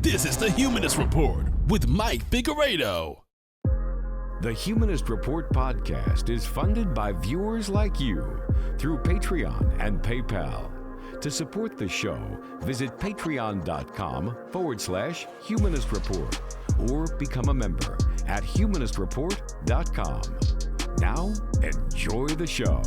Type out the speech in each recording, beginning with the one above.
This is the Humanist Report with Mike Figueredo. The Humanist Report podcast is funded by viewers like you through Patreon and PayPal. To support the show, visit patreon.com/Humanist Report or become a member at humanistreport.com. Now, enjoy the show.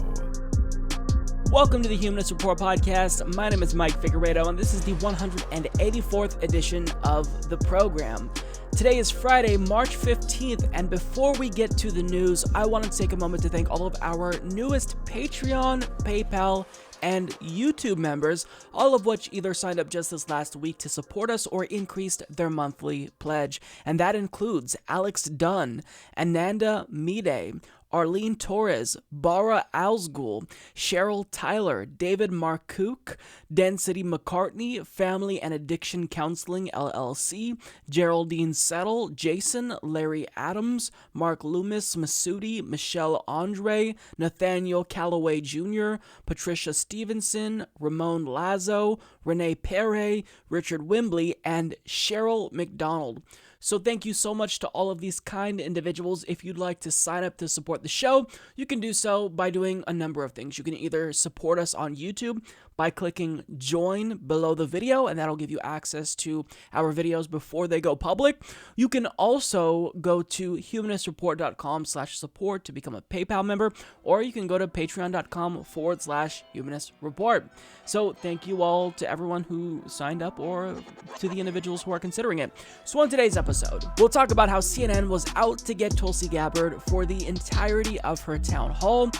Welcome to the Humanist Report podcast. My name is Mike Figueredo, and this is the 184th edition of the program. Today is Friday, March 15th, and before we get to the news, I want to take a moment to thank all of our newest Patreon, PayPal, and YouTube members, all of which either signed up just this last week to support us or increased their monthly pledge. And that includes Alex Dunn, Ananda Mide, Arlene Torres, Bara Alsgul, Cheryl Tyler, David Marcook, Density McCartney, Family and Addiction Counseling LLC, Geraldine Settle, Jason, Larry Adams, Mark Loomis, Masudi, Michelle Andre, Nathaniel Calloway Jr., Patricia Stevenson, Ramon Lazo, Renee Perre, Richard Wimbley, and Cheryl McDonald. So thank you so much to all of these kind individuals. If you'd like to sign up to support the show, you can do so by doing a number of things. You can either support us on YouTube by clicking join below the video, and that'll give you access to our videos before they go public. You can also go to humanistreport.com/support to become a PayPal member, or you can go to patreon.com/humanistreport. So thank you all to everyone who signed up or to the individuals who are considering it. So on today's episode, we'll talk about how CNN was out to get Tulsi Gabbard for the entirety of her town hall,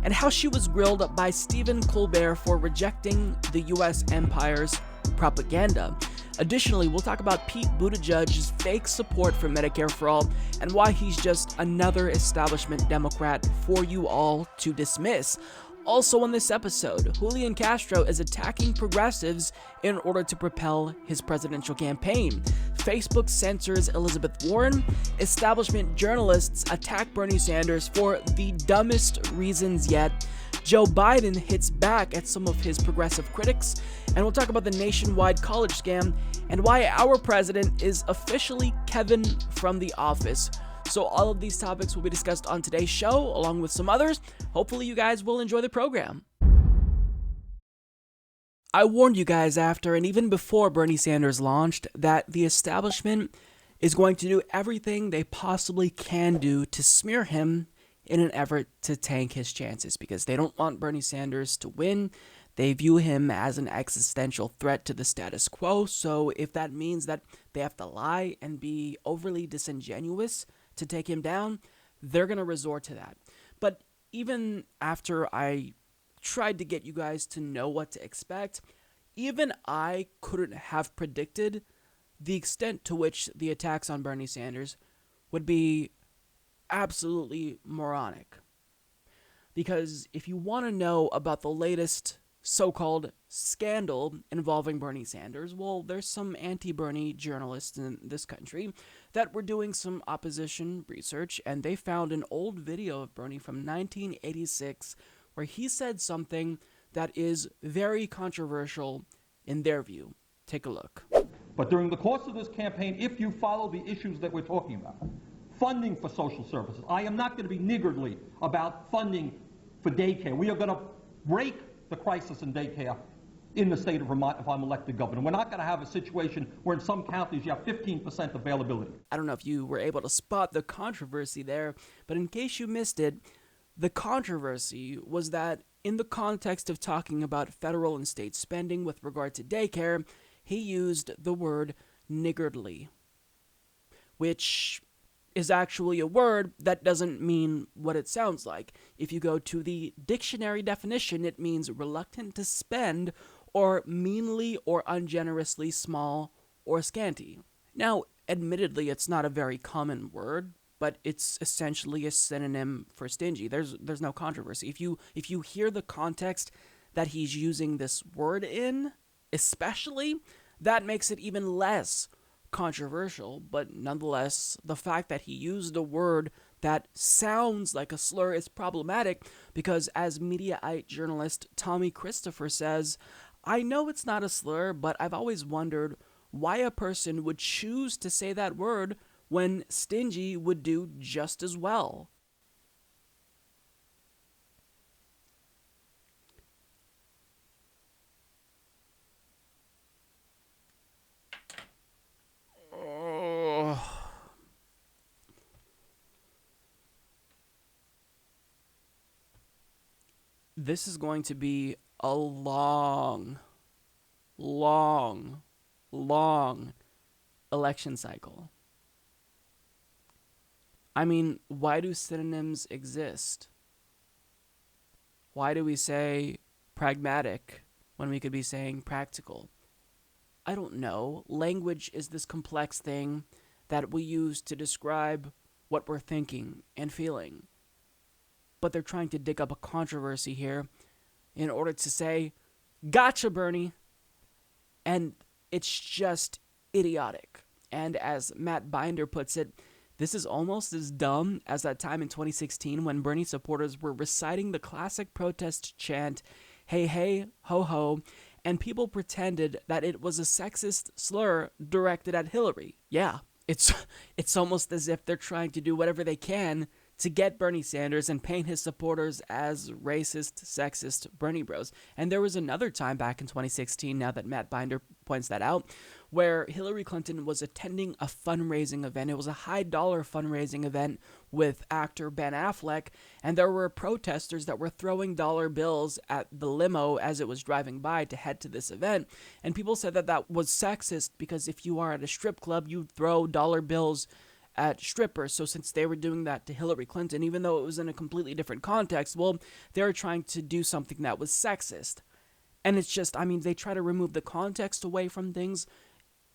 and how she was grilled by Stephen Colbert for rejecting the U.S. empire's propaganda. Additionally, we'll talk about Pete Buttigieg's fake support for Medicare for all and why he's just another establishment Democrat for you all to dismiss. Also on this episode, Julian Castro is attacking progressives in order to propel his presidential campaign. Facebook censors Elizabeth Warren. Establishment journalists attack Bernie Sanders for the dumbest reasons yet. Joe Biden hits back at some of his progressive critics. And we'll talk about the nationwide college scam and why our president is officially Kevin from The Office. So all of these topics will be discussed on today's show, along with some others. Hopefully you guys will enjoy the program. I warned you guys after and even before Bernie Sanders launched that the establishment is going to do everything they possibly can do to smear him in an effort to tank his chances, because they don't want Bernie Sanders to win. They view him as an existential threat to the status quo. So if that means that they have to lie and be overly disingenuous to take him down, they're going to resort to that. But even after I tried to get you guys to know what to expect, even I couldn't have predicted the extent to which the attacks on Bernie Sanders would be absolutely moronic. Because if you want to know about the latest so-called scandal involving Bernie Sanders, well, there's some anti-Bernie journalists in this country that were doing some opposition research, and they found an old video of Bernie from 1986 where he said something that is very controversial in their view. Take a look. But during the course of this campaign, if you follow the issues that we're talking about, funding for social services, I am not going to be niggardly about funding for daycare. We are going to break the crisis in daycare in the state of Vermont if I'm elected governor. We're not going to have a situation where in some counties you have 15% availability. I don't know if you were able to spot the controversy there, but in case you missed it, the controversy was that in the context of talking about federal and state spending with regard to daycare, he used the word niggardly, which is actually a word that doesn't mean what it sounds like. If you go to the dictionary definition, it means reluctant to spend or meanly or ungenerously small or scanty. Now, admittedly, it's not a very common word, but it's essentially a synonym for stingy. There's no controversy. If you hear the context that he's using this word in, especially, that makes it even less controversial. But nonetheless, the fact that he used a word that sounds like a slur is problematic because, as Mediaite journalist Tommy Christopher says, I know it's not a slur, but I've always wondered why a person would choose to say that word when stingy would do just as well. This is going to be a long election cycle. I mean, why do synonyms exist? Why do we say pragmatic when we could be saying practical? I don't know. Language is this complex thing that we use to describe what we're thinking and feeling. But they're trying to dig up a controversy here in order to say, gotcha, Bernie. And it's just idiotic. And as Matt Binder puts it, this is almost as dumb as that time in 2016 when Bernie supporters were reciting the classic protest chant, hey, hey, ho, ho, and people pretended that it was a sexist slur directed at Hillary. Yeah, it's almost as if they're trying to do whatever they can to get Bernie Sanders and paint his supporters as racist, sexist Bernie bros. And there was another time back in 2016, now that Matt Binder points that out, where Hillary Clinton was attending a fundraising event. It was a high-dollar fundraising event with actor Ben Affleck, and there were protesters that were throwing dollar bills at the limo as it was driving by to head to this event. And people said that that was sexist because if you are at a strip club, you throw dollar bills at strippers. So since they were doing that to Hillary Clinton, even though it was in a completely different context, well, they were trying to do something that was sexist. And it's just, I mean, they try to remove the context away from things,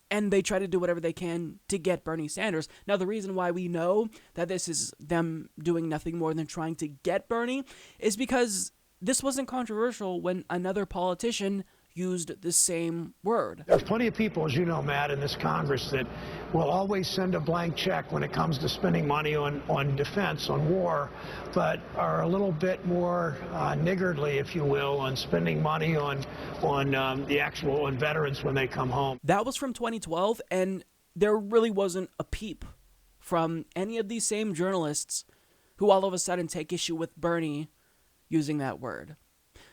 and they try to do whatever they can to get Bernie Sanders. Now, the reason why we know that this is them doing nothing more than trying to get Bernie is because this wasn't controversial when another politician used the same word. There's plenty of people, as you know, Matt, in this Congress that will always send a blank check when it comes to spending money on defense, on war, but are a little bit more niggardly, if you will, on spending money on veterans when they come home. That was from 2012, and there really wasn't a peep from any of these same journalists who all of a sudden take issue with Bernie using that word.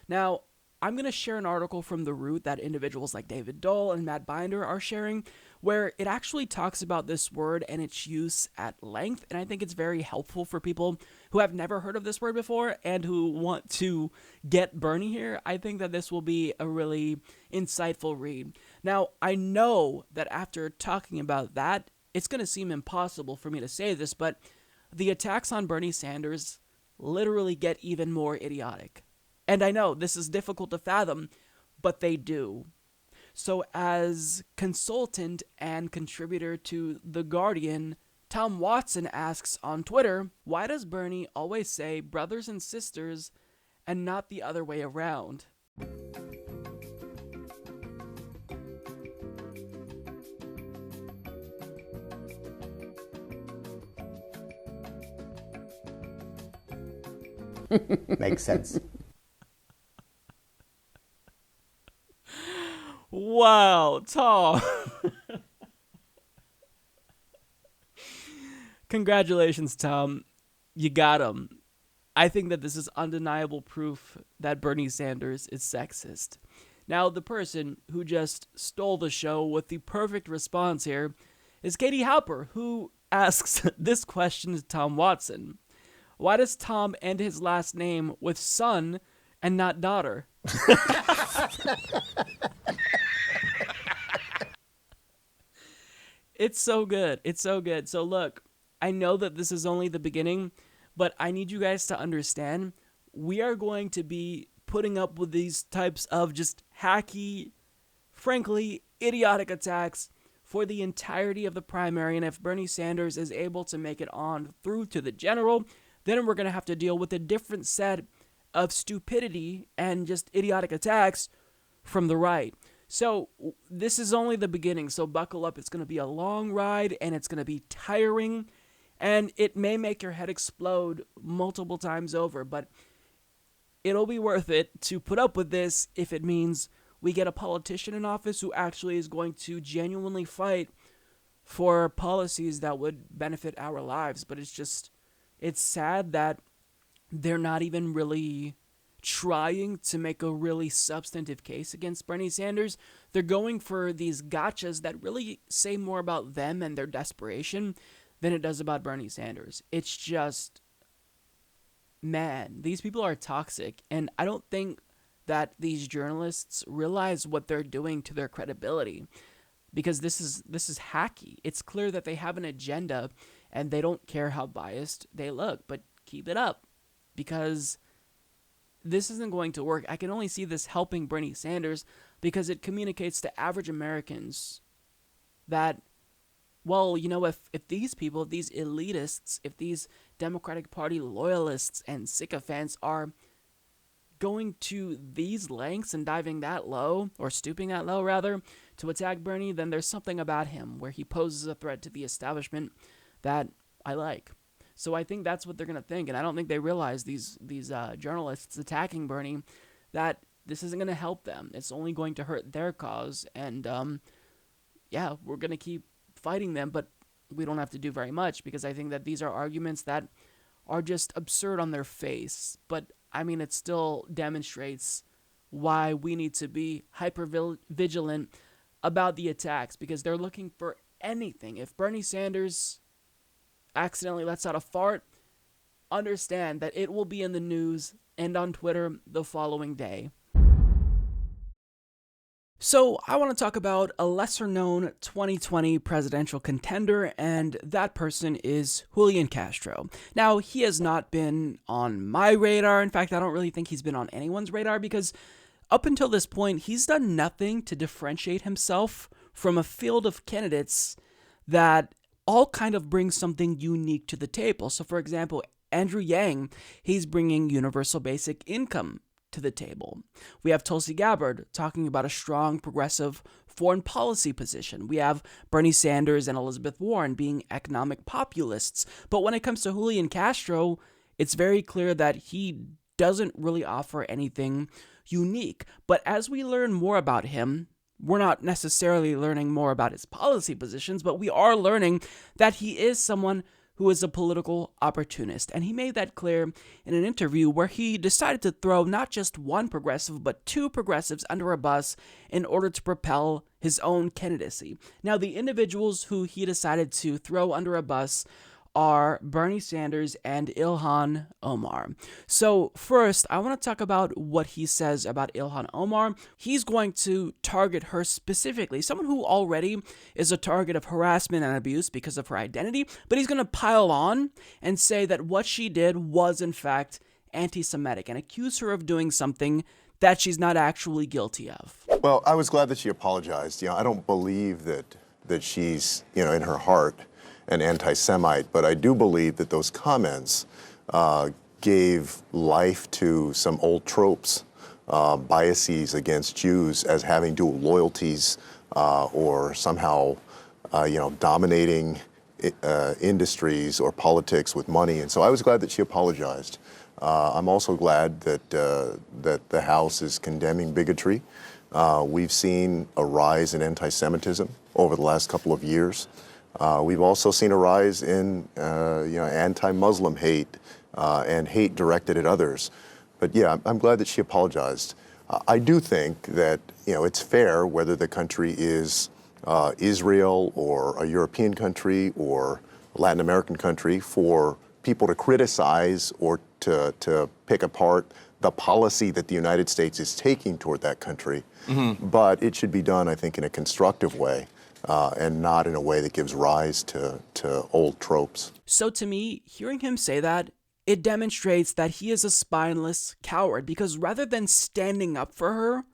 Now, I'm going to share an article from The Root that individuals like David Dole and Matt Binder are sharing, where it actually talks about this word and its use at length, and I think it's very helpful for people who have never heard of this word before and who want to get Bernie here. I think that this will be a really insightful read. Now, I know that after talking about that, it's going to seem impossible for me to say this, but the attacks on Bernie Sanders literally get even more idiotic. And I know this is difficult to fathom, but they do. So as consultant and contributor to The Guardian, Tom Watson asks on Twitter, why does Bernie always say brothers and sisters and not the other way around? Makes sense. Wow, Tom. Congratulations, Tom. You got him. I think that this is undeniable proof that Bernie Sanders is sexist. Now, the person who just stole the show with the perfect response here is Katie Halper, who asks this question to Tom Watson. Why does Tom end his last name with son and not daughter? It's so good. It's so good. So look, I know that this is only the beginning, but I need you guys to understand we are going to be putting up with these types of just hacky, frankly, idiotic attacks for the entirety of the primary. And if Bernie Sanders is able to make it on through to the general, then we're going to have to deal with a different set of stupidity and just idiotic attacks from the right. So this is only the beginning, so buckle up. It's going to be a long ride, and it's going to be tiring, and it may make your head explode multiple times over, but it'll be worth it to put up with this if it means we get a politician in office who actually is going to genuinely fight for policies that would benefit our lives. But it's sad that they're not even really trying to make a really substantive case against Bernie Sanders. They're going for these gotchas that really say more about them and their desperation than it does about Bernie Sanders. It's just, man, these people are toxic, and I don't think that these journalists realize what they're doing to their credibility, because this is hacky. It's clear that they have an agenda and they don't care how biased they look, but keep it up, because this isn't going to work. I can only see this helping Bernie Sanders because it communicates to average Americans that, well, you know, if these people, if these elitists, if these Democratic Party loyalists and sycophants are going to these lengths and diving that low, or stooping that low rather, to attack Bernie, then there's something about him where he poses a threat to the establishment that I like. So I think that's what they're going to think, and I don't think they realize, these journalists attacking Bernie, that this isn't going to help them. It's only going to hurt their cause, and yeah, we're going to keep fighting them, but we don't have to do very much, because I think that these are arguments that are just absurd on their face. But I mean, it still demonstrates why we need to be hyper vigilant about the attacks, because they're looking for anything. If Bernie Sanders accidentally lets out a fart, understand that it will be in the news and on Twitter the following day. So I want to talk about a lesser-known 2020 presidential contender, and that person is Julian Castro. Now, he has not been on my radar. In fact, I don't really think he's been on anyone's radar, because up until this point, he's done nothing to differentiate himself from a field of candidates that all kind of bring something unique to the table. So, for example, Andrew Yang, he's bringing universal basic income to the table. We have Tulsi Gabbard talking about a strong progressive foreign policy position. We have Bernie Sanders and Elizabeth Warren being economic populists. But when it comes to Julian Castro, it's very clear that he doesn't really offer anything unique. But as we learn more about him, we're not necessarily learning more about his policy positions, but we are learning that he is someone who is a political opportunist. And he made that clear in an interview where he decided to throw not just one progressive, but two progressives under a bus in order to propel his own candidacy. Now, the individuals who he decided to throw under a bus are Bernie Sanders and Ilhan Omar. So first, I want to talk about what he says about Ilhan Omar. He's going to target her specifically, someone who already is a target of harassment and abuse because of her identity, but he's going to pile on and say that what she did was in fact anti-Semitic and accuse her of doing something that she's not actually guilty of. Well, I was glad that she apologized. I don't believe that she's, in her heart an anti-Semite, but I do believe that those comments gave life to some old tropes, biases against Jews as having dual loyalties or somehow, dominating industries or politics with money. And so I was glad that she apologized. I'm also glad that the House is condemning bigotry. We've seen a rise in anti-Semitism over the last couple of years. We've also seen a rise in, anti-Muslim hate and hate directed at others. But yeah, I'm glad that she apologized. I do think that, it's fair whether the country is Israel or a European country or a Latin American country for people to criticize or to pick apart the policy that the United States is taking toward that country. Mm-hmm. But it should be done, I think, in a constructive way. And not in a way that gives rise to old tropes. So to me, hearing him say that, it demonstrates that he is a spineless coward, because rather than standing up for her,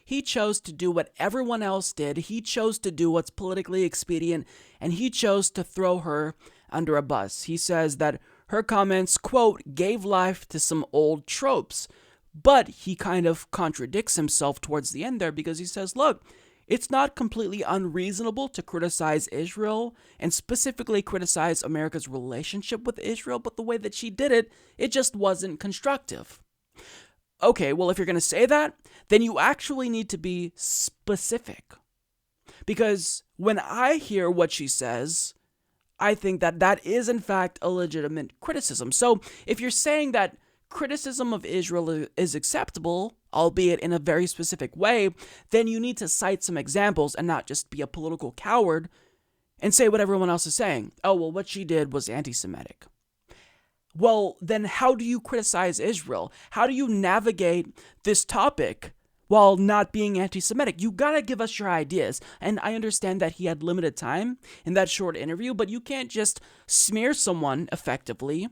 he chose to do what everyone else did. He chose to do what's politically expedient, and he chose to throw her under a bus. He says that her comments, quote, gave life to some old tropes. But he kind of contradicts himself towards the end there, because he says, look, it's not completely unreasonable to criticize Israel and specifically criticize America's relationship with Israel, but the way that she did it, it just wasn't constructive. okay, well, if you're going to say that, then you actually need to be specific. Because when I hear what she says, I think that that is, in fact, a legitimate criticism. So if you're saying that criticism of Israel is acceptable, albeit in a very specific way, then you need to cite some examples and not just be a political coward and say what everyone else is saying. Oh, well, what she did was anti-Semitic. Well, then how do you criticize Israel? How do you navigate this topic while not being anti-Semitic? You gotta give us your ideas. And I understand that he had limited time in that short interview, but you can't just smear someone effectively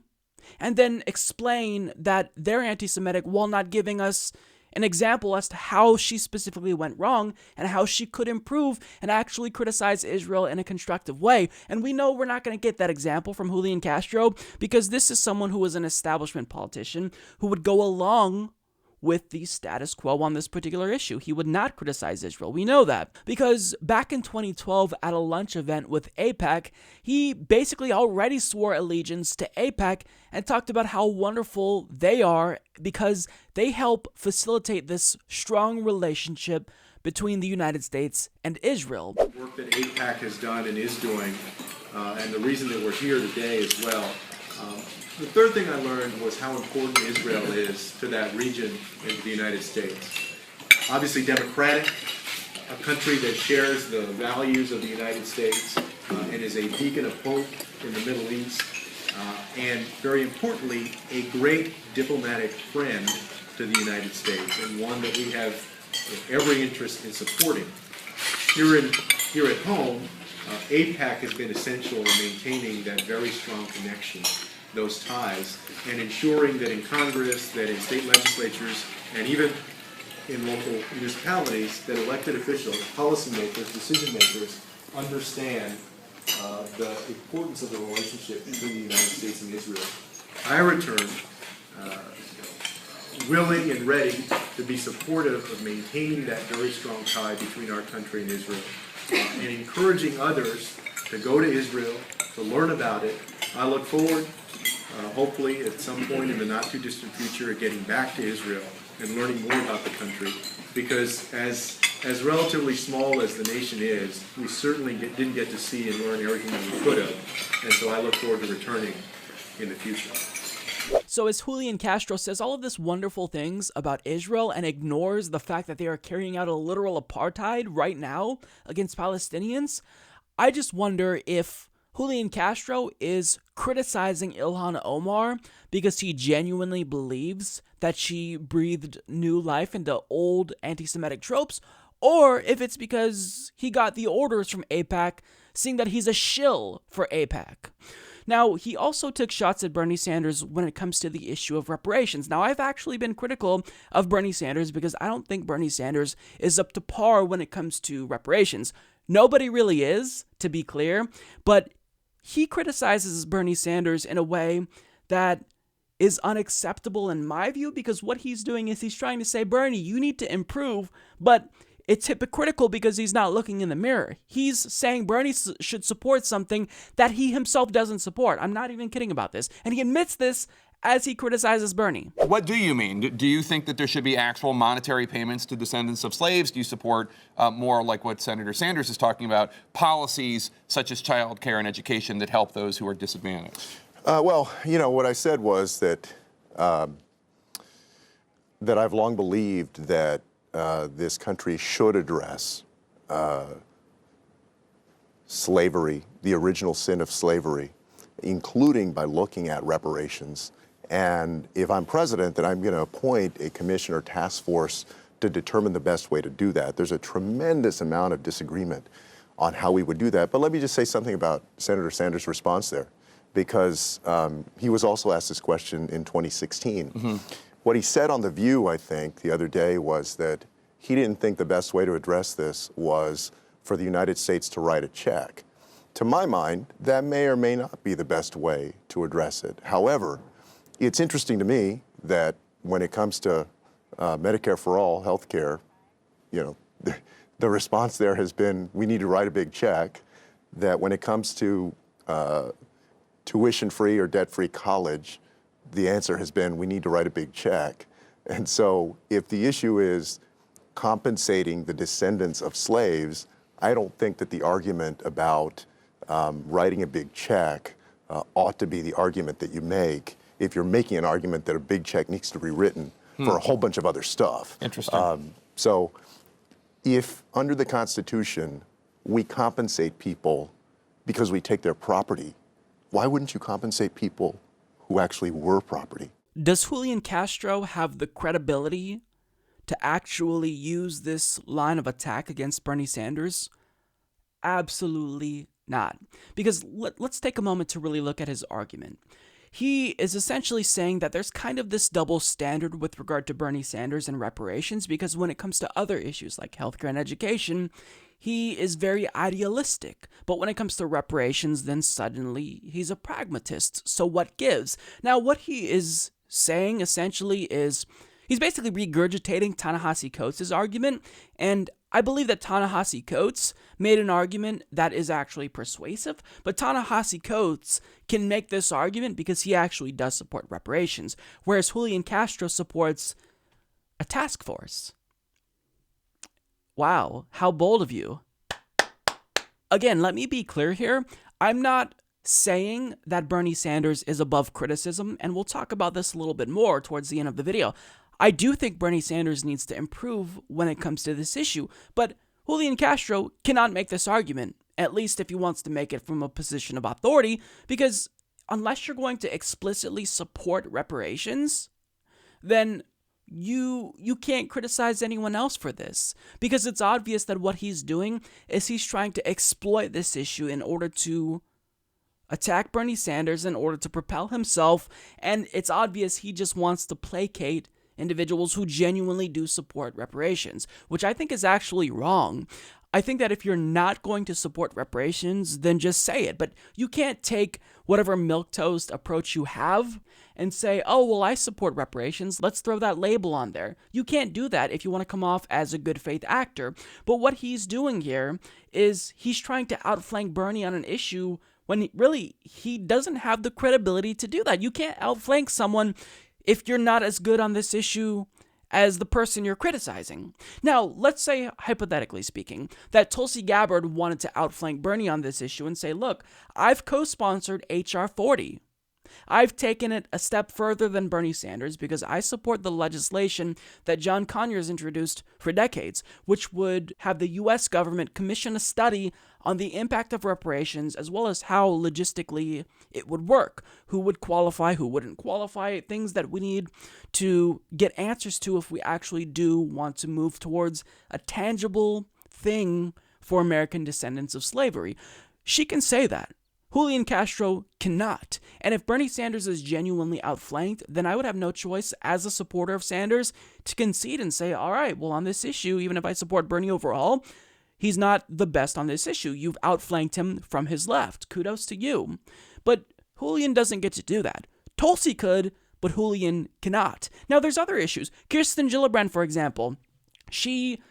and then explain that they're anti-Semitic while not giving us an example as to how she specifically went wrong and how she could improve and actually criticize Israel in a constructive way. And we know we're not going to get that example from Julian Castro because this is someone who was an establishment politician who would go along with the status quo on this particular issue. He would not criticize Israel. We know that because back in 2012 at a lunch event with AIPAC, he basically already swore allegiance to AIPAC and talked about how wonderful they are because they help facilitate this strong relationship between the United States and Israel. Work that AIPAC has done and is doing, and the reason that we're here today as well. The third thing I learned was how important Israel is to that region and to the United States. Obviously democratic, a country that shares the values of the United States and is a beacon of hope in the Middle East, and very importantly, a great diplomatic friend to the United States and one that we have every interest in supporting. Here at home, AIPAC has been essential in maintaining that very strong connection, those ties, and ensuring that in Congress, that in state legislatures, and even in local municipalities, that elected officials, policymakers, decision makers understand the importance of the relationship between the United States and Israel. I return willing and ready to be supportive of maintaining that very strong tie between our country and Israel, and encouraging others to go to Israel, to learn about it. I look forward, hopefully at some point in the not too distant future, of getting back to Israel and learning more about the country, because as relatively small as the nation is, we certainly didn't get to see and learn everything that we could have, and so I look forward to returning in the future. So as Julian Castro says all of this wonderful things about Israel and ignores the fact that they are carrying out a literal apartheid right now against Palestinians, I just wonder if Julian Castro is criticizing Ilhan Omar because he genuinely believes that she breathed new life into old anti-Semitic tropes, or if it's because he got the orders from AIPAC, seeing that he's a shill for AIPAC. Now, he also took shots at Bernie Sanders when it comes to the issue of reparations. Now, I've actually been critical of Bernie Sanders because I don't think Bernie Sanders is up to par when it comes to reparations. Nobody really is, to be clear, but he criticizes Bernie Sanders in a way that is unacceptable in my view, because what he's doing is he's trying to say, Bernie, you need to improve, but it's hypocritical because he's not looking in the mirror. He's saying Bernie should support something that he himself doesn't support. I'm not even kidding about this. And he admits this as he criticizes Bernie. What do you mean? Do you think that there should be actual monetary payments to descendants of slaves? Do you support more like what Senator Sanders is talking about, policies such as child care and education that help those who are disadvantaged? Well, you know, what I said was that that I've long believed that this country should address slavery, the original sin of slavery, including by looking at reparations. And if I'm president, then I'm going to appoint a commission or task force to determine the best way to do that. There's a tremendous amount of disagreement on how we would do that. But let me just say something about Senator Sanders' response there, because he was also asked this question in 2016. Mm-hmm. What he said on The View, I think, the other day was that he didn't think the best way to address this was for the United States to write a check. To my mind, that may or may not be the best way to address it. However, it's interesting to me that when it comes to Medicare for all, health care, you know, the response there has been, we need to write a big check. That when it comes to tuition-free or debt-free college, the answer has been, we need to write a big check. And so if the issue is compensating the descendants of slaves, I don't think that the argument about writing a big check ought to be the argument that you make if you're making an argument that a big check needs to be written for a whole bunch of other stuff. Interesting. So if under the Constitution we compensate people because we take their property, why wouldn't you compensate people who actually were property? Does Julian Castro have the credibility to actually use this line of attack against Bernie Sanders? Absolutely not. Because let's take a moment to really look at his argument. He is essentially saying that there's kind of this double standard with regard to Bernie Sanders and reparations, because when it comes to other issues like healthcare and education, he is very idealistic. But when it comes to reparations, then suddenly he's a pragmatist. So what gives? Now, what he is saying essentially is he's basically regurgitating Ta-Nehisi Coates' argument, and I believe that Ta-Nehisi Coates made an argument that is actually persuasive, but Ta-Nehisi Coates can make this argument because he actually does support reparations, whereas Julian Castro supports a task force. Wow, how bold of you. Again, let me be clear here. I'm not saying that Bernie Sanders is above criticism, and we'll talk about this a little bit more towards the end of the video. I do think Bernie Sanders needs to improve when it comes to this issue, but Julian Castro cannot make this argument, at least if he wants to make it from a position of authority, because unless you're going to explicitly support reparations, then you can't criticize anyone else for this, because it's obvious that what he's doing is he's trying to exploit this issue in order to attack Bernie Sanders, in order to propel himself, and it's obvious he just wants to placate individuals who genuinely do support reparations, which I think is actually wrong. I think that if you're not going to support reparations, then just say it. But you can't take whatever milquetoast approach you have and say, oh, well, I support reparations. Let's throw that label on there. You can't do that if you want to come off as a good faith actor. But what he's doing here is he's trying to outflank Bernie on an issue when he doesn't have the credibility to do that. You can't outflank someone if you're not as good on this issue as the person you're criticizing. Now, let's say, hypothetically speaking, that Tulsi Gabbard wanted to outflank Bernie on this issue and say, look, I've co-sponsored H.R. 40. I've taken it a step further than Bernie Sanders because I support the legislation that John Conyers introduced for decades, which would have the U.S. government commission a study on the impact of reparations, as well as how logistically it would work, who would qualify, who wouldn't qualify, things that we need to get answers to if we actually do want to move towards a tangible thing for American descendants of slavery. She can say that. Julian Castro cannot. And if Bernie Sanders is genuinely outflanked, then I would have no choice as a supporter of Sanders to concede and say, all right, well, on this issue, even if I support Bernie overall, he's not the best on this issue. You've outflanked him from his left. Kudos to you. But Julian doesn't get to do that. Tulsi could, but Julian cannot. Now, there's other issues. Kirsten Gillibrand, for example, she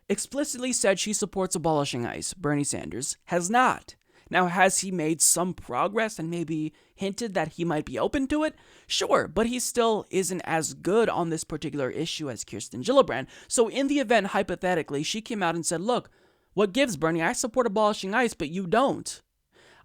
explicitly said she supports abolishing ICE. Bernie Sanders has not. Now, has he made some progress and maybe hinted that he might be open to it? Sure, but he still isn't as good on this particular issue as Kirsten Gillibrand. So in the event, hypothetically, she came out and said, look, what gives, Bernie? I support abolishing ICE, but you don't.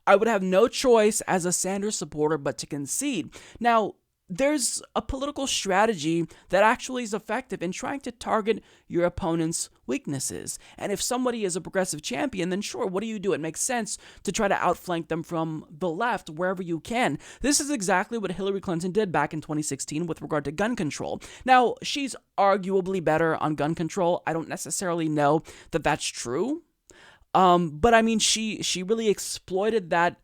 I would have no choice as a Sanders supporter but to concede. Now, there's a political strategy that actually is effective in trying to target your opponent's weaknesses. And if somebody is a progressive champion, then sure, what do? It makes sense to try to outflank them from the left wherever you can. This is exactly what Hillary Clinton did back in 2016 with regard to gun control. Now, she's arguably better on gun control. I don't necessarily know that that's true. But I mean, she really exploited that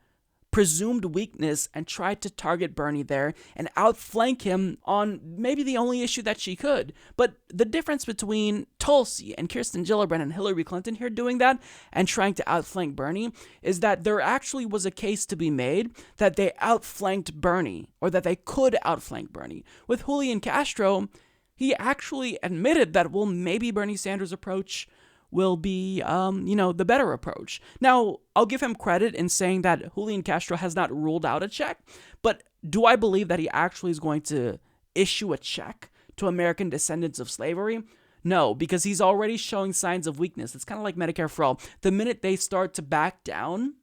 presumed weakness and tried to target Bernie there and outflank him on maybe the only issue that she could. But the difference between Tulsi and Kirsten Gillibrand and Hillary Clinton here doing that and trying to outflank Bernie is that there actually was a case to be made that they outflanked Bernie, or that they could outflank Bernie. With Julian Castro, he actually admitted that, well, maybe Bernie Sanders' approach will be, the better approach. Now, I'll give him credit in saying that Julian Castro has not ruled out a check, but do I believe that he actually is going to issue a check to American descendants of slavery? No, because he's already showing signs of weakness. It's kind of like Medicare for all. The minute they start to back down,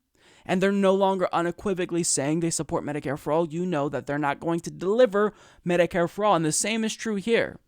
and they're no longer unequivocally saying they support Medicare for all, you know that they're not going to deliver Medicare for all. And the same is true here.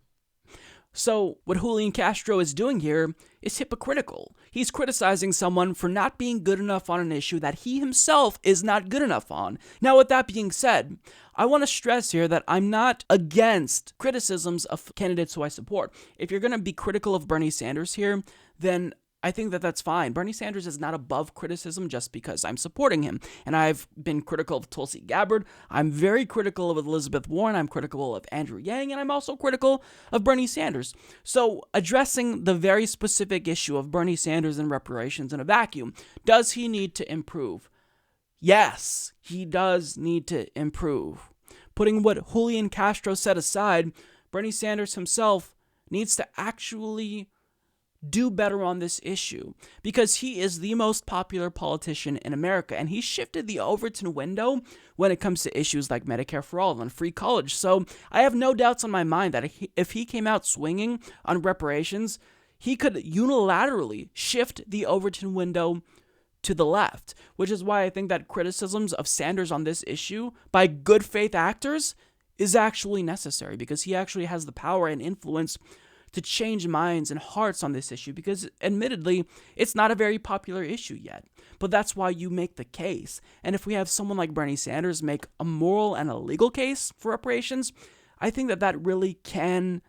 So what Julian Castro is doing here is hypocritical. He's criticizing someone for not being good enough on an issue that he himself is not good enough on. Now, with that being said, I want to stress here that I'm not against criticisms of candidates who I support. If you're going to be critical of Bernie Sanders here, then I think that that's fine. Bernie Sanders is not above criticism just because I'm supporting him. And I've been critical of Tulsi Gabbard. I'm very critical of Elizabeth Warren. I'm critical of Andrew Yang. And I'm also critical of Bernie Sanders. So addressing the very specific issue of Bernie Sanders and reparations in a vacuum, does he need to improve? Yes, he does need to improve. Putting what Julian Castro said aside, Bernie Sanders himself needs to actually do better on this issue, because he is the most popular politician in America, and he shifted the Overton window when it comes to issues like Medicare for all and free college. So I have no doubts on my mind that if he came out swinging on reparations, he could unilaterally shift the Overton window to the left, which is why I think that criticisms of Sanders on this issue by good faith actors is actually necessary, because he actually has the power and influence to change minds and hearts on this issue, because admittedly, it's not a very popular issue yet. But that's why you make the case. And if we have someone like Bernie Sanders make a moral and a legal case for reparations, I think that really can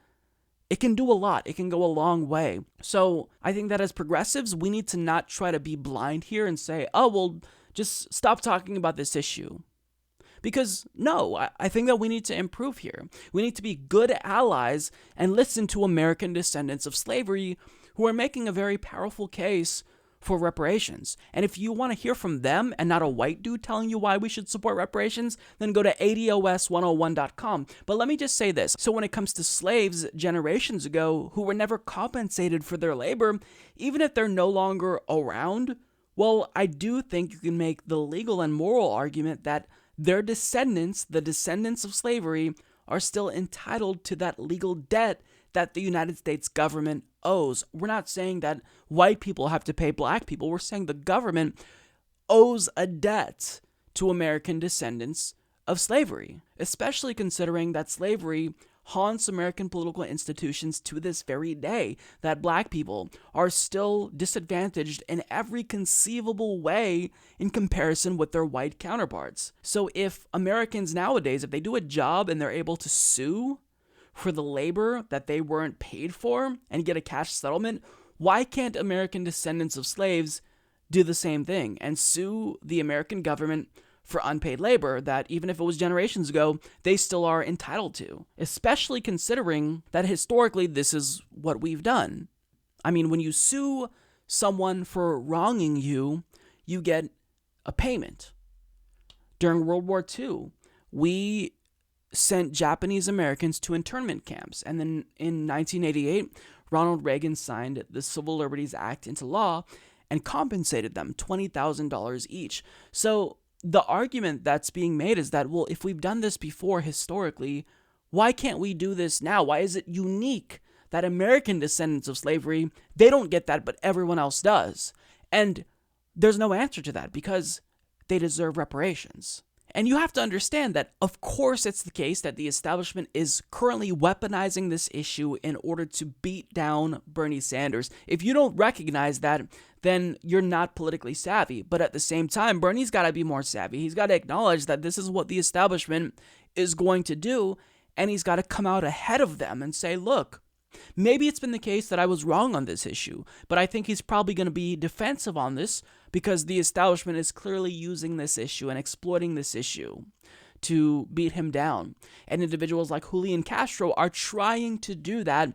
do a lot. It can go a long way. So I think that as progressives, we need to not try to be blind here and say, oh, well, just stop talking about this issue. Because no, I think that we need to improve here. We need to be good allies and listen to American descendants of slavery who are making a very powerful case for reparations. And if you want to hear from them and not a white dude telling you why we should support reparations, then go to ADOS101.com. But let me just say this. So when it comes to slaves generations ago who were never compensated for their labor, even if they're no longer around, well, I do think you can make the legal and moral argument that their descendants, the descendants of slavery, are still entitled to that legal debt that the United States government owes. We're not saying that white people have to pay black people. We're saying the government owes a debt to American descendants of slavery, especially considering that slavery haunts American political institutions to this very day, that black people are still disadvantaged in every conceivable way in comparison with their white counterparts. So if Americans nowadays, if they do a job and they're able to sue for the labor that they weren't paid for and get a cash settlement, why can't American descendants of slaves do the same thing and sue the American government for unpaid labor that, even if it was generations ago, they still are entitled to, especially considering that historically this is what we've done. I mean, when you sue someone for wronging you, you get a payment. During World War II, we sent Japanese Americans to internment camps, and then in 1988, Ronald Reagan signed the Civil Liberties Act into law and compensated them $20,000 each. So the argument that's being made is that, well, if we've done this before historically, why can't we do this now? Why is it unique that American descendants of slavery, they don't get that, but everyone else does? And there's no answer to that, because they deserve reparations. And you have to understand that, of course, it's the case that the establishment is currently weaponizing this issue in order to beat down Bernie Sanders. If you don't recognize that, then you're not politically savvy. But at the same time, Bernie's got to be more savvy. He's got to acknowledge that this is what the establishment is going to do, and he's got to come out ahead of them and say, look, maybe it's been the case that I was wrong on this issue, but I think he's probably going to be defensive on this because the establishment is clearly using this issue and exploiting this issue to beat him down. And individuals like Julian Castro are trying to do that,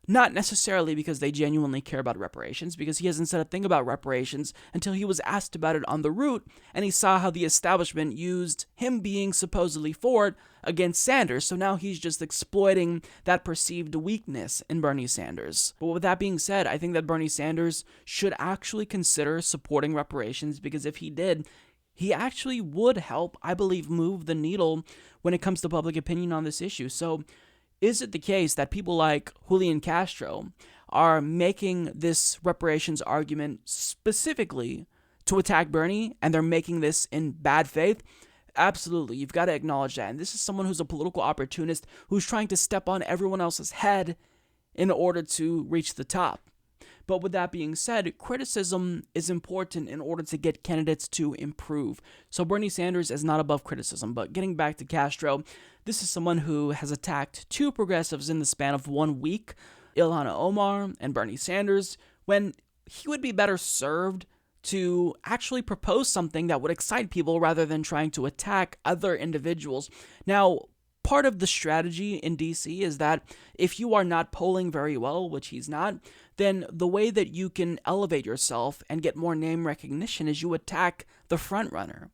not necessarily because they genuinely care about reparations, because he hasn't said a thing about reparations until he was asked about it on the route, and he saw how the establishment used him being supposedly for it against Sanders. So now he's just exploiting that perceived weakness in Bernie Sanders. But with that being said, I think that Bernie Sanders should actually consider supporting reparations, because if he did, he actually would help, I believe, move the needle when it comes to public opinion on this issue. So Is it the case that people like Julian Castro are making this reparations argument specifically to attack Bernie, and they're making this in bad faith? Absolutely. You've got to acknowledge that. And this is someone who's a political opportunist who's trying to step on everyone else's head in order to reach the top. But with that being said, criticism is important in order to get candidates to improve. So Bernie Sanders is not above criticism. But getting back to Castro, this is someone who has attacked two progressives in the span of 1 week, Ilhan Omar and Bernie Sanders, when he would be better served to actually propose something that would excite people rather than trying to attack other individuals. Now, part of the strategy in DC is that if you are not polling very well, which he's not, then the way that you can elevate yourself and get more name recognition is you attack the front runner.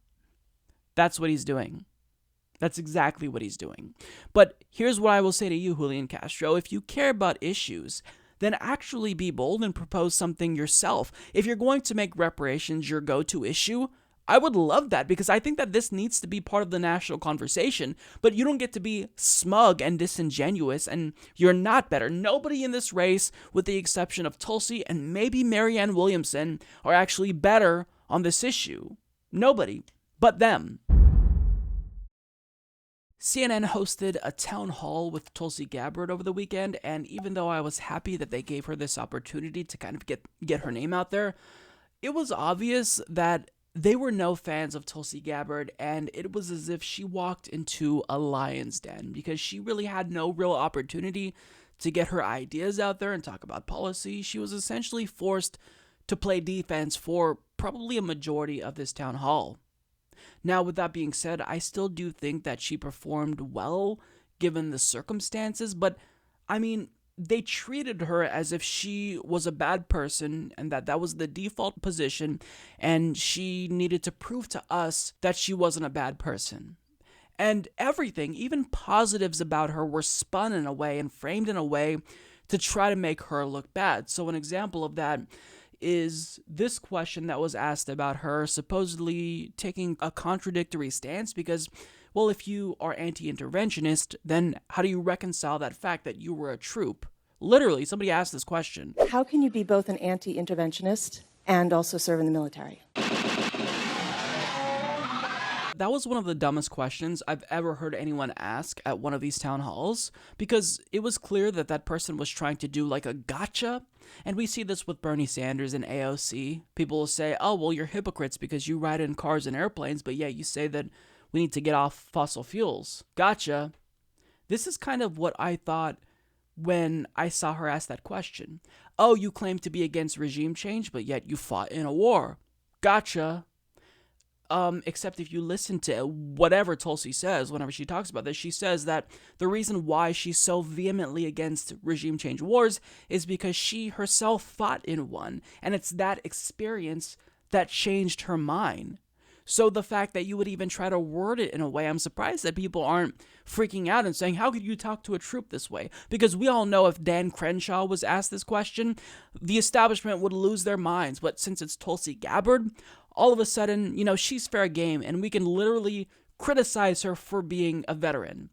That's what he's doing. That's exactly what he's doing. But here's what I will say to you, Julian Castro. If you care about issues, then actually be bold and propose something yourself. If you're going to make reparations your go-to issue, I would love that, because I think that this needs to be part of the national conversation. But you don't get to be smug and disingenuous, and you're not better. Nobody in this race, with the exception of Tulsi and maybe Marianne Williamson, are actually better on this issue. Nobody but them. CNN hosted a town hall with Tulsi Gabbard over the weekend, and even though I was happy that they gave her this opportunity to kind of get her name out there, it was obvious that they were no fans of Tulsi Gabbard, and it was as if she walked into a lion's den, because she really had no real opportunity to get her ideas out there and talk about policy. She was essentially forced to play defense for probably a majority of this town hall. Now, with that being said, I still do think that she performed well given the circumstances, but I mean, they treated her as if she was a bad person and that was the default position, and she needed to prove to us that she wasn't a bad person. And everything, even positives about her, were spun in a way and framed in a way to try to make her look bad. So an example of that is this question that was asked about her supposedly taking a contradictory stance because, well, if you are anti-interventionist, then how do you reconcile that fact that you were a troop? Literally, somebody asked this question. How can you be both an anti-interventionist and also serve in the military? That was one of the dumbest questions I've ever heard anyone ask at one of these town halls, because it was clear that that person was trying to do like a gotcha. And we see this with Bernie Sanders and AOC. People will say, oh, well, you're hypocrites because you ride in cars and airplanes, but yet you say that we need to get off fossil fuels. Gotcha. This is kind of what I thought when I saw her ask that question. Oh, you claim to be against regime change, but yet you fought in a war. Gotcha. Except if you listen to whatever Tulsi says, whenever she talks about this, she says that the reason why she's so vehemently against regime change wars is because she herself fought in one, and it's that experience that changed her mind. So the fact that you would even try to word it in a way, I'm surprised that people aren't freaking out and saying, how could you talk to a troop this way? Because we all know if Dan Crenshaw was asked this question, the establishment would lose their minds. But since it's Tulsi Gabbard, all of a sudden, you know, she's fair game, and we can literally criticize her for being a veteran.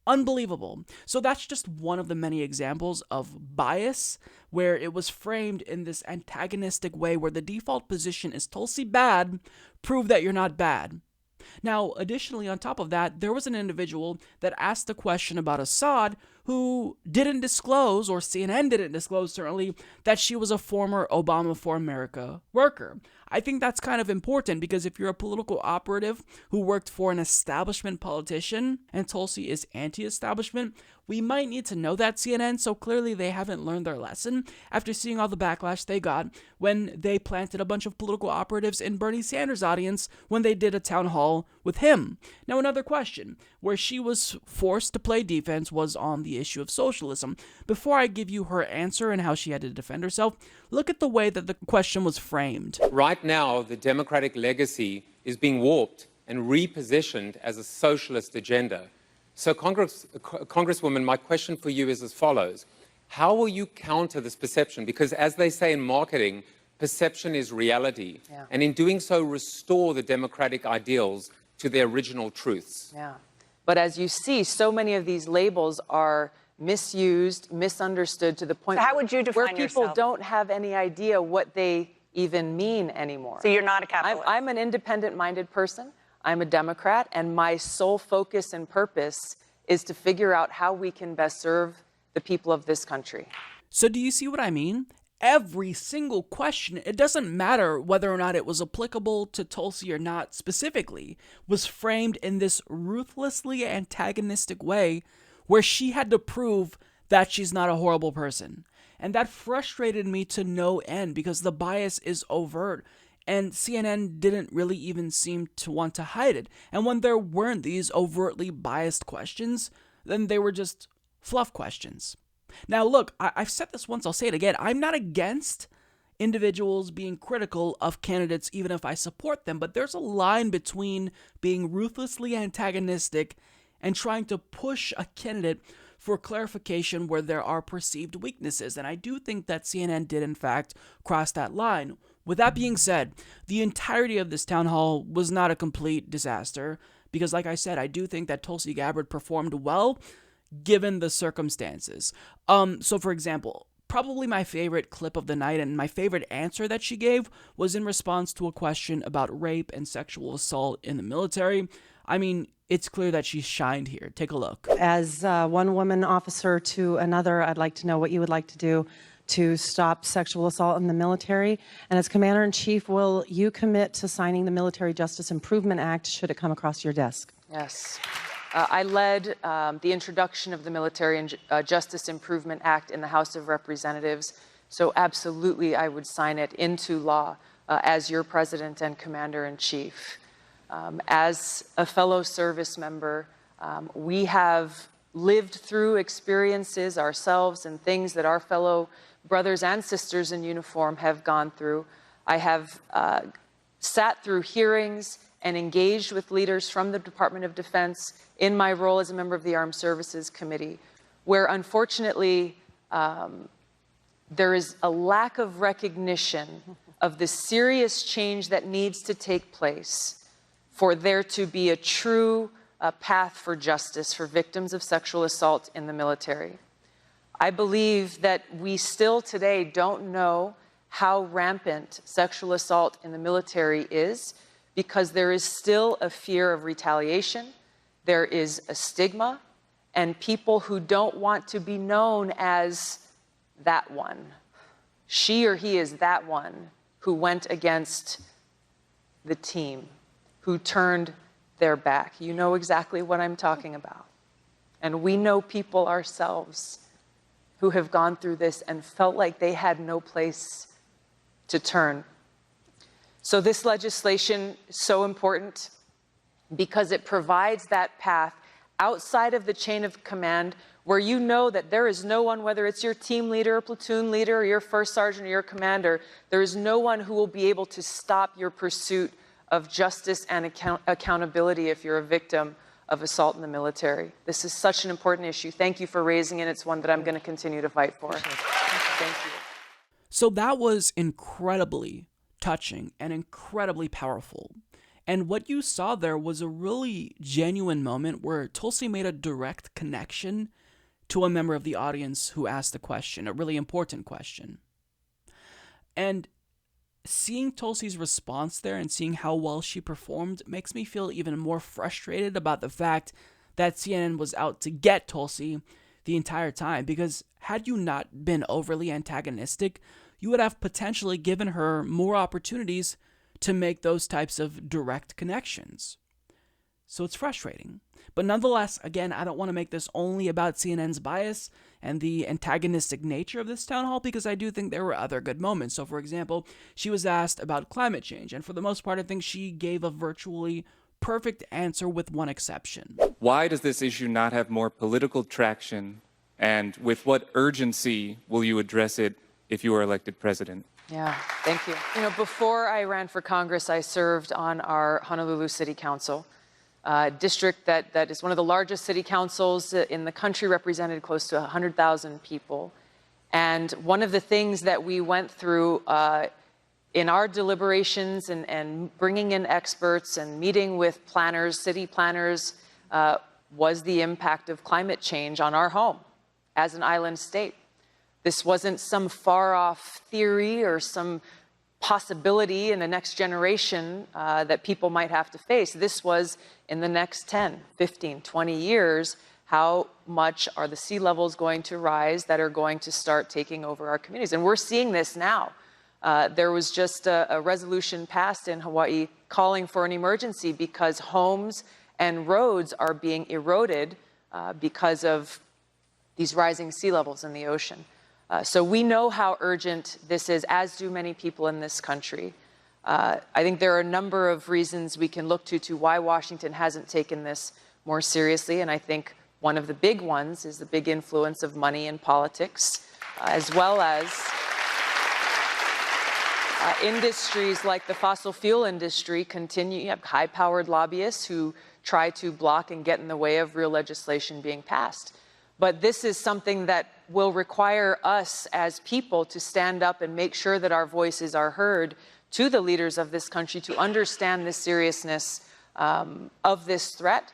Unbelievable. So that's just one of the many examples of bias where it was framed in this antagonistic way where the default position is Tulsi bad, prove that you're not bad. Now, additionally, on top of that, there was an individual that asked the question about Assad who didn't disclose, or CNN didn't disclose certainly, that she was a former Obama for America worker. I think that's kind of important because if you're a political operative who worked for an establishment politician, and Tulsi is anti-establishment, we might need to know that, CNN, so clearly they haven't learned their lesson after seeing all the backlash they got when they planted a bunch of political operatives in Bernie Sanders' audience when they did a town hall with him. Now, another question where she was forced to play defense was on the issue of socialism. Before I give you her answer and how she had to defend herself, look at the way that the question was framed. Right now, the Democratic legacy is being warped and repositioned as a socialist agenda. So, Congresswoman, my question for you is as follows. How will you counter this perception? Because as they say in marketing, perception is reality. Yeah. And in doing so, restore the democratic ideals to their original truths. Yeah. But as you see, so many of these labels are misused, misunderstood to the point So how would you define where people yourself? don't have any idea what they even mean anymore. So you're not a capitalist? I'm an independent-minded person. I'm a Democrat, and my sole focus and purpose is to figure out how we can best serve the people of this country. So do you see what I mean? Every single question, it doesn't matter whether or not it was applicable to Tulsi or not specifically, was framed in this ruthlessly antagonistic way where she had to prove that she's not a horrible person. And that frustrated me to no end because the bias is overt and CNN didn't really even seem to want to hide it. And when there weren't these overtly biased questions, then they were just fluff questions. Now look, I've said this once, I'll say it again. I'm not against individuals being critical of candidates even if I support them, but there's a line between being ruthlessly antagonistic and trying to push a candidate for clarification where there are perceived weaknesses. And I do think that CNN did, in fact, cross that line. With that being said, the entirety of this town hall was not a complete disaster because, like I said, I do think that Tulsi Gabbard performed well given the circumstances. So, for example, probably my favorite clip of the night and my favorite answer that she gave was in response to a question about rape and sexual assault in the military. I mean, it's clear that she shined here. Take a look. As one woman officer to another, I'd like to know what you would like to do to stop sexual assault in the military. And as Commander-in-Chief, will you commit to signing the Military Justice Improvement Act should it come across your desk? Yes. I led the introduction of the Military Justice Improvement Act in the House of Representatives. So absolutely, I would sign it into law as your president and commander-in-chief. As a fellow service member, we have lived through experiences ourselves and things that our fellow brothers and sisters in uniform have gone through. I have sat through hearings and engaged with leaders from the Department of Defense in my role as a member of the Armed Services Committee, where unfortunately there is a lack of recognition of the serious change that needs to take place for there to be a true path for justice for victims of sexual assault in the military. I believe that we still today don't know how rampant sexual assault in the military is because there is still a fear of retaliation, there is a stigma, and people who don't want to be known as that one. She or he is that one who went against the team, who turned their back. You know exactly what I'm talking about. And we know people ourselves who have gone through this and felt like they had no place to turn. So this legislation is so important because it provides that path outside of the chain of command where you know that there is no one, whether it's your team leader, or platoon leader, or your first sergeant, or your commander, there is no one who will be able to stop your pursuit of justice and accountability if you're a victim of assault in the military. This is such an important issue. Thank you for raising it. It's one that I'm going to continue to fight for. Thank you. So that was incredibly touching and incredibly powerful. And what you saw there was a really genuine moment where Tulsi made a direct connection to a member of the audience who asked a question, a really important question. And seeing Tulsi's response there and seeing how well she performed makes me feel even more frustrated about the fact that CNN was out to get Tulsi the entire time, because had you not been overly antagonistic, you would have potentially given her more opportunities to make those types of direct connections. So it's frustrating. But nonetheless, again, I don't want to make this only about CNN's bias and the antagonistic nature of this town hall, because I do think there were other good moments. So, for example, she was asked about climate change, and for the most part, I think she gave a virtually perfect answer with one exception. Why does this issue not have more political traction, and with what urgency will you address it if you are elected president? Yeah, thank you. You know, before I ran for Congress, I served on our Honolulu City Council, district that is one of the largest city councils in the country, represented close to 100,000 people. And one of the things that we went through in our deliberations and bringing in experts and meeting with planners, city planners, was the impact of climate change on our home. as an island state. This wasn't some far-off theory or some possibility in the next generation that people might have to face. This was in the next 10, 15, 20 years, how much are the sea levels going to rise that are going to start taking over our communities? And we're seeing this now. There was just a resolution passed in Hawaii calling for an emergency because homes and roads are being eroded because of these rising sea levels in the ocean. So we know how urgent this is, as do many people in this country. I think there are a number of reasons we can look to why Washington hasn't taken this more seriously, and I think one of the big ones is the big influence of money in politics, as well as industries like the fossil fuel industry continue. You have high-powered lobbyists who try to block and get in the way of real legislation being passed. But this is something that will require us as people to stand up and make sure that our voices are heard to the leaders of this country to understand the seriousness of this threat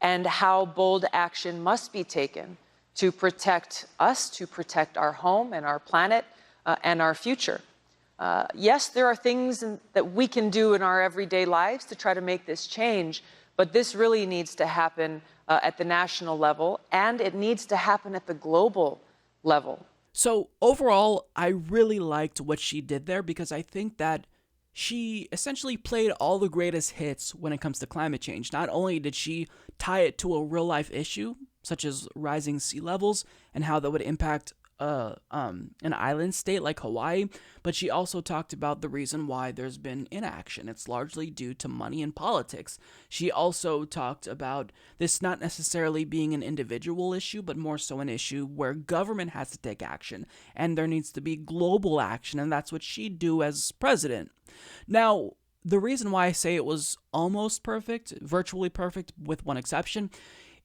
and how bold action must be taken to protect us, to protect our home and our planet and our future. Yes, there are things that we can do in our everyday lives to try to make this change, but this really needs to happen at the national level, and it needs to happen at the global level. So overall, I really liked what she did there because I think that she essentially played all the greatest hits when it comes to climate change. Not only did she tie it to a real-life issue, such as rising sea levels and how that would impact an island state like Hawaii, but she also talked about the reason why there's been inaction. It's largely due to money and politics. She also talked about this not necessarily being an individual issue, but more so an issue where government has to take action, and there needs to be global action, and that's what she'd do as president. Now, the reason why I say it was almost perfect, virtually perfect with one exception,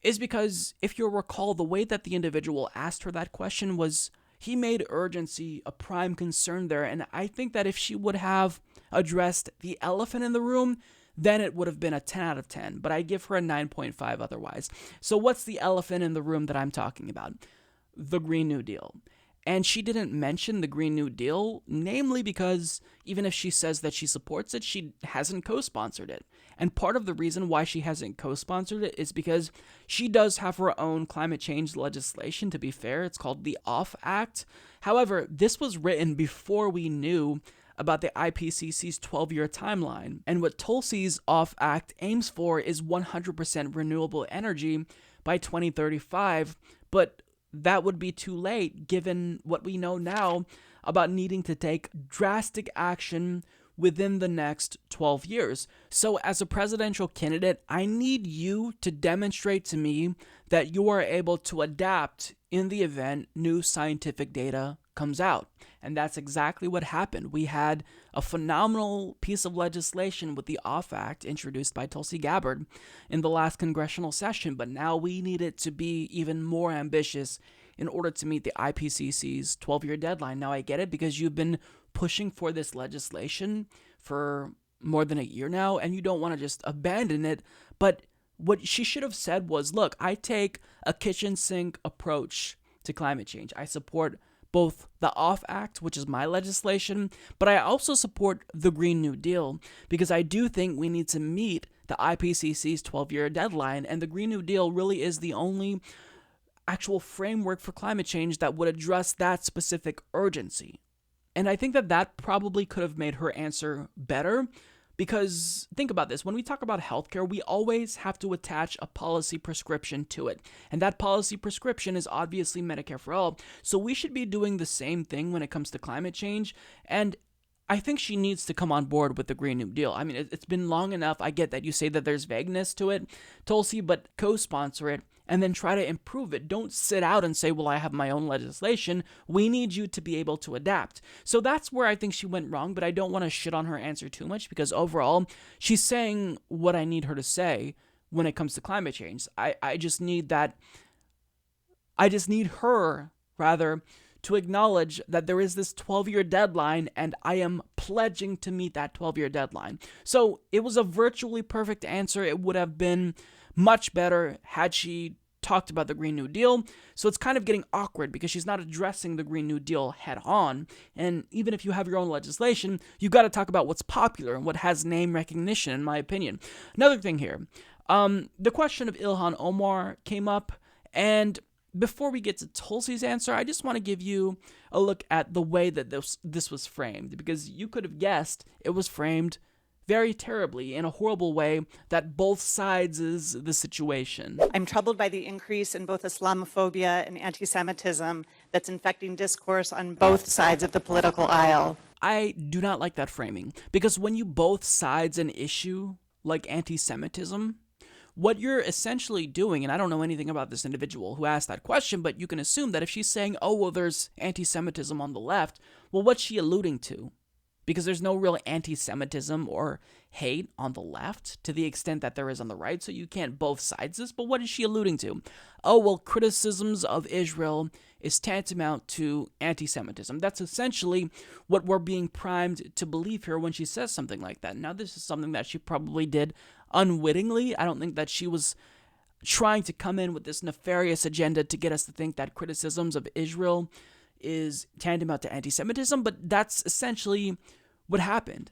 is because if you'll recall, the way that the individual asked her that question was he made urgency a prime concern there, and I think that if she would have addressed the elephant in the room, then it would have been a 10 out of 10, but I give her a 9.5 otherwise. So what's the elephant in the room that I'm talking about? The Green New Deal. And she didn't mention the Green New Deal, namely because even if she says that she supports it, she hasn't co-sponsored it. And part of the reason why she hasn't co-sponsored it is because she does have her own climate change legislation, to be fair. It's called the OFF Act. However, this was written before we knew about the IPCC's 12-year timeline. And what Tulsi's OFF Act aims for is 100% renewable energy by 2035, but that would be too late given what we know now about needing to take drastic action within the next 12 years. So as a presidential candidate, I need you to demonstrate to me that you are able to adapt in the event new scientific data comes out. And that's exactly what happened. We had a phenomenal piece of legislation with the OFF Act introduced by Tulsi Gabbard in the last congressional session, but now we need it to be even more ambitious in order to meet the IPCC's 12-year deadline. Now, I get it because you've been pushing for this legislation for more than a year now, and you don't want to just abandon it, but what she should have said was, look, I take a kitchen sink approach to climate change. I support both the OFF Act, which is my legislation, but I also support the Green New Deal because I do think we need to meet the IPCC's 12-year deadline, and the Green New Deal really is the only actual framework for climate change that would address that specific urgency. And I think that that probably could have made her answer better. Because think about this, when we talk about healthcare, we always have to attach a policy prescription to it. And that policy prescription is obviously Medicare for all. So we should be doing the same thing when it comes to climate change. And I think she needs to come on board with the Green New Deal. I mean, it's been long enough. I get that you say that there's vagueness to it, Tulsi, but co-sponsor it and then try to improve it. Don't sit out and say, well, I have my own legislation. We need you to be able to adapt. So that's where I think she went wrong, but I don't want to shit on her answer too much because overall, she's saying what I need her to say when it comes to climate change. I just need her, rather, to acknowledge that there is this 12-year deadline and I am pledging to meet that 12-year deadline. So it was a virtually perfect answer. It would have been much better had she talked about the Green New Deal, so it's kind of getting awkward because she's not addressing the Green New Deal head on. And even if you have your own legislation, you got to talk about what's popular and what has name recognition, in my opinion. Another thing here, the question of Ilhan Omar came up, and before we get to Tulsi's answer, I just want to give you a look at the way that this was framed, because you could have guessed it was framed very terribly, in a horrible way that both sides is the situation. I'm troubled by the increase in both Islamophobia and anti-Semitism that's infecting discourse on both sides of the political aisle. I do not like that framing, because when you both sides an issue like anti-Semitism, what you're essentially doing, and I don't know anything about this individual who asked that question, but you can assume that if she's saying, oh, well, there's anti-Semitism on the left, well, what's she alluding to? Because there's no real anti-Semitism or hate on the left to the extent that there is on the right, so you can't both sides this, but what is she alluding to? Oh, well, criticisms of Israel is tantamount to anti-Semitism. That's essentially what we're being primed to believe here when she says something like that. Now, this is something that she probably did unwittingly. I don't think that she was trying to come in with this nefarious agenda to get us to think that criticisms of Israel is tantamount to anti-Semitism, but that's essentially what happened.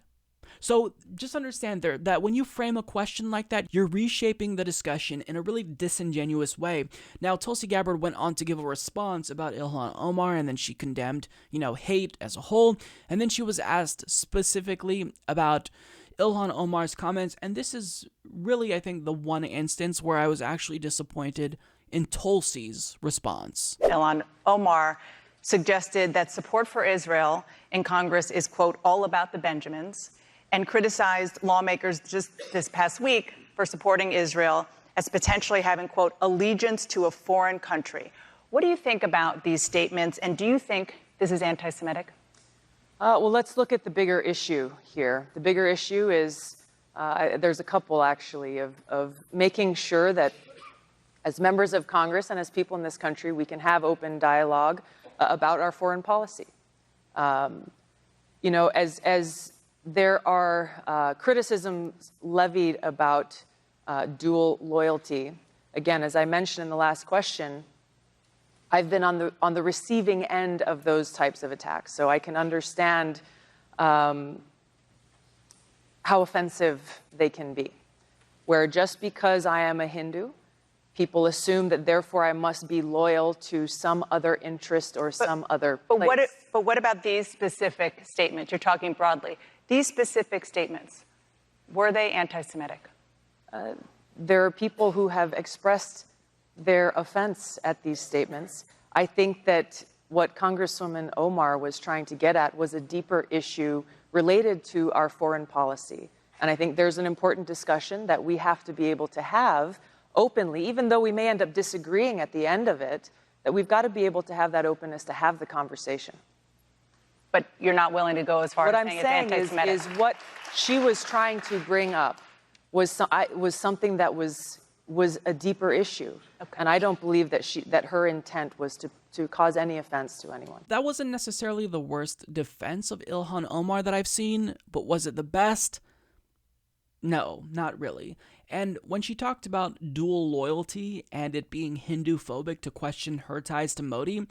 So just understand there that when you frame a question like that, you're reshaping the discussion in a really disingenuous way. Now, Tulsi Gabbard went on to give a response about Ilhan Omar, and then she condemned, hate as a whole, and then she was asked specifically about Ilhan Omar's comments, and this is really, I think, the one instance where I was actually disappointed in Tulsi's response. Ilhan Omar suggested that support for Israel in Congress is, quote, all about the Benjamins, and criticized lawmakers just this past week for supporting Israel as potentially having, quote, allegiance to a foreign country. What do you think about these statements, and do you think this is anti-Semitic? Well, let's look at the bigger issue here. The bigger issue is, there's a couple actually, of making sure that as members of Congress and as people in this country, we can have open dialogue about our foreign policy. As there are criticisms levied about dual loyalty, again, as I mentioned in the last question, I've been on the receiving end of those types of attacks, so I can understand how offensive they can be, where just because I am a Hindu, people assume that therefore I must be loyal to some other interest or some other place. But what about these specific statements? You're talking broadly. These specific statements, were they anti-Semitic? There are people who have expressed their offense at these statements. I think that what Congresswoman Omar was trying to get at was a deeper issue related to our foreign policy. And I think there's an important discussion that we have to be able to have openly, even though we may end up disagreeing at the end of it, that we've got to be able to have that openness to have the conversation. But you're not willing to go as far as saying it's anti-Semitic. What I'm saying is what she was trying to bring up was something that was a deeper issue. Okay. And I don't believe that her intent was to cause any offense to anyone. That wasn't necessarily the worst defense of Ilhan Omar that I've seen, but was it the best? No, not really. And when she talked about dual loyalty and it being Hindu-phobic to question her ties to Modi,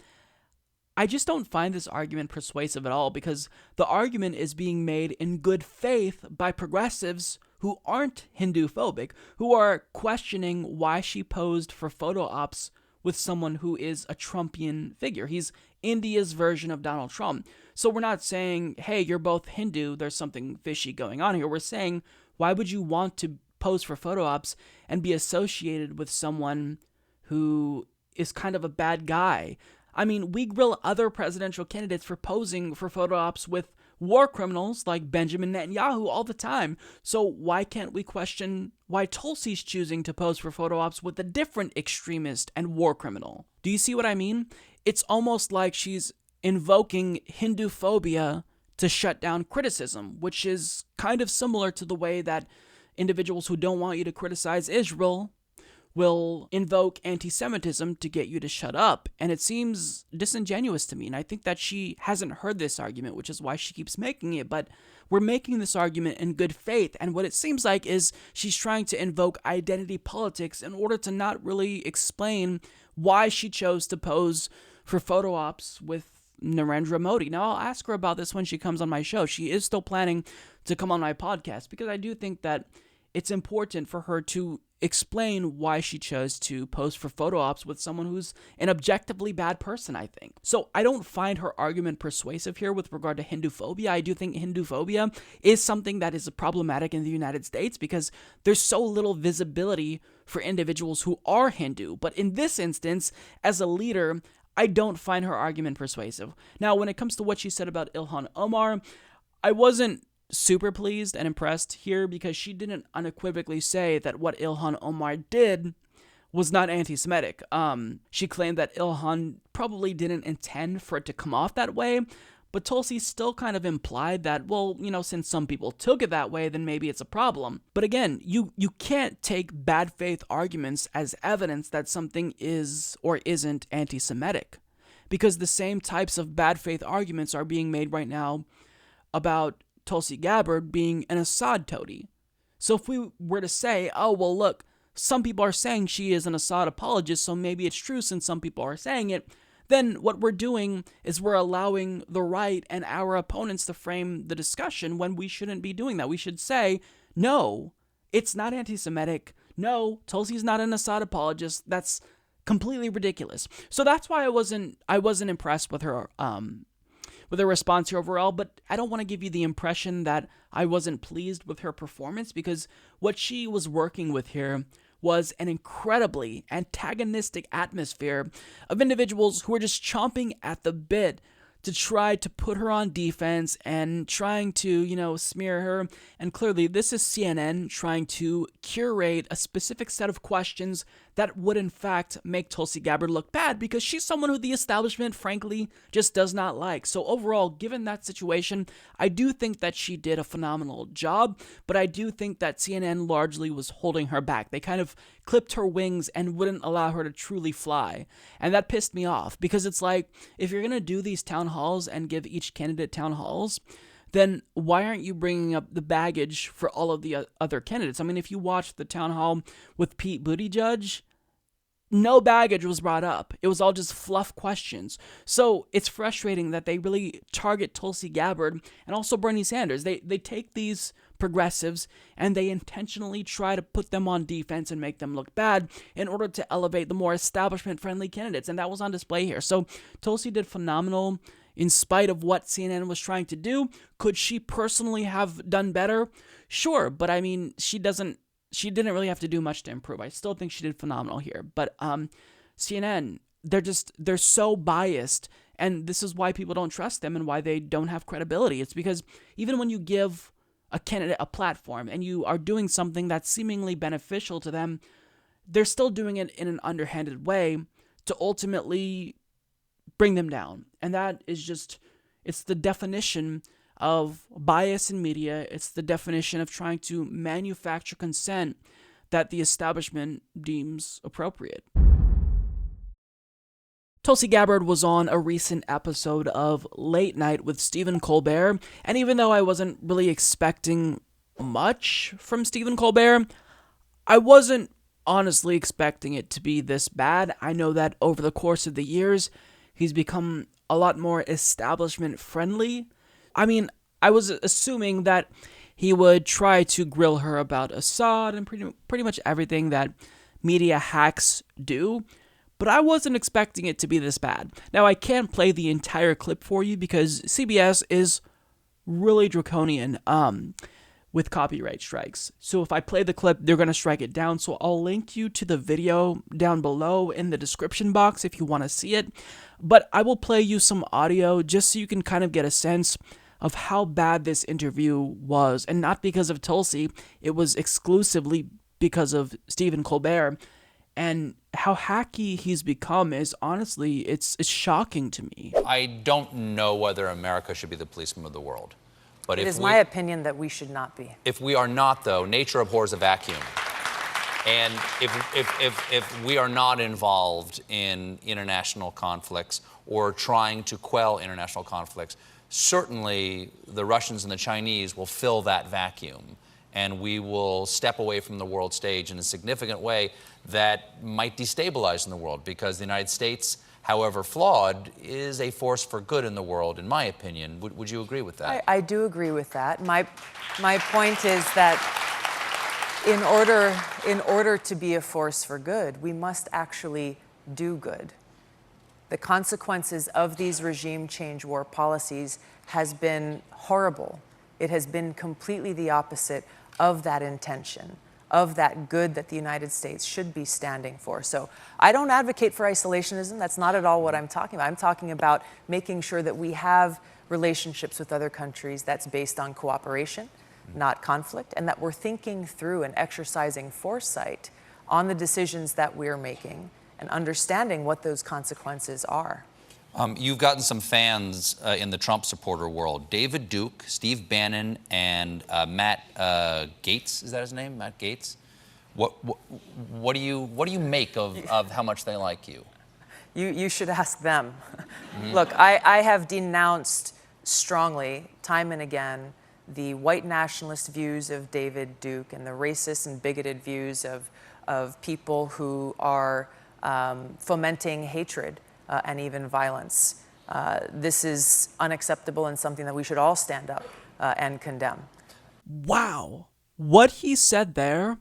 I just don't find this argument persuasive at all, because the argument is being made in good faith by progressives who aren't Hindu-phobic, who are questioning why she posed for photo ops with someone who is a Trumpian figure. He's India's version of Donald Trump. So we're not saying, hey, you're both Hindu, there's something fishy going on here. We're saying, why would you want to pose for photo ops and be associated with someone who is kind of a bad guy? I mean, we grill other presidential candidates for posing for photo ops with war criminals like Benjamin Netanyahu all the time. So why can't we question why Tulsi's choosing to pose for photo ops with a different extremist and war criminal? Do you see what I mean? It's almost like she's invoking Hindu phobia to shut down criticism, which is kind of similar to the way that individuals who don't want you to criticize Israel will invoke anti-Semitism to get you to shut up. And it seems disingenuous to me. And I think that she hasn't heard this argument, which is why she keeps making it. But we're making this argument in good faith. And what it seems like is she's trying to invoke identity politics in order to not really explain why she chose to pose for photo ops with Narendra Modi. Now, I'll ask her about this when she comes on my show. She is still planning to come on my podcast because I do think that it's important for her to explain why she chose to pose for photo ops with someone who's an objectively bad person, I think. So I don't find her argument persuasive here with regard to Hindu phobia. I do think Hindu phobia is something that is problematic in the United States because there's so little visibility for individuals who are Hindu. But in this instance, as a leader, I don't find her argument persuasive. Now, when it comes to what she said about Ilhan Omar, I wasn't super pleased and impressed here because she didn't unequivocally say that what Ilhan Omar did was not anti-Semitic. She claimed that Ilhan probably didn't intend for it to come off that way, but Tulsi still kind of implied that, well, since some people took it that way, then maybe it's a problem. But again, you can't take bad faith arguments as evidence that something is or isn't anti-Semitic, because the same types of bad faith arguments are being made right now about Tulsi Gabbard being an Assad toady. So if we were to say, oh, well, look, some people are saying she is an Assad apologist, so maybe it's true since some people are saying it, then what we're doing is we're allowing the right and our opponents to frame the discussion when we shouldn't be doing that. We should say, no, it's not anti-Semitic. No, Tulsi's not an Assad apologist. That's completely ridiculous. So that's why I wasn't impressed with her response here overall, but I don't want to give you the impression that I wasn't pleased with her performance, because what she was working with here was an incredibly antagonistic atmosphere of individuals who are just chomping at the bit to try to put her on defense and trying to, smear her. And clearly, this is CNN trying to curate a specific set of questions that would, in fact, make Tulsi Gabbard look bad because she's someone who the establishment, frankly, just does not like. So overall, given that situation, I do think that she did a phenomenal job, but I do think that CNN largely was holding her back. They kind of clipped her wings and wouldn't allow her to truly fly. And that pissed me off because it's like, if you're going to do these town halls and give each candidate town halls, then why aren't you bringing up the baggage for all of the other candidates? I mean, if you watch the town hall with Pete Buttigieg, no baggage was brought up. It was all just fluff questions. So it's frustrating that they really target Tulsi Gabbard and also Bernie Sanders. They take these progressives and they intentionally try to put them on defense and make them look bad in order to elevate the more establishment-friendly candidates. And that was on display here. So Tulsi did phenomenal in spite of what CNN was trying to do. Could she personally have done better? Sure, but I mean, she didn't really have to do much to improve. I still think she did phenomenal here. But CNN, they're so biased, and this is why people don't trust them and why they don't have credibility. It's because even when you give a candidate a platform and you are doing something that's seemingly beneficial to them, they're still doing it in an underhanded way to ultimately bring them down. And that is just, it's the definition of bias in media. It's the definition of trying to manufacture consent that the establishment deems appropriate. Tulsi Gabbard was on a recent episode of Late Night with Stephen Colbert, and even though I wasn't really expecting much from Stephen Colbert, I wasn't honestly expecting it to be this bad. I know that over the course of the years, he's become a lot more establishment friendly. I mean, I was assuming that he would try to grill her about Assad and pretty much everything that media hacks do, but I wasn't expecting it to be this bad. Now, I can't play the entire clip for you because CBS is really draconian with copyright strikes. So if I play the clip, they're going to strike it down. So I'll link you to the video down below in the description box if you want to see it. But I will play you some audio just so you can kind of get a sense of how bad this interview was. And not because of Tulsi, it was exclusively because of Stephen Colbert. And how hacky he's become is honestly, it's shocking to me. I don't know whether America should be the policeman of the world. But it is my opinion that we should not be. If we are not, though, nature abhors a vacuum. And if we are not involved in international conflicts or trying to quell international conflicts, certainly the Russians and the Chinese will fill that vacuum, and we will step away from the world stage in a significant way that might destabilize in the world, because the United States, however flawed, is a force for good in the world, in my opinion. Would you agree with that? I do agree with that. My point is that in order to be a force for good, we must actually do good. The consequences of these regime change war policies has been horrible. It has been completely the opposite of that intention, of that good that the United States should be standing for. So I don't advocate for isolationism. That's not at all what I'm talking about. I'm talking about making sure that we have relationships with other countries that's based on cooperation, not conflict, and that we're thinking through and exercising foresight on the decisions that we're making and understanding what those consequences are. You've gotten some fans in the Trump supporter world. David Duke, Steve Bannon, and Matt Gaetz. Is that his name? Matt Gaetz. What do you make of how much they like you? You should ask them. Look, I have denounced strongly, time and again, the white nationalist views of David Duke and the racist and bigoted views of people who are fomenting hatred and even violence. This is unacceptable and something that we should all stand up and condemn. Wow. What he said there,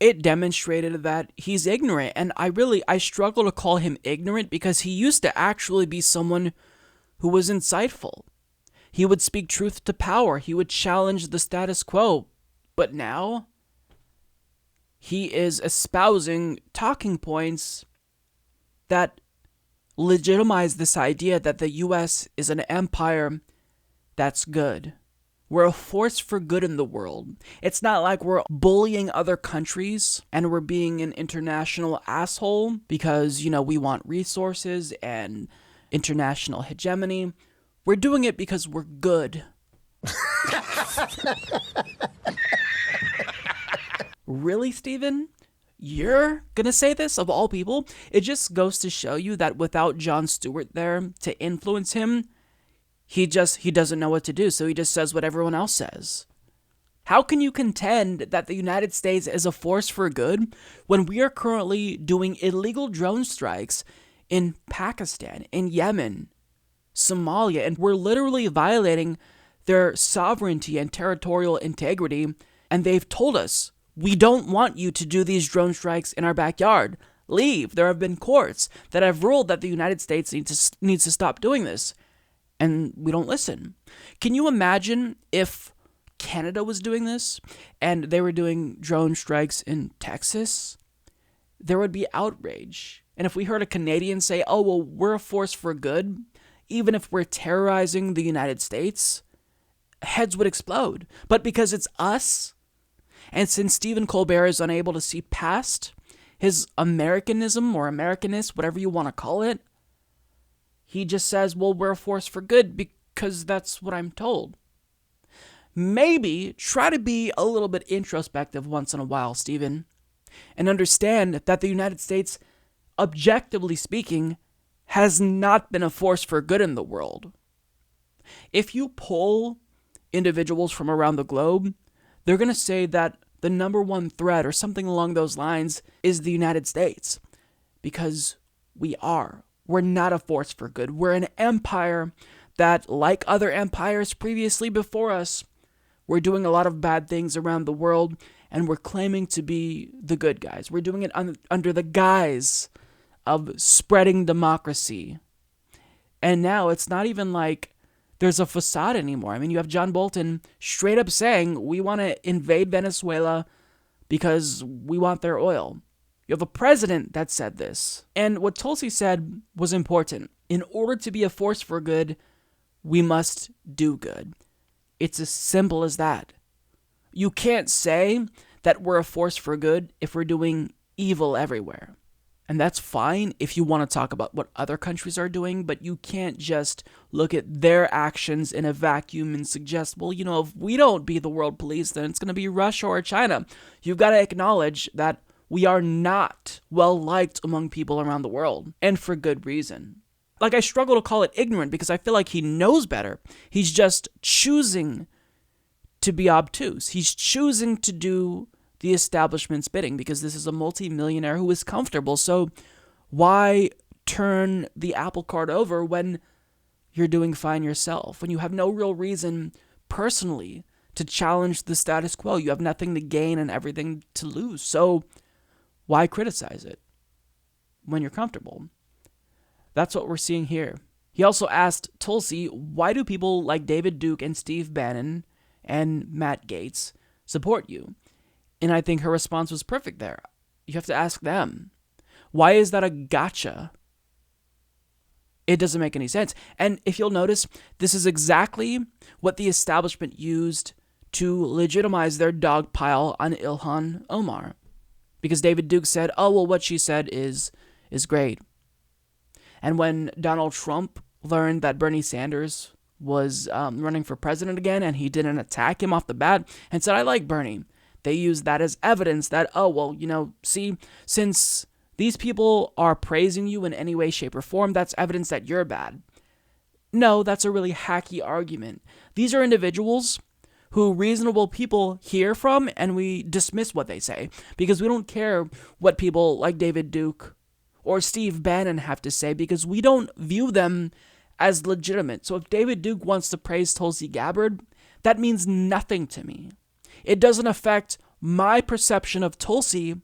it demonstrated that he's ignorant. And I struggle to call him ignorant because he used to actually be someone who was insightful. He would speak truth to power. He would challenge the status quo. But now, he is espousing talking points that legitimize this idea that the U.S. is an empire that's good. We're a force for good in the world. It's not like we're bullying other countries and we're being an international asshole because, we want resources and international hegemony. We're doing it because we're good. Really, Stephen? You're gonna say this, of all people? It just goes to show you that without Jon Stewart there to influence him, he doesn't know what to do, so he just says what everyone else says. How can you contend that the United States is a force for good when we are currently doing illegal drone strikes in Pakistan, in Yemen, Somalia, and we're literally violating their sovereignty and territorial integrity, and they've told us, we don't want you to do these drone strikes in our backyard. Leave. There have been courts that have ruled that the United States needs to stop doing this, and we don't listen. Can you imagine if Canada was doing this and they were doing drone strikes in Texas? There would be outrage. And if we heard a Canadian say, oh, well, we're a force for good, even if we're terrorizing the United States, heads would explode. But because it's us, and since Stephen Colbert is unable to see past his Americanism or Americanist, whatever you want to call it, he just says, well, we're a force for good because that's what I'm told. Maybe try to be a little bit introspective once in a while, Stephen, and understand that the United States, objectively speaking, has not been a force for good in the world. If you poll individuals from around the globe, they're going to say that the number one threat or something along those lines is the United States. Because we are. We're not a force for good. We're an empire that, like other empires previously before us, we're doing a lot of bad things around the world and we're claiming to be the good guys. We're doing it under the guise of spreading democracy. And now it's not even like there's a facade anymore. I mean, you have John Bolton straight up saying, we want to invade Venezuela because we want their oil. You have a president that said this. And what Tulsi said was important. In order to be a force for good, we must do good. It's as simple as that. You can't say that we're a force for good if we're doing evil everywhere. And that's fine if you want to talk about what other countries are doing, but you can't just look at their actions in a vacuum and suggest, well, if we don't be the world police, then it's going to be Russia or China. You've got to acknowledge that we are not well liked among people around the world, and for good reason. Like, I struggle to call it ignorant because I feel like he knows better. He's just choosing to be obtuse. He's choosing to do the establishment's bidding because this is a multimillionaire who is comfortable. So why turn the apple cart over when you're doing fine yourself, when you have no real reason personally to challenge the status quo? You have nothing to gain and everything to lose. So why criticize it when you're comfortable? That's what we're seeing here. He also asked Tulsi, why do people like David Duke and Steve Bannon and Matt Gaetz support you? And I think her response was perfect there. You have to ask them. Why is that a gotcha? It doesn't make any sense. And if you'll notice, this is exactly what the establishment used to legitimize their dogpile on Ilhan Omar. Because David Duke said, oh, well, what she said is great. And when Donald Trump learned that Bernie Sanders was running for president again, and he didn't attack him off the bat and said, I like Bernie, they used that as evidence that, oh, well, see, since these people are praising you in any way, shape, or form, that's evidence that you're bad. No, that's a really hacky argument. These are individuals who reasonable people hear from, and we dismiss what they say because we don't care what people like David Duke or Steve Bannon have to say because we don't view them as legitimate. So if David Duke wants to praise Tulsi Gabbard, that means nothing to me. It doesn't affect my perception of Tulsi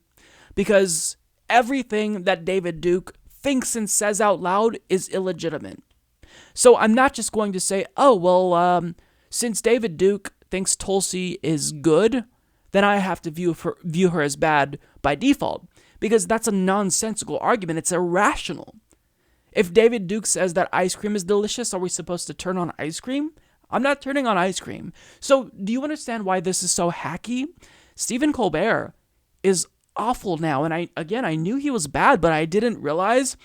because everything that David Duke thinks and says out loud is illegitimate. So I'm not just going to say, oh, well, since David Duke thinks Tulsi is good, then I have to view her as bad by default, because that's a nonsensical argument. It's irrational. If David Duke says that ice cream is delicious, are we supposed to turn on ice cream? I'm not turning on ice cream. So do you understand why this is so hacky? Stephen Colbert is awful now. And I knew he was bad, but I didn't realize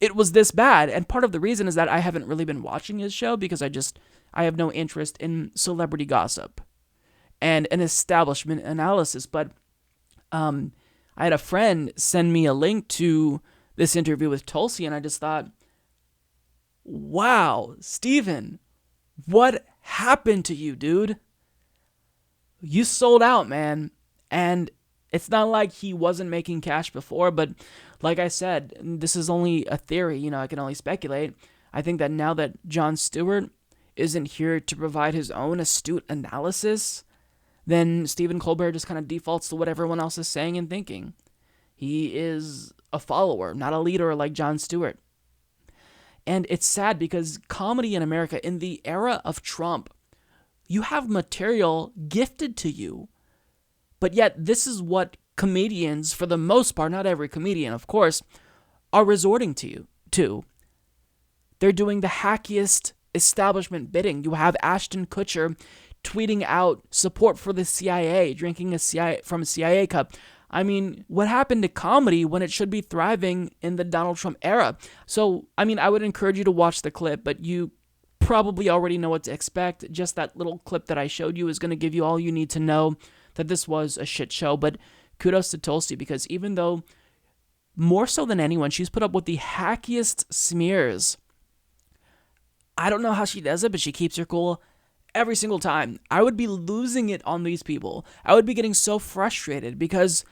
it was this bad. And part of the reason is that I haven't really been watching his show because I have no interest in celebrity gossip and an establishment analysis. But I had a friend send me a link to this interview with Tulsi, and I just thought, wow, Stephen, what happened to you, dude? You sold out, man. And it's not like he wasn't making cash before, but like I said, this is only a theory, I can only speculate. I think that now that Jon Stewart isn't here to provide his own astute analysis, then Stephen Colbert just kind of defaults to what everyone else is saying and thinking. He is a follower, not a leader like Jon Stewart. And it's sad because comedy in America, in the era of Trump, you have material gifted to you. But yet this is what comedians, for the most part, not every comedian, of course, are resorting to. They're doing the hackiest establishment bidding. You have Ashton Kutcher tweeting out support for the CIA, drinking from a CIA cup. I mean, what happened to comedy when it should be thriving in the Donald Trump era? So, I would encourage you to watch the clip, but you probably already know what to expect. Just that little clip that I showed you is going to give you all you need to know that this was a shit show. But kudos to Tulsi, because even though, more so than anyone, she's put up with the hackiest smears. I don't know how she does it, but she keeps her cool every single time. I would be losing it on these people. I would be getting so frustrated because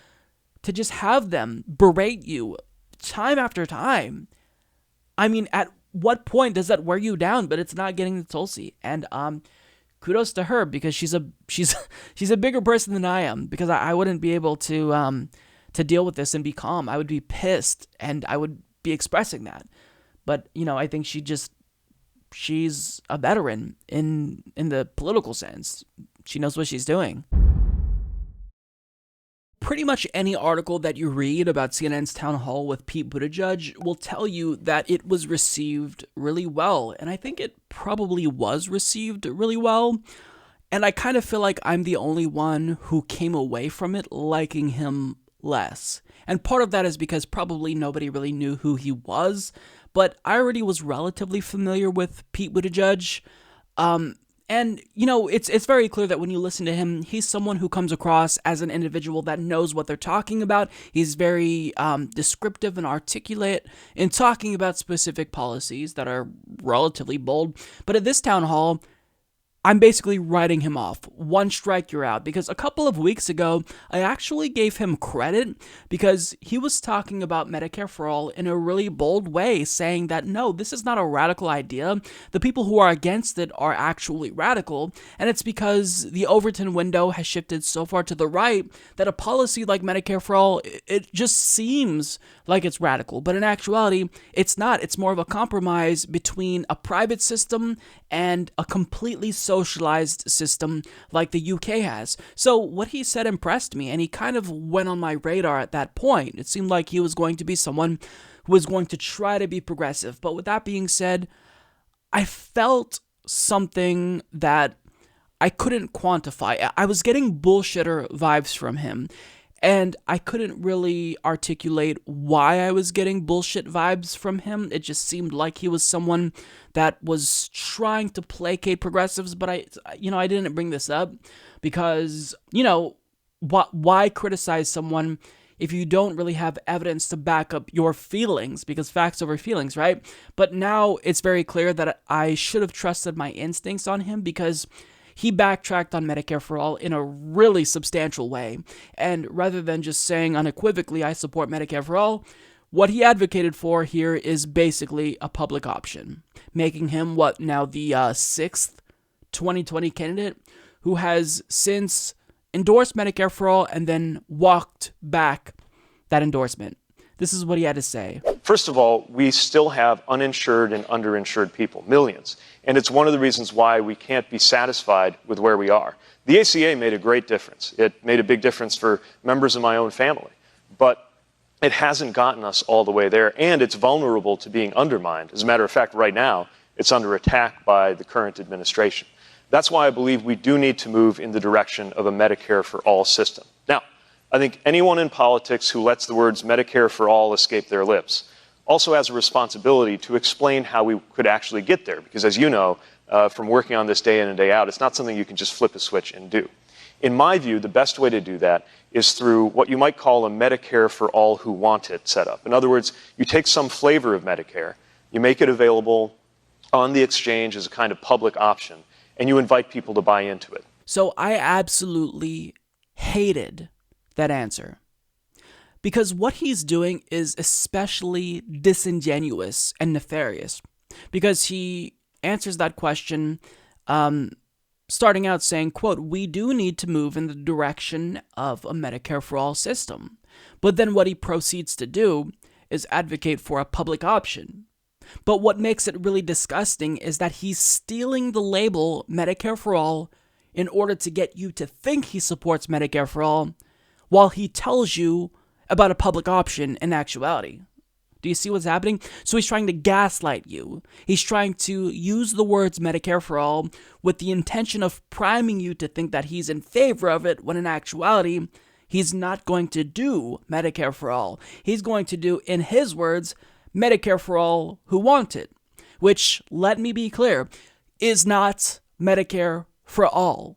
to just have them berate you time after time, at what point does that wear you down? But it's not getting to Tulsi. And kudos to her, because she's a bigger person than I am, because I wouldn't be able to deal with this and be calm. I would be pissed and I would be expressing that. But, I think she's a veteran in the political sense. She knows what she's doing. Pretty much any article that you read about CNN's town hall with Pete Buttigieg will tell you that it was received really well. And I think it probably was received really well. And I kind of feel like I'm the only one who came away from it liking him less. And part of that is because probably nobody really knew who he was, but I already was relatively familiar with Pete Buttigieg. And, you know, it's very clear that when you listen to him, he's someone who comes across as an individual that knows what they're talking about. He's very descriptive and articulate in talking about specific policies that are relatively bold. But at this town hall, I'm basically writing him off. One strike, you're out. Because a couple of weeks ago, I actually gave him credit because he was talking about Medicare for All in a really bold way, saying that, no, this is not a radical idea. The people who are against it are actually radical. And it's because the Overton window has shifted so far to the right that a policy like Medicare for All, it just seems like it's radical. But in actuality, it's not. It's more of a compromise between a private system and a completely socialized system like the UK has. So what he said impressed me, and he kind of went on my radar at that point. It seemed like he was going to be someone who was going to try to be progressive. But with that being said, I felt something that I couldn't quantify. I was getting bullshitter vibes from him. And I couldn't really articulate why I was getting bullshit vibes from him. It just seemed like he was someone that was trying to placate progressives. But I didn't bring this up because, why criticize someone if you don't really have evidence to back up your feelings? Because facts over feelings, right? But now it's very clear that I should have trusted my instincts on him because he backtracked on Medicare for All in a really substantial way. And rather than just saying unequivocally, I support Medicare for All, what he advocated for here is basically a public option, making him the sixth 2020 candidate who has since endorsed Medicare for All and then walked back that endorsement. This is what he had to say. First of all, we still have uninsured and underinsured people, millions. And it's one of the reasons why we can't be satisfied with where we are. The ACA made a great difference. It made a big difference for members of my own family. But it hasn't gotten us all the way there, and it's vulnerable to being undermined. As a matter of fact, right now, it's under attack by the current administration. That's why I believe we do need to move in the direction of a Medicare for All system. Now, I think anyone in politics who lets the words Medicare for All escape their lips also has a responsibility to explain how we could actually get there. Because as you know, from working on this day in and day out, it's not something you can just flip a switch and do. In my view, the best way to do that is through what you might call a Medicare for All who want it setup. In other words, you take some flavor of Medicare, you make it available on the exchange as a kind of public option, and you invite people to buy into it. So I absolutely hated that answer. Because what he's doing is especially disingenuous and nefarious. Because he answers that question starting out saying, quote, we do need to move in the direction of a Medicare for All system. But then what he proceeds to do is advocate for a public option. But what makes it really disgusting is that he's stealing the label Medicare for All in order to get you to think he supports Medicare for All, while he tells you about a public option in actuality. Do you see what's happening? So he's trying to gaslight you. He's trying to use the words Medicare for All with the intention of priming you to think that he's in favor of it, when in actuality, he's not going to do Medicare for All. He's going to do, in his words, Medicare for All who want it, which, let me be clear, is not Medicare for All.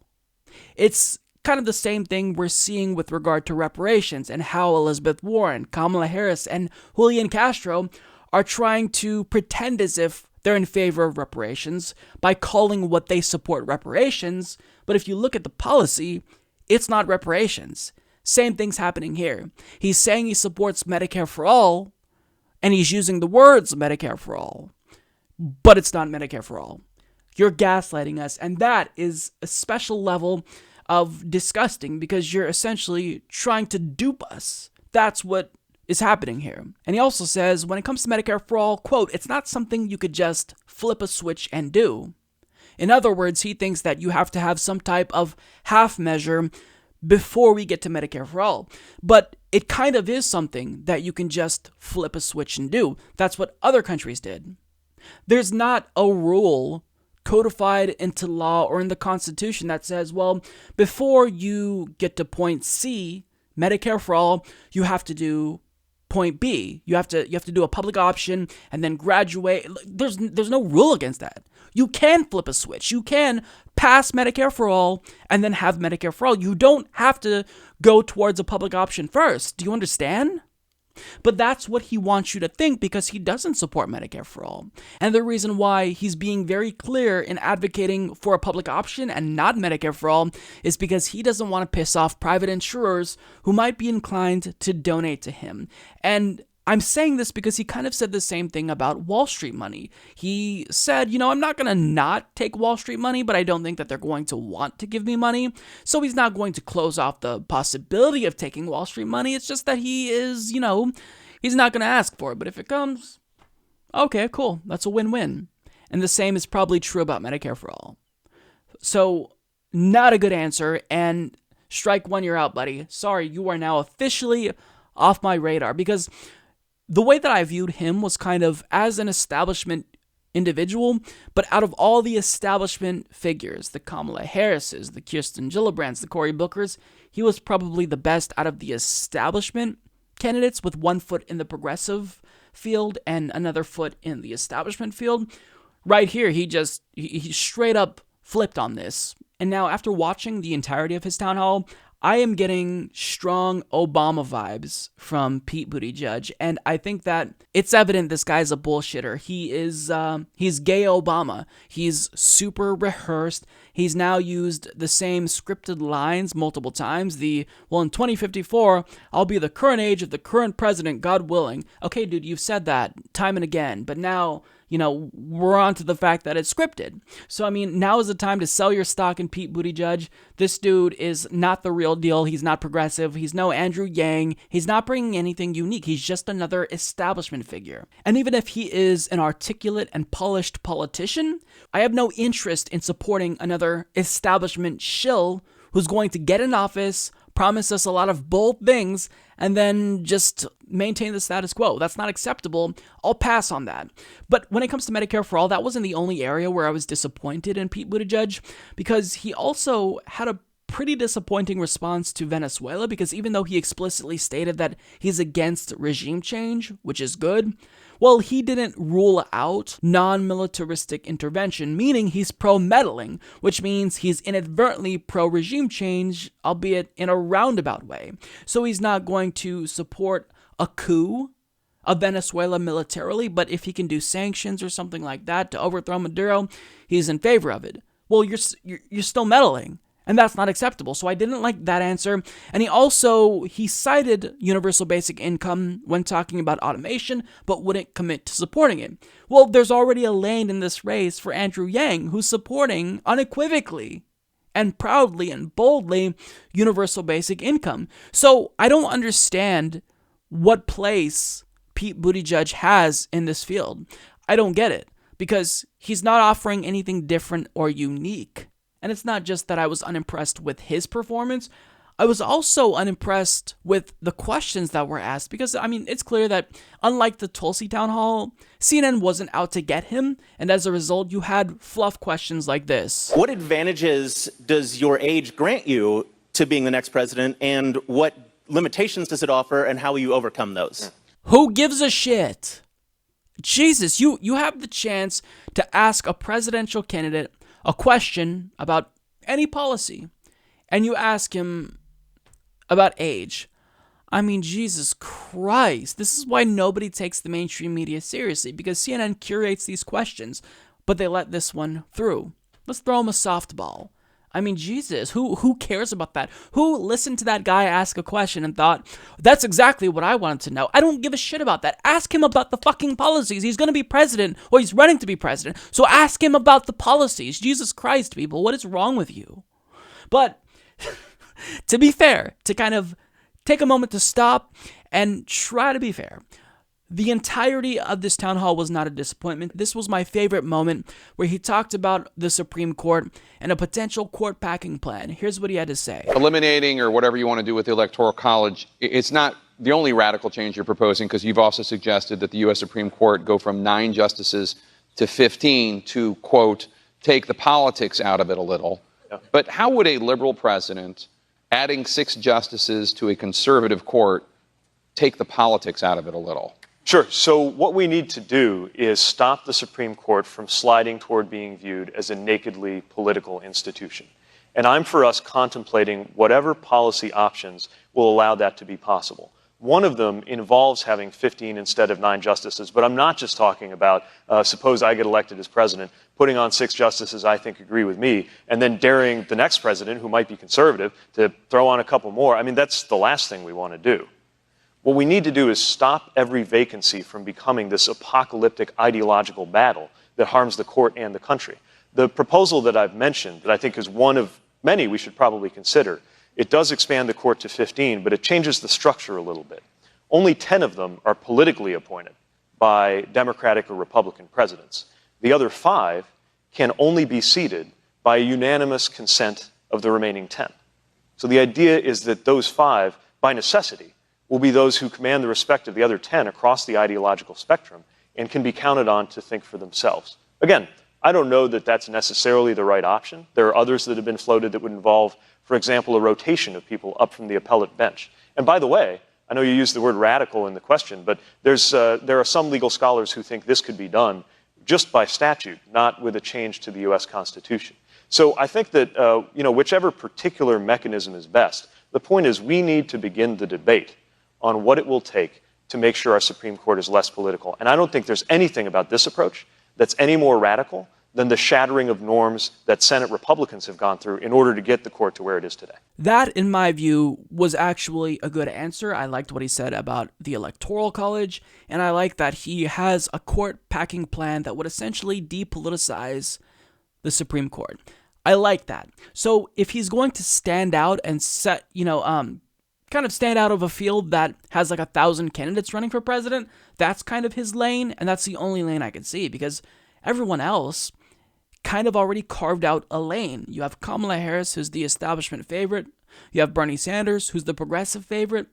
It's kind of the same thing we're seeing with regard to reparations and how Elizabeth Warren, Kamala Harris, and Julian Castro are trying to pretend as if they're in favor of reparations by calling what they support reparations, but if you look at the policy, it's not reparations. Same thing's happening here. He's saying he supports Medicare for All, and he's using the words Medicare for All, but it's not Medicare for All. You're gaslighting us, and that is a special level of disgusting because you're essentially trying to dupe us. That's what is happening here. And he also says, when it comes to Medicare for All, quote, it's not something you could just flip a switch and do. In other words, he thinks that you have to have some type of half measure before we get to Medicare for All. But it kind of is something that you can just flip a switch and do. That's what other countries did. There's not a rule codified into law or in the Constitution that says, well, before you get to point C, Medicare for all, you have to do point B. You have to do a public option and then graduate. There's no rule against that. You can flip a switch. You can pass Medicare for all and then have Medicare for all. You don't have to go towards a public option first. Do you understand? But that's what he wants you to think because he doesn't support Medicare for all. And the reason why he's being very clear in advocating for a public option and not Medicare for all is because he doesn't want to piss off private insurers who might be inclined to donate to him. And I'm saying this because he kind of said the same thing about Wall Street money. He said, I'm not going to not take Wall Street money, but I don't think that they're going to want to give me money. So he's not going to close off the possibility of taking Wall Street money. It's just that he is, he's not going to ask for it. But if it comes, okay, cool. That's a win-win. And the same is probably true about Medicare for all. So not a good answer. And strike one, you're out, buddy. Sorry, you are now officially off my radar because the way that I viewed him was kind of as an establishment individual, but out of all the establishment figures, the Kamala Harrises, the Kirsten Gillibrands, the Cory Bookers, he was probably the best out of the establishment candidates with one foot in the progressive field and another foot in the establishment field. Right here, he straight up flipped on this. And now after watching the entirety of his town hall, I am getting strong Obama vibes from Pete Buttigieg, and I think that it's evident this guy's a bullshitter. He's gay Obama. He's super rehearsed. He's now used the same scripted lines multiple times. In 2054, I'll be the current age of the current president, God willing. Okay, dude, you've said that time and again, but now we're on to the fact that it's scripted. So, now is the time to sell your stock in Pete Buttigieg. This dude is not the real deal. He's not progressive. He's no Andrew Yang. He's not bringing anything unique. He's just another establishment figure. And even if he is an articulate and polished politician, I have no interest in supporting another establishment shill who's going to get in office, promise us a lot of bold things, and then just maintain the status quo. That's not acceptable. I'll pass on that. But when it comes to Medicare for all, that wasn't the only area where I was disappointed in Pete Buttigieg, because he also had a pretty disappointing response to Venezuela, because even though he explicitly stated that he's against regime change, which is good, well, he didn't rule out non-militaristic intervention, meaning he's pro-meddling, which means he's inadvertently pro-regime change, albeit in a roundabout way. So he's not going to support a coup of Venezuela militarily, but if he can do sanctions or something like that to overthrow Maduro, he's in favor of it. Well, you're still meddling. And that's not acceptable. So I didn't like that answer. And he cited universal basic income when talking about automation, but wouldn't commit to supporting it. Well, there's already a lane in this race for Andrew Yang, who's supporting unequivocally and proudly and boldly universal basic income. So I don't understand what place Pete Buttigieg has in this field. I don't get it, because he's not offering anything different or unique. And it's not just that I was unimpressed with his performance. I was also unimpressed with the questions that were asked, because, it's clear that unlike the Tulsi town hall, CNN wasn't out to get him, and as a result, you had fluff questions like this. What advantages does your age grant you to being the next president, and what limitations does it offer, and how will you overcome those? Who gives a shit? Jesus, you have the chance to ask a presidential candidate a question about any policy, and you ask him about age. Jesus Christ. This is why nobody takes the mainstream media seriously, because CNN curates these questions, but they let this one through. Let's throw him a softball. Jesus, who cares about that? Who listened to that guy ask a question and thought, that's exactly what I wanted to know? I don't give a shit about that. Ask him about the fucking policies. He's going to be president, or he's running to be president. So ask him about the policies. Jesus Christ, people, what is wrong with you? But to be fair, to kind of take a moment to stop and try to be fair, the entirety of this town hall was not a disappointment. This was my favorite moment, where he talked about the Supreme Court and a potential court packing plan. Here's what he had to say. Eliminating, or whatever you want to do with the Electoral College, it's not the only radical change you're proposing, because you've also suggested that the U.S. Supreme Court go from 9 justices to 15 to, quote, take the politics out of it a little. Yeah. But how would a liberal president adding 6 justices to a conservative court take the politics out of it a little? Sure. So what we need to do is stop the Supreme Court from sliding toward being viewed as a nakedly political institution. And I'm for us contemplating whatever policy options will allow that to be possible. One of them involves having 15 instead of 9 justices, but I'm not just talking about, suppose I get elected as president, putting on 6 justices I think agree with me, and then daring the next president, who might be conservative, to throw on a couple more. I mean, that's the last thing we want to do. What we need to do is stop every vacancy from becoming this apocalyptic ideological battle that harms the court and the country. The proposal that I've mentioned, that I think is one of many we should probably consider, it does expand the court to 15, but it changes the structure a little bit. Only 10 of them are politically appointed by Democratic or Republican presidents. The other 5 can only be seated by unanimous consent of the remaining 10. So the idea is that those 5, by necessity, will be those who command the respect of the other 10 across the ideological spectrum and can be counted on to think for themselves. Again, I don't know that that's necessarily the right option. There are others that have been floated that would involve, for example, a rotation of people up from the appellate bench. And by the way, I know you used the word radical in the question, but there are some legal scholars who think this could be done just by statute, not with a change to the U.S. Constitution. So I think that whichever particular mechanism is best, the point is we need to begin the debate on what it will take to make sure our Supreme Court is less political. And I don't think there's anything about this approach that's any more radical than the shattering of norms that Senate Republicans have gone through in order to get the court to where it is today. That, in my view, was actually a good answer. I liked what he said about the Electoral College, and I like that he has a court-packing plan that would essentially depoliticize the Supreme Court. I like that. So if he's going to stand out and set, kind of stand out of a field that has like 1,000 candidates running for president, that's kind of his lane, and that's the only lane I can see, because everyone else kind of already carved out a lane. You have Kamala Harris, who's the establishment favorite. You have Bernie Sanders, who's the progressive favorite.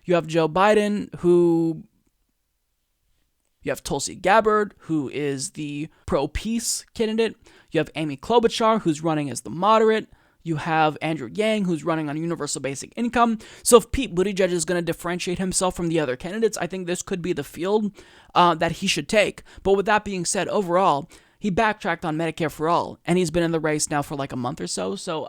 You have Joe Biden, you have Tulsi Gabbard, who is the pro-peace candidate. You have Amy Klobuchar, who's running as the moderate. You have Andrew Yang, who's running on universal basic income. So if Pete Buttigieg is going to differentiate himself from the other candidates, I think this could be the field that he should take. But with that being said, overall, he backtracked on Medicare for All, and he's been in the race now for like a month or so. So,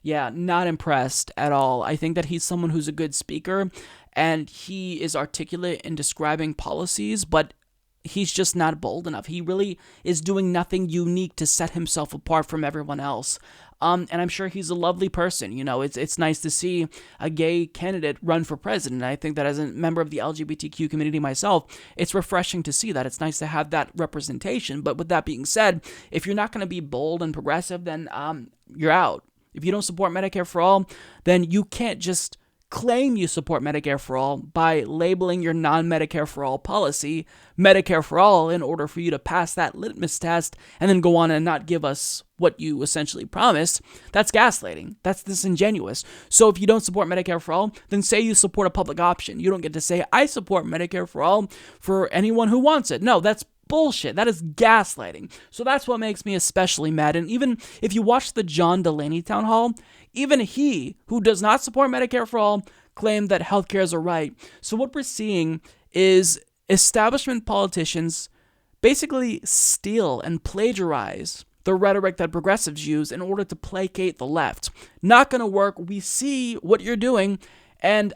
not impressed at all. I think that he's someone who's a good speaker, and he is articulate in describing policies, but he's just not bold enough. He really is doing nothing unique to set himself apart from everyone else. And I'm sure he's a lovely person. It's nice to see a gay candidate run for president. I think that as a member of the LGBTQ community myself, it's refreshing to see that. It's nice to have that representation. But with that being said, if you're not going to be bold and progressive, then you're out. If you don't support Medicare for All, then you can't just claim you support Medicare for All by labeling your non-Medicare for All policy Medicare for All in order for you to pass that litmus test and then go on and not give us what you essentially promised. That's gaslighting. That's disingenuous. So if you don't support Medicare for All, then say you support a public option. You don't get to say, I support Medicare for All for anyone who wants it. No, that's bullshit. That is gaslighting. So that's what makes me especially mad. And even if you watch the John Delaney town hall, even he, who does not support Medicare for All, claimed that healthcare is a right. So what we're seeing is establishment politicians basically steal and plagiarize the rhetoric that progressives use in order to placate the left. Not going to work. We see what you're doing, and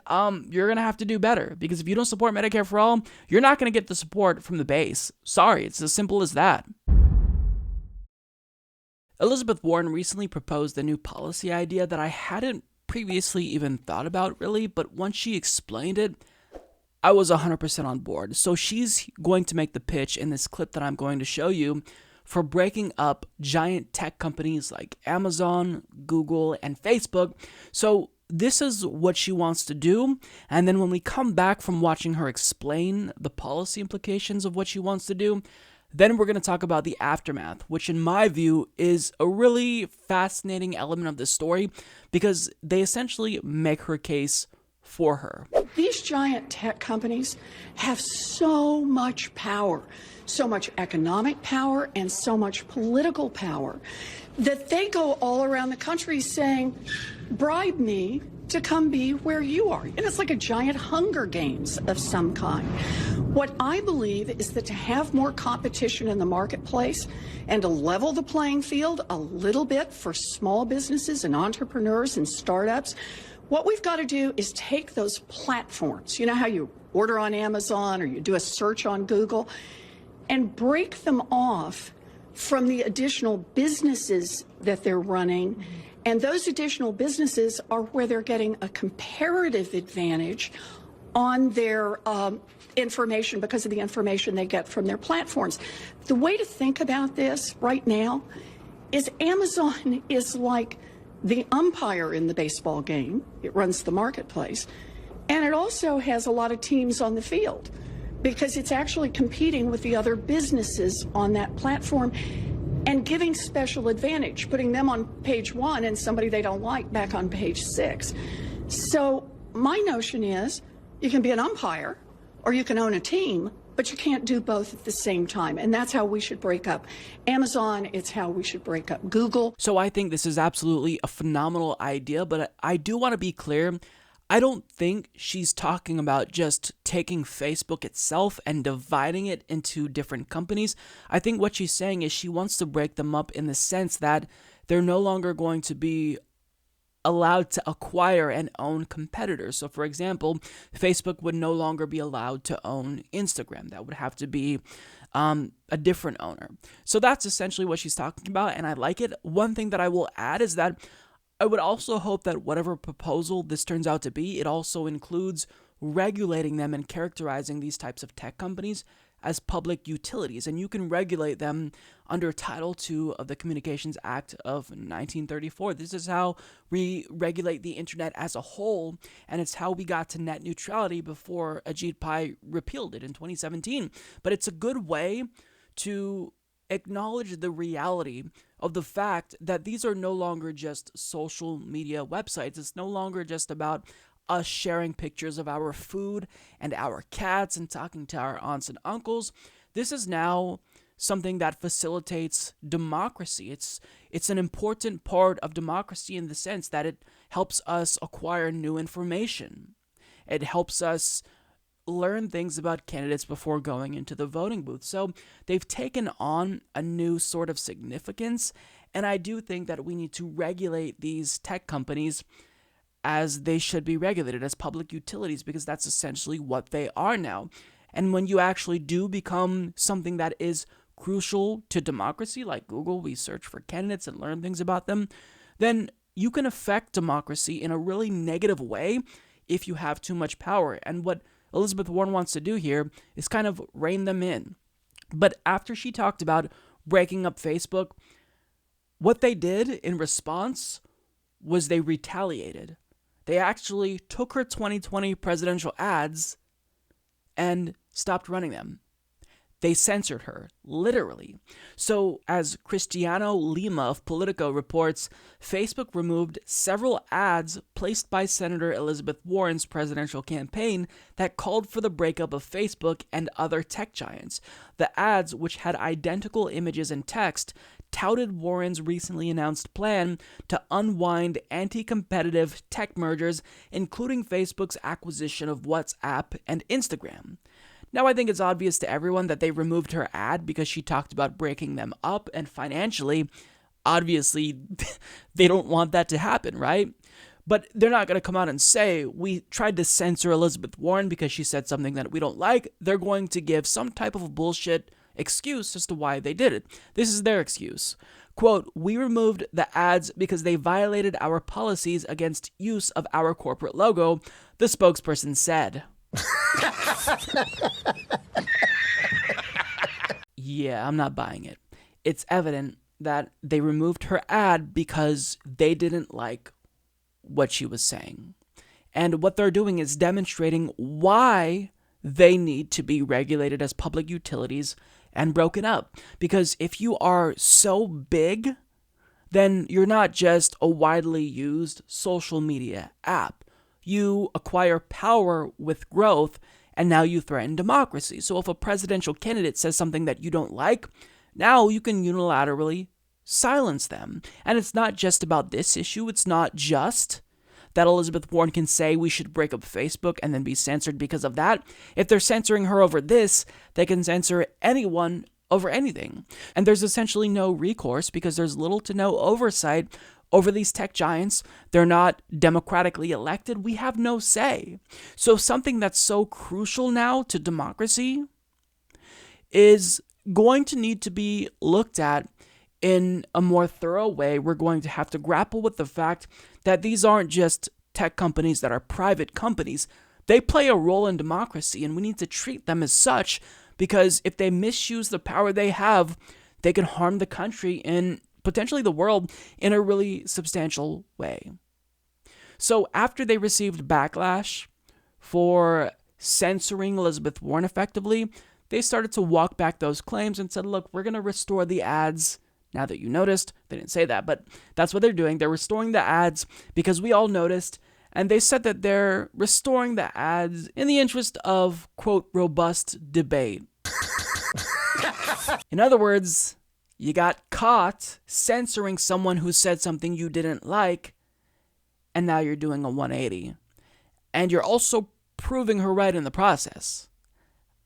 you're going to have to do better, because if you don't support Medicare for All, you're not going to get the support from the base. Sorry, it's as simple as that. Elizabeth Warren recently proposed a new policy idea that I hadn't previously even thought about really, but once she explained it, I was 100% on board. So she's going to make the pitch in this clip that I'm going to show you for breaking up giant tech companies like Amazon, Google, and Facebook. So this is what she wants to do, and then when we come back from watching her explain the policy implications of what she wants to do, then we're going to talk about the aftermath, which in my view is a really fascinating element of this story because they essentially make her case for her. These giant tech companies have so much power, so much economic power and so much political power that they go all around the country saying, bribe me to come be where you are. And it's like a giant Hunger Games of some kind. What I believe is that to have more competition in the marketplace and to level the playing field a little bit for small businesses and entrepreneurs and startups, what we've got to do is take those platforms, you know how you order on Amazon or you do a search on Google, and break them off from the additional businesses that they're running. And those additional businesses are where they're getting a comparative advantage on their information because of the information they get from their platforms. The way to think about this right now is Amazon is like the umpire in the baseball game. It runs the marketplace. And it also has a lot of teams on the field because it's actually competing with the other businesses on that platform and giving special advantage, putting them on page 1 and somebody they don't like back on page 6. So my notion is you can be an umpire or you can own a team, but you can't do both at the same time. And that's how we should break up Amazon. It's how we should break up Google. So I think this is absolutely a phenomenal idea, but I do want to be clear. I don't think she's talking about just taking Facebook itself and dividing it into different companies. I think what she's saying is she wants to break them up in the sense that they're no longer going to be allowed to acquire and own competitors. So, for example, Facebook would no longer be allowed to own Instagram. That would have to be a different owner. So that's essentially what she's talking about, and I like it. One thing that I will add is that I would also hope that whatever proposal this turns out to be, it also includes regulating them and characterizing these types of tech companies as public utilities. And you can regulate them under Title II of the Communications Act of 1934. This is how we regulate the internet as a whole, and it's how we got to net neutrality before Ajit Pai repealed it in 2017. But it's a good way to acknowledge the reality of the fact that these are no longer just social media websites. It's no longer just about us sharing pictures of our food and our cats and talking to our aunts and uncles. This is now something that facilitates democracy. It's an important part of democracy in the sense that it helps us acquire new information. It helps us learn things about candidates before going into the voting booth. So they've taken on a new sort of significance, and I do think that we need to regulate these tech companies as they should be regulated, as public utilities, because that's essentially what they are now. And when you actually do become something that is crucial to democracy, like Google, we search for candidates and learn things about them, then you can affect democracy in a really negative way if you have too much power. And what Elizabeth Warren wants to do here is kind of rein them in. But after she talked about breaking up Facebook, what they did in response was they retaliated. They actually took her 2020 presidential ads and stopped running them. They censored her, literally. So, as Cristiano Lima of Politico reports, Facebook removed several ads placed by Senator Elizabeth Warren's presidential campaign that called for the breakup of Facebook and other tech giants. The ads, which had identical images and text, touted Warren's recently announced plan to unwind anti-competitive tech mergers, including Facebook's acquisition of WhatsApp and Instagram. Now, I think it's obvious to everyone that they removed her ad because she talked about breaking them up, and financially, obviously, they don't want that to happen, right? But they're not going to come out and say, we tried to censor Elizabeth Warren because she said something that we don't like. They're going to give some type of bullshit excuse as to why they did it. This is their excuse. Quote, "We removed the ads because they violated our policies against use of our corporate logo," the spokesperson said. Yeah, I'm not buying it. It's evident that they removed her ad because they didn't like what she was saying. And what they're doing is demonstrating why they need to be regulated as public utilities and broken up. Because if you are so big, then you're not just a widely used social media app. You acquire power with growth, and now you threaten democracy. So if a presidential candidate says something that you don't like, now you can unilaterally silence them. And it's not just about this issue. It's not just that Elizabeth Warren can say we should break up Facebook and then be censored because of that. If they're censoring her over this, they can censor anyone over anything. And there's essentially no recourse because there's little to no oversight over these tech giants. They're not democratically elected. We have no say. So something that's so crucial now to democracy is going to need to be looked at in a more thorough way. We're going to have to grapple with the fact that these aren't just tech companies that are private companies. They play a role in democracy, and we need to treat them as such, because if they misuse the power they have, they can harm the country and potentially the world in a really substantial way. So after they received backlash for censoring Elizabeth Warren effectively, they started to walk back those claims and said, look, we're going to restore the ads. Now that you noticed, they didn't say that, but that's what they're doing. They're restoring the ads because we all noticed, and they said that they're restoring the ads in the interest of, quote, robust debate. In other words, you got caught censoring someone who said something you didn't like, and now you're doing a 180. And you're also proving her right in the process.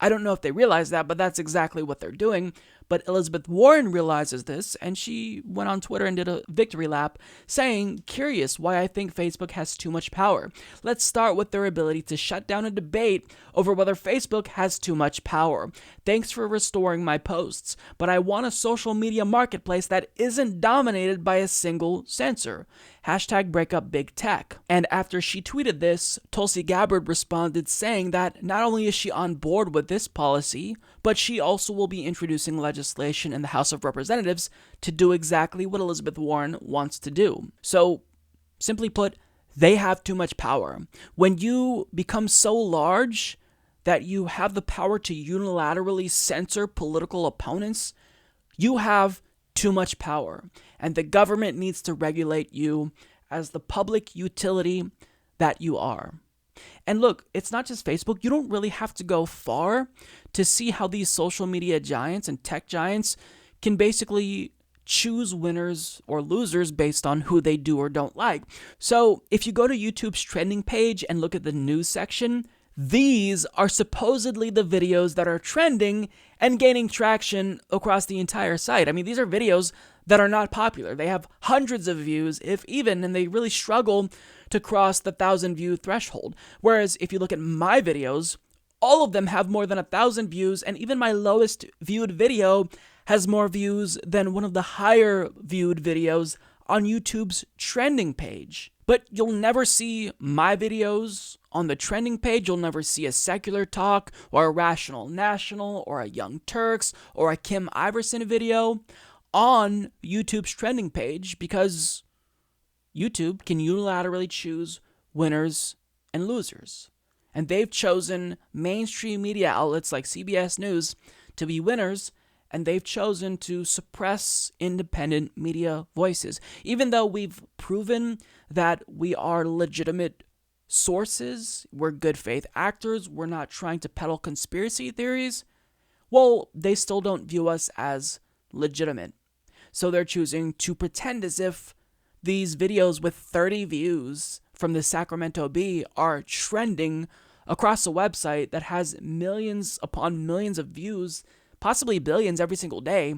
I don't know if they realize that, but that's exactly what they're doing. But Elizabeth Warren realizes this, and she went on Twitter and did a victory lap saying, curious why I think Facebook has too much power. Let's start with their ability to shut down a debate over whether Facebook has too much power. Thanks for restoring my posts, but I want a social media marketplace that isn't dominated by a single censor. Hashtag break up big tech. And after she tweeted this, Tulsi Gabbard responded saying that not only is she on board with this policy, but she also will be introducing legislation in the House of Representatives to do exactly what Elizabeth Warren wants to do. So, simply put, they have too much power. When you become so large that you have the power to unilaterally censor political opponents, you have too much power. And the government needs to regulate you as the public utility that you are. And look, it's not just Facebook. You don't really have to go far to see how these social media giants and tech giants can basically choose winners or losers based on who they do or don't like. So if you go to YouTube's trending page and look at the news section, these are supposedly the videos that are trending and gaining traction across the entire site. I mean, these are videos that are not popular. They have hundreds of views, if even, and they really struggle to cross the 1,000-view threshold. Whereas if you look at my videos, all of them have more than 1,000 views, and even my lowest viewed video has more views than one of the higher viewed videos on YouTube's trending page. But you'll never see my videos on the trending page. You'll never see a Secular Talk or a Rational National or a Young Turks or a Kim Iverson video on YouTube's trending page, because YouTube can unilaterally choose winners and losers. And they've chosen mainstream media outlets like CBS News to be winners, and they've chosen to suppress independent media voices. Even though we've proven that we are legitimate sources, we're good faith actors, we're not trying to peddle conspiracy theories, well, they still don't view us as legitimate. So they're choosing to pretend as if these videos with 30 views from the Sacramento Bee are trending across a website that has millions upon millions of views, possibly billions every single day,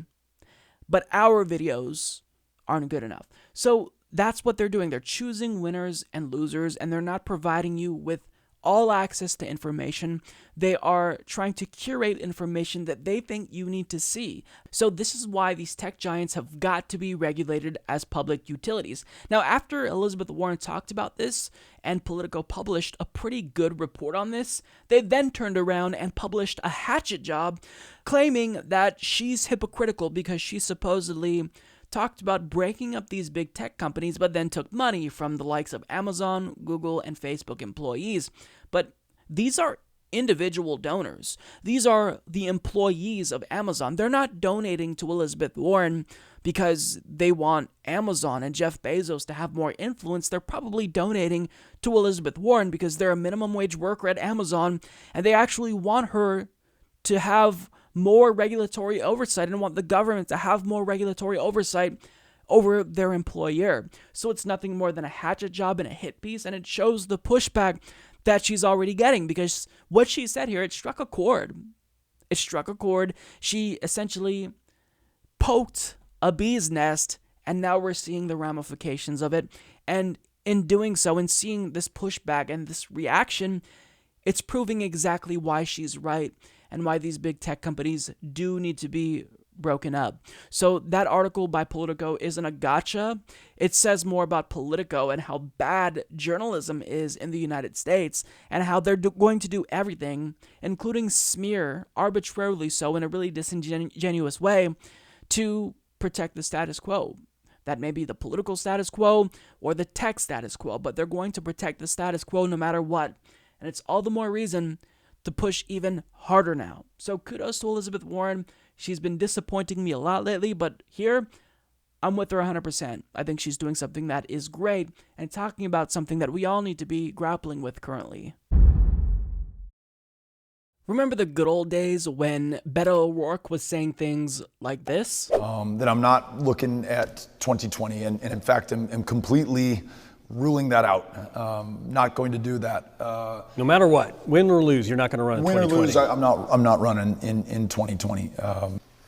but our videos aren't good enough. So that's what they're doing. They're choosing winners and losers, and they're not providing you with all access to information. They are trying to curate information that they think you need to see. So this is why these tech giants have got to be regulated as public utilities. Now, after Elizabeth Warren talked about this and Politico published a pretty good report on this, they then turned around and published a hatchet job claiming that she's hypocritical because she supposedly talked about breaking up these big tech companies, but then took money from the likes of Amazon, Google, and Facebook employees. But these are individual donors. These are the employees of Amazon. They're not donating to Elizabeth Warren because they want Amazon and Jeff Bezos to have more influence. They're probably donating to Elizabeth Warren because they're a minimum wage worker at Amazon, and they actually want her to have more regulatory oversight and want the government to have more regulatory oversight over their employer. So it's nothing more than a hatchet job and a hit piece, and it shows the pushback that she's already getting, because what she said here, it struck a chord. It struck a chord. She essentially poked a bee's nest, and now we're seeing the ramifications of it. And in doing so, and seeing this pushback and this reaction, it's proving exactly why she's right and why these big tech companies do need to be broken up. So that article by Politico isn't a gotcha. It says more about Politico and how bad journalism is in the United States, and how they're going to do everything, including smear, arbitrarily so in a really disingenuous way, to protect the status quo. That may be the political status quo or the tech status quo, but they're going to protect the status quo no matter what. And it's all the more reason to push even harder now. So kudos to Elizabeth Warren. She's been disappointing me a lot lately, but here, I'm with her 100%. I think she's doing something that is great and talking about something that we all need to be grappling with currently. Remember the good old days when Beto O'Rourke was saying things like this? That I'm not looking at 2020, and in fact, I'm completely ruling that out. Not going to do that. No matter what, win or lose, you're not going to run in 2020. Win or lose, I'm not running in 2020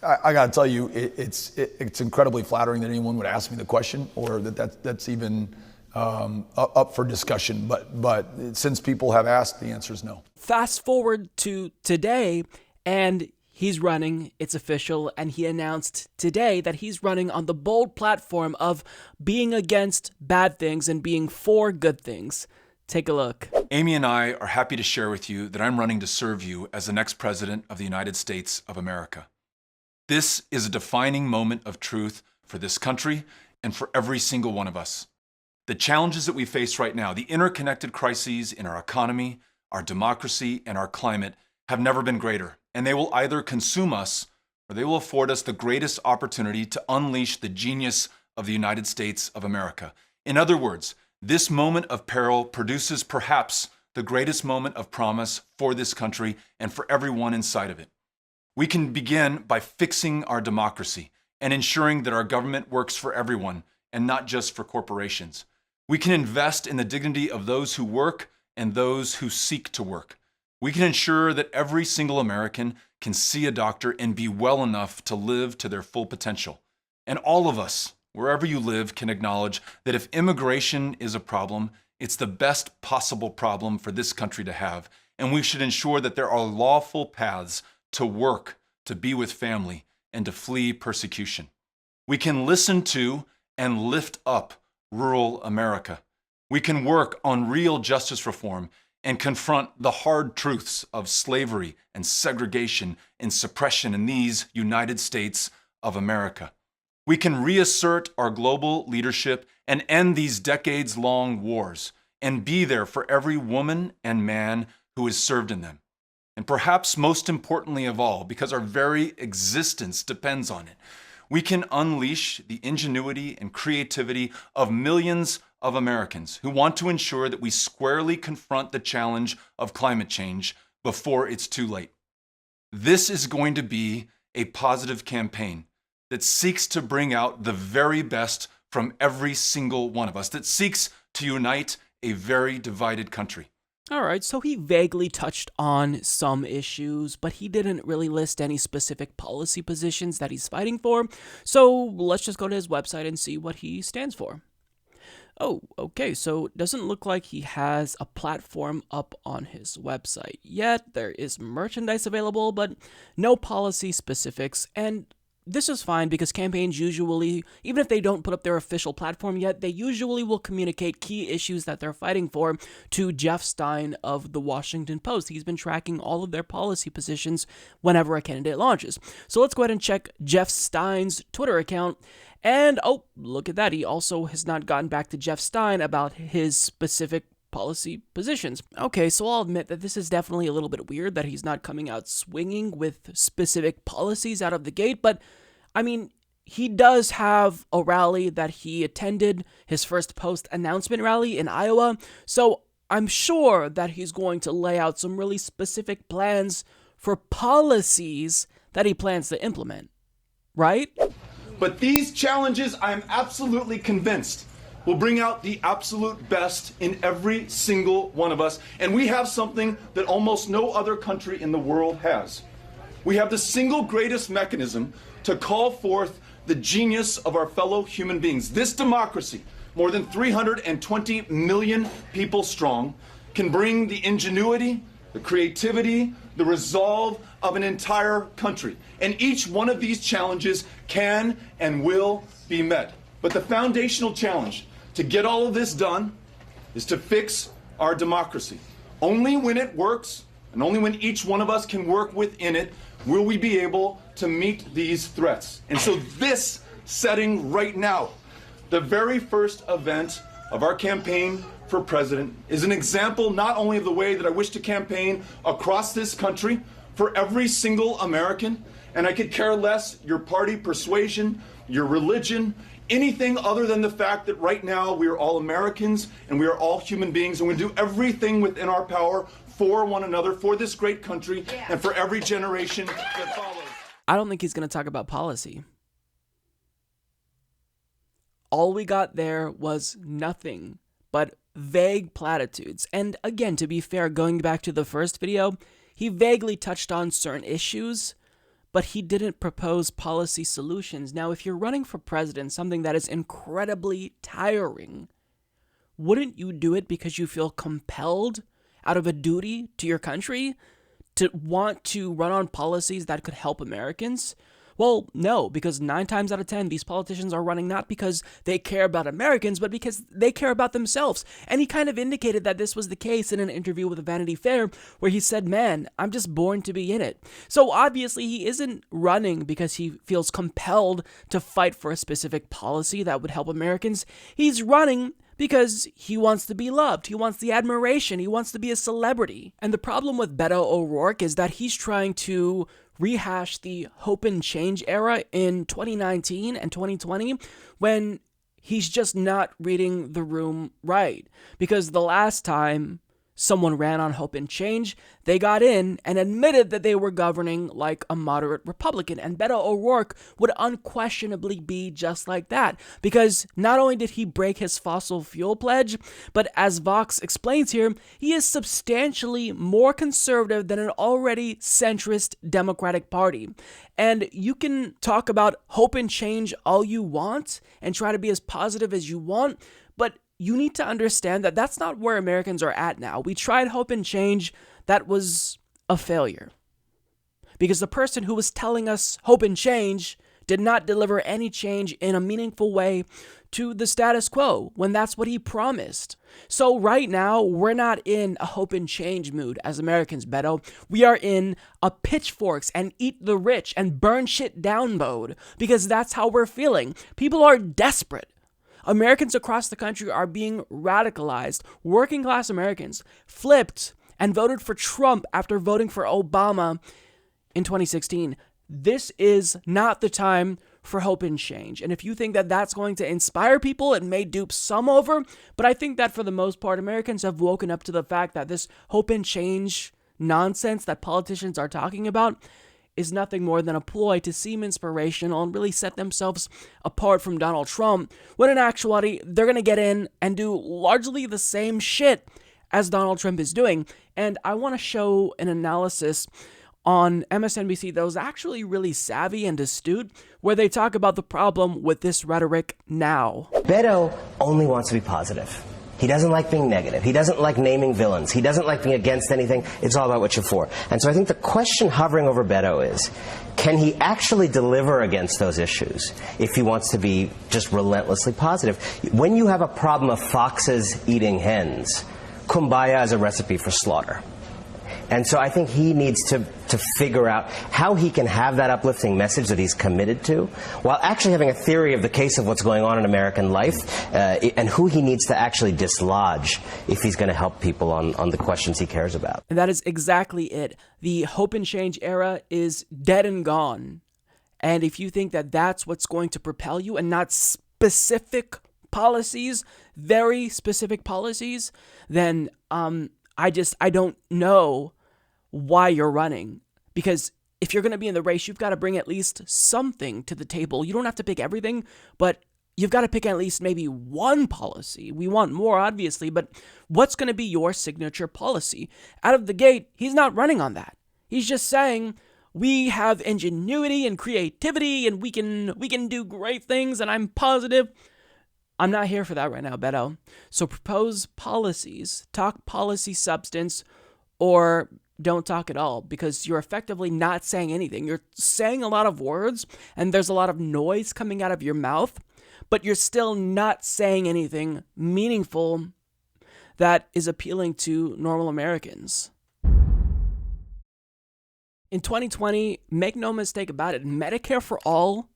I got to tell you, it's incredibly flattering that anyone would ask me the question, or that's even up for discussion. But since people have asked, the answer is no. Fast forward to today, and he's running. It's official, and he announced today that he's running on the bold platform of being against bad things and being for good things. Take a look. Amy and I are happy to share with you that I'm running to serve you as the next president of the United States of America. This is a defining moment of truth for this country and for every single one of us. The challenges that we face right now, the interconnected crises in our economy, our democracy, and our climate have never been greater, and they will either consume us or they will afford us the greatest opportunity to unleash the genius of the United States of America. In other words, this moment of peril produces perhaps the greatest moment of promise for this country and for everyone inside of it. We can begin by fixing our democracy and ensuring that our government works for everyone and not just for corporations. We can invest in the dignity of those who work and those who seek to work. We can ensure that every single American can see a doctor and be well enough to live to their full potential. And all of us, wherever you live, can acknowledge that if immigration is a problem, it's the best possible problem for this country to have. And we should ensure that there are lawful paths to work, to be with family, and to flee persecution. We can listen to and lift up rural America. We can work on real justice reform and confront the hard truths of slavery and segregation and suppression in these United States of America. We can reassert our global leadership and end these decades-long wars and be there for every woman and man who is served in them. And perhaps most importantly of all, because our very existence depends on it, we can unleash the ingenuity and creativity of millions of Americans who want to ensure that we squarely confront the challenge of climate change before it's too late. This is going to be a positive campaign that seeks to bring out the very best from every single one of us, that seeks to unite a very divided country. All right, so he vaguely touched on some issues, but he didn't really list any specific policy positions that he's fighting for. So let's just go to his website and see what he stands for. Oh, okay, so it doesn't look like he has a platform up on his website yet. There is merchandise available, but no policy specifics. And this is fine because campaigns usually, even if they don't put up their official platform yet, they usually will communicate key issues that they're fighting for to Jeff Stein of the Washington Post. He's been tracking all of their policy positions whenever a candidate launches. So let's go ahead and check Jeff Stein's Twitter account. And oh, look at that. He also has not gotten back to Jeff Stein about his specific policy positions. Okay, so I'll admit that this is definitely a little bit weird that he's not coming out swinging with specific policies out of the gate, but I mean, he does have a rally that he attended, his first post-announcement rally in Iowa, so I'm sure that he's going to lay out some really specific plans for policies that he plans to implement, right? But these challenges, I am absolutely convinced, will bring out the absolute best in every single one of us. And we have something that almost no other country in the world has. We have the single greatest mechanism to call forth the genius of our fellow human beings. This democracy, more than 320 million people strong, can bring the ingenuity, the creativity, the resolve of an entire country. And each one of these challenges can and will be met. But the foundational challenge to get all of this done is to fix our democracy. Only when it works, and only when each one of us can work within it, will we be able to meet these threats. And so this setting right now, the very first event of our campaign for president, is an example not only of the way that I wish to campaign across this country for every single American, and I could care less your party persuasion, your religion, anything other than the fact that right now we are all Americans and we are all human beings, and we do everything within our power for one another, for this great country, and for every generation that follows. I don't think he's going to talk about policy. All we got there was nothing but vague platitudes. And again, to be fair, going back to the first video, he vaguely touched on certain issues, but he didn't propose policy solutions. Now, if you're running for president, something that is incredibly tiring, wouldn't you do it because you feel compelled out of a duty to your country to want to run on policies that could help Americans? Well, no, because 9 times out of 10, these politicians are running not because they care about Americans, but because they care about themselves. And he kind of indicated that this was the case in an interview with Vanity Fair, where he said, man, I'm just born to be in it. So obviously he isn't running because he feels compelled to fight for a specific policy that would help Americans. He's running because he wants to be loved. He wants the admiration. He wants to be a celebrity. And the problem with Beto O'Rourke is that he's trying to rehash the hope and change era in 2019 and 2020 when he's just not reading the room right. Because the last time someone ran on hope and change, they got in and admitted that they were governing like a moderate Republican. And Beto O'Rourke would unquestionably be just like that. Because not only did he break his fossil fuel pledge, but as Vox explains here, he is substantially more conservative than an already centrist Democratic Party. And you can talk about hope and change all you want and try to be as positive as you want, but you need to understand that that's not where Americans are at now. We tried hope and change. That was a failure. Because the person who was telling us hope and change did not deliver any change in a meaningful way to the status quo when that's what he promised. So right now, we're not in a hope and change mood as Americans, Beto. We are in a pitchforks and eat the rich and burn shit down mode because that's how we're feeling. People are desperate. Americans across the country are being radicalized. Working class Americans flipped and voted for Trump after voting for Obama in 2016. This is not the time for hope and change. And if you think that that's going to inspire people, it may dupe some over. But I think that for the most part, Americans have woken up to the fact that this hope and change nonsense that politicians are talking about is nothing more than a ploy to seem inspirational and really set themselves apart from Donald Trump, when in actuality, they're going to get in and do largely the same shit as Donald Trump is doing. And I want to show an analysis on MSNBC that was actually really savvy and astute, where they talk about the problem with this rhetoric now. Beto only wants to be positive. He doesn't like being negative. He doesn't like naming villains. He doesn't like being against anything. It's all about what you're for. And so I think the question hovering over Beto is, can he actually deliver against those issues if he wants to be just relentlessly positive? When you have a problem of foxes eating hens, kumbaya is a recipe for slaughter. And so I think he needs to figure out how he can have that uplifting message that he's committed to, while actually having a theory of the case of what's going on in American life, and who he needs to actually dislodge if he's going to help people on the questions he cares about. And that is exactly it. The hope and change era is dead and gone. And if you think that that's what's going to propel you and not specific policies, very specific policies, then I don't know why you're running. Because if you're going to be in the race, you've got to bring at least something to the table. You don't have to pick everything, but you've got to pick at least maybe one policy. We want more, obviously, but what's going to be your signature policy? Out of the gate, he's not running on that. He's just saying, we have ingenuity and creativity, and we can do great things, and I'm positive. I'm not here for that right now, Beto. So propose policies, talk policy substance, or don't talk at all, because you're effectively not saying anything. You're saying a lot of words, and there's a lot of noise coming out of your mouth, but you're still not saying anything meaningful that is appealing to normal Americans. In 2020, make no mistake about it, Medicare for all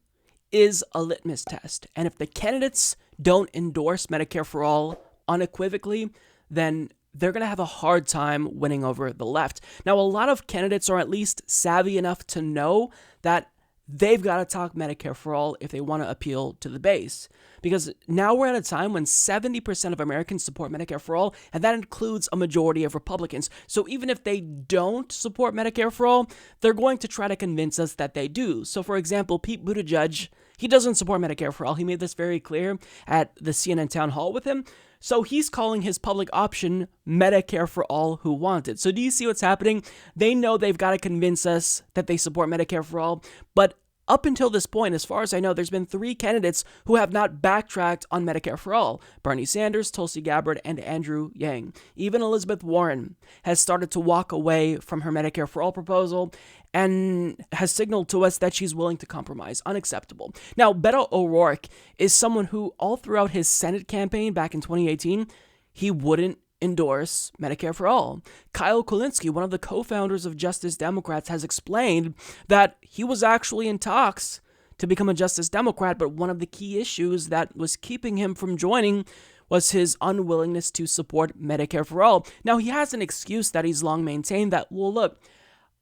is a litmus test. And if the candidates don't endorse Medicare for all unequivocally, then they're going to have a hard time winning over the left. Now, a lot of candidates are at least savvy enough to know that they've got to talk Medicare for all if they want to appeal to the base. Because now we're at a time when 70% of Americans support Medicare for all, and that includes a majority of Republicans. So even if they don't support Medicare for all, they're going to try to convince us that they do. So for example, Pete Buttigieg, he doesn't support Medicare for all. He made this very clear at the CNN town hall with him. So he's calling his public option Medicare for all who want it. So do you see what's happening? They know they've got to convince us that they support Medicare for all, but up until this point, as far as I know, there's been 3 candidates who have not backtracked on Medicare for all: Bernie Sanders, Tulsi Gabbard, and Andrew Yang. Even Elizabeth Warren has started to walk away from her Medicare for all proposal and has signaled to us that she's willing to compromise. Unacceptable. Now, Beto O'Rourke is someone who, all throughout his Senate campaign back in 2018, he wouldn't endorse Medicare for all. Kyle Kulinski, one of the co-founders of Justice Democrats, has explained that he was actually in talks to become a Justice Democrat, but one of the key issues that was keeping him from joining was his unwillingness to support Medicare for all. Now, he has an excuse that he's long maintained that, well, look,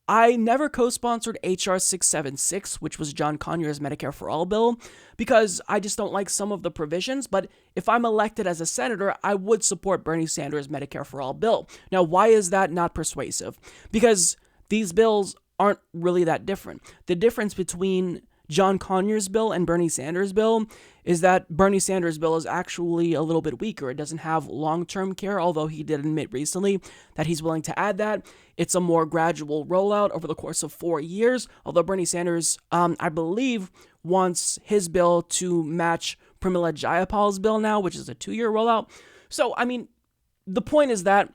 I never co-sponsored H.R. 676, which was John Conyers' Medicare for All bill, because I just don't like some of the provisions, but if I'm elected as a senator, I would support Bernie Sanders' Medicare for All bill. Now, why is that not persuasive? Because these bills aren't really that different. The difference between John Conyers' bill and Bernie Sanders' bill is that Bernie Sanders' bill is actually a little bit weaker. It doesn't have long-term care, although he did admit recently that he's willing to add that. It's a more gradual rollout over the course of 4 years, although Bernie Sanders, I believe, wants his bill to match Pramila Jayapal's bill now, which is a 2-year rollout. So, I mean, the point is that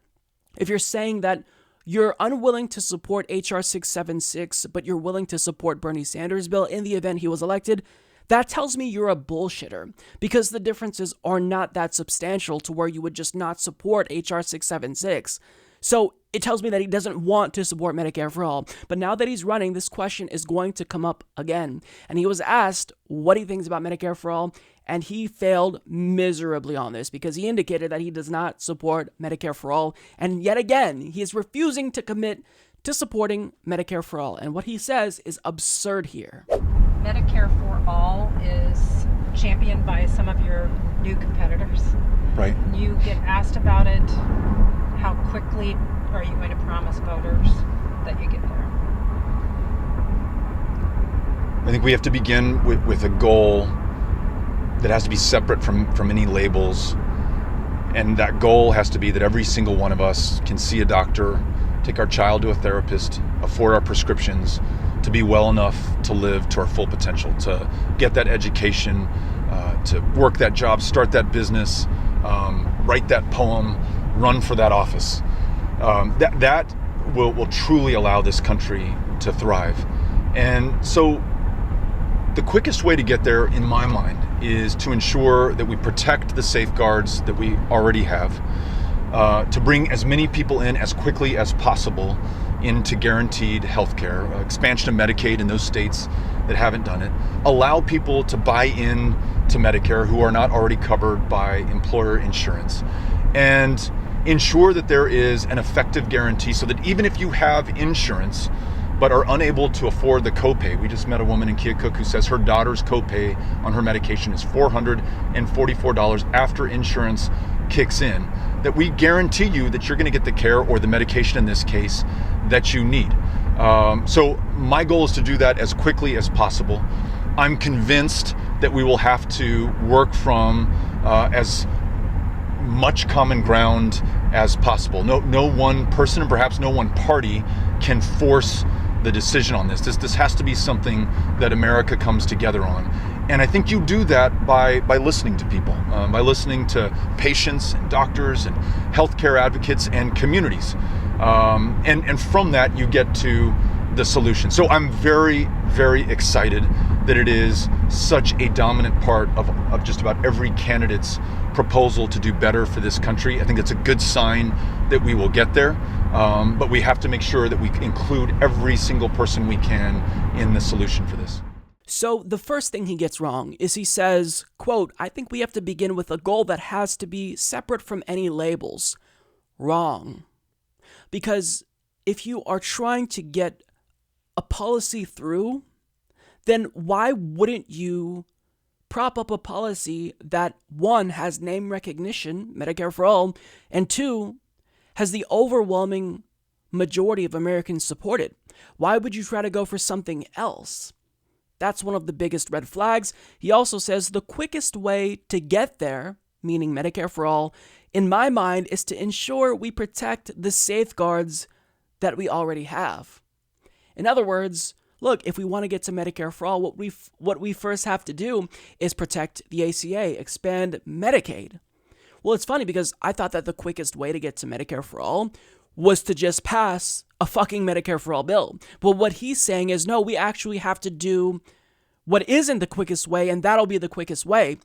if you're saying that you're unwilling to support H.R. 676, but you're willing to support Bernie Sanders' bill in the event he was elected, that tells me you're a bullshitter, because the differences are not that substantial to where you would just not support H.R. 676. So it tells me that he doesn't want to support Medicare for all. But now that he's running, this question is going to come up again. And he was asked what he thinks about Medicare for all, and he failed miserably on this because he indicated that he does not support Medicare for all. And yet again, he is refusing to commit to supporting Medicare for all. And what he says is absurd here. Medicare for all is championed by some of your new competitors. Right. You get asked about it. How quickly are you going to promise voters that you get there? I think we have to begin with a goal that has to be separate from any labels. And that goal has to be that every single one of us can see a doctor, take our child to a therapist, afford our prescriptions, to be well enough to live to our full potential, to get that education, to work that job, start that business, write that poem, run for that office. That will truly allow this country to thrive. And so the quickest way to get there, in my mind, is to ensure that we protect the safeguards that we already have, to bring as many people in as quickly as possible into guaranteed health care, expansion of Medicaid in those states that haven't done it, allow people to buy in to Medicare who are not already covered by employer insurance, and ensure that there is an effective guarantee so that even if you have insurance but are unable to afford the copay. We just met a woman in Keokuk who says her daughter's copay on her medication is $444 after insurance kicks in, that we guarantee you that you're going to get the care, or the medication in this case, that you need. So my goal is to do that as quickly as possible. I'm convinced that we will have to work from as much common ground as possible. No one person and perhaps no one party can force the decision on this. This has to be something that America comes together on. And I think you do that by listening to people, by listening to patients and doctors and healthcare advocates and communities. And from that, you get to the solution. So I'm very, very excited that it is such a dominant part of just about every candidate's proposal to do better for this country. I think it's a good sign that we will get there, but we have to make sure that we include every single person we can in the solution for this. So the first thing he gets wrong is he says, quote, I think we have to begin with a goal that has to be separate from any labels. Wrong. Because if you are trying to get a policy through, then why wouldn't you prop up a policy that, one, has name recognition, Medicare for all, and two, has the overwhelming majority of Americans support it? Why would you try to go for something else? That's one of the biggest red flags. He also says the quickest way to get there, meaning Medicare for all, in my mind, is to ensure we protect the safeguards that we already have. In other words, look, if we want to get to Medicare for all, what we first have to do is protect the ACA, expand Medicaid. Well, it's funny because I thought that the quickest way to get to Medicare for all was to just pass a fucking Medicare for all bill. But what he's saying is, no, we actually have to do what isn't the quickest way, and that'll be the quickest way.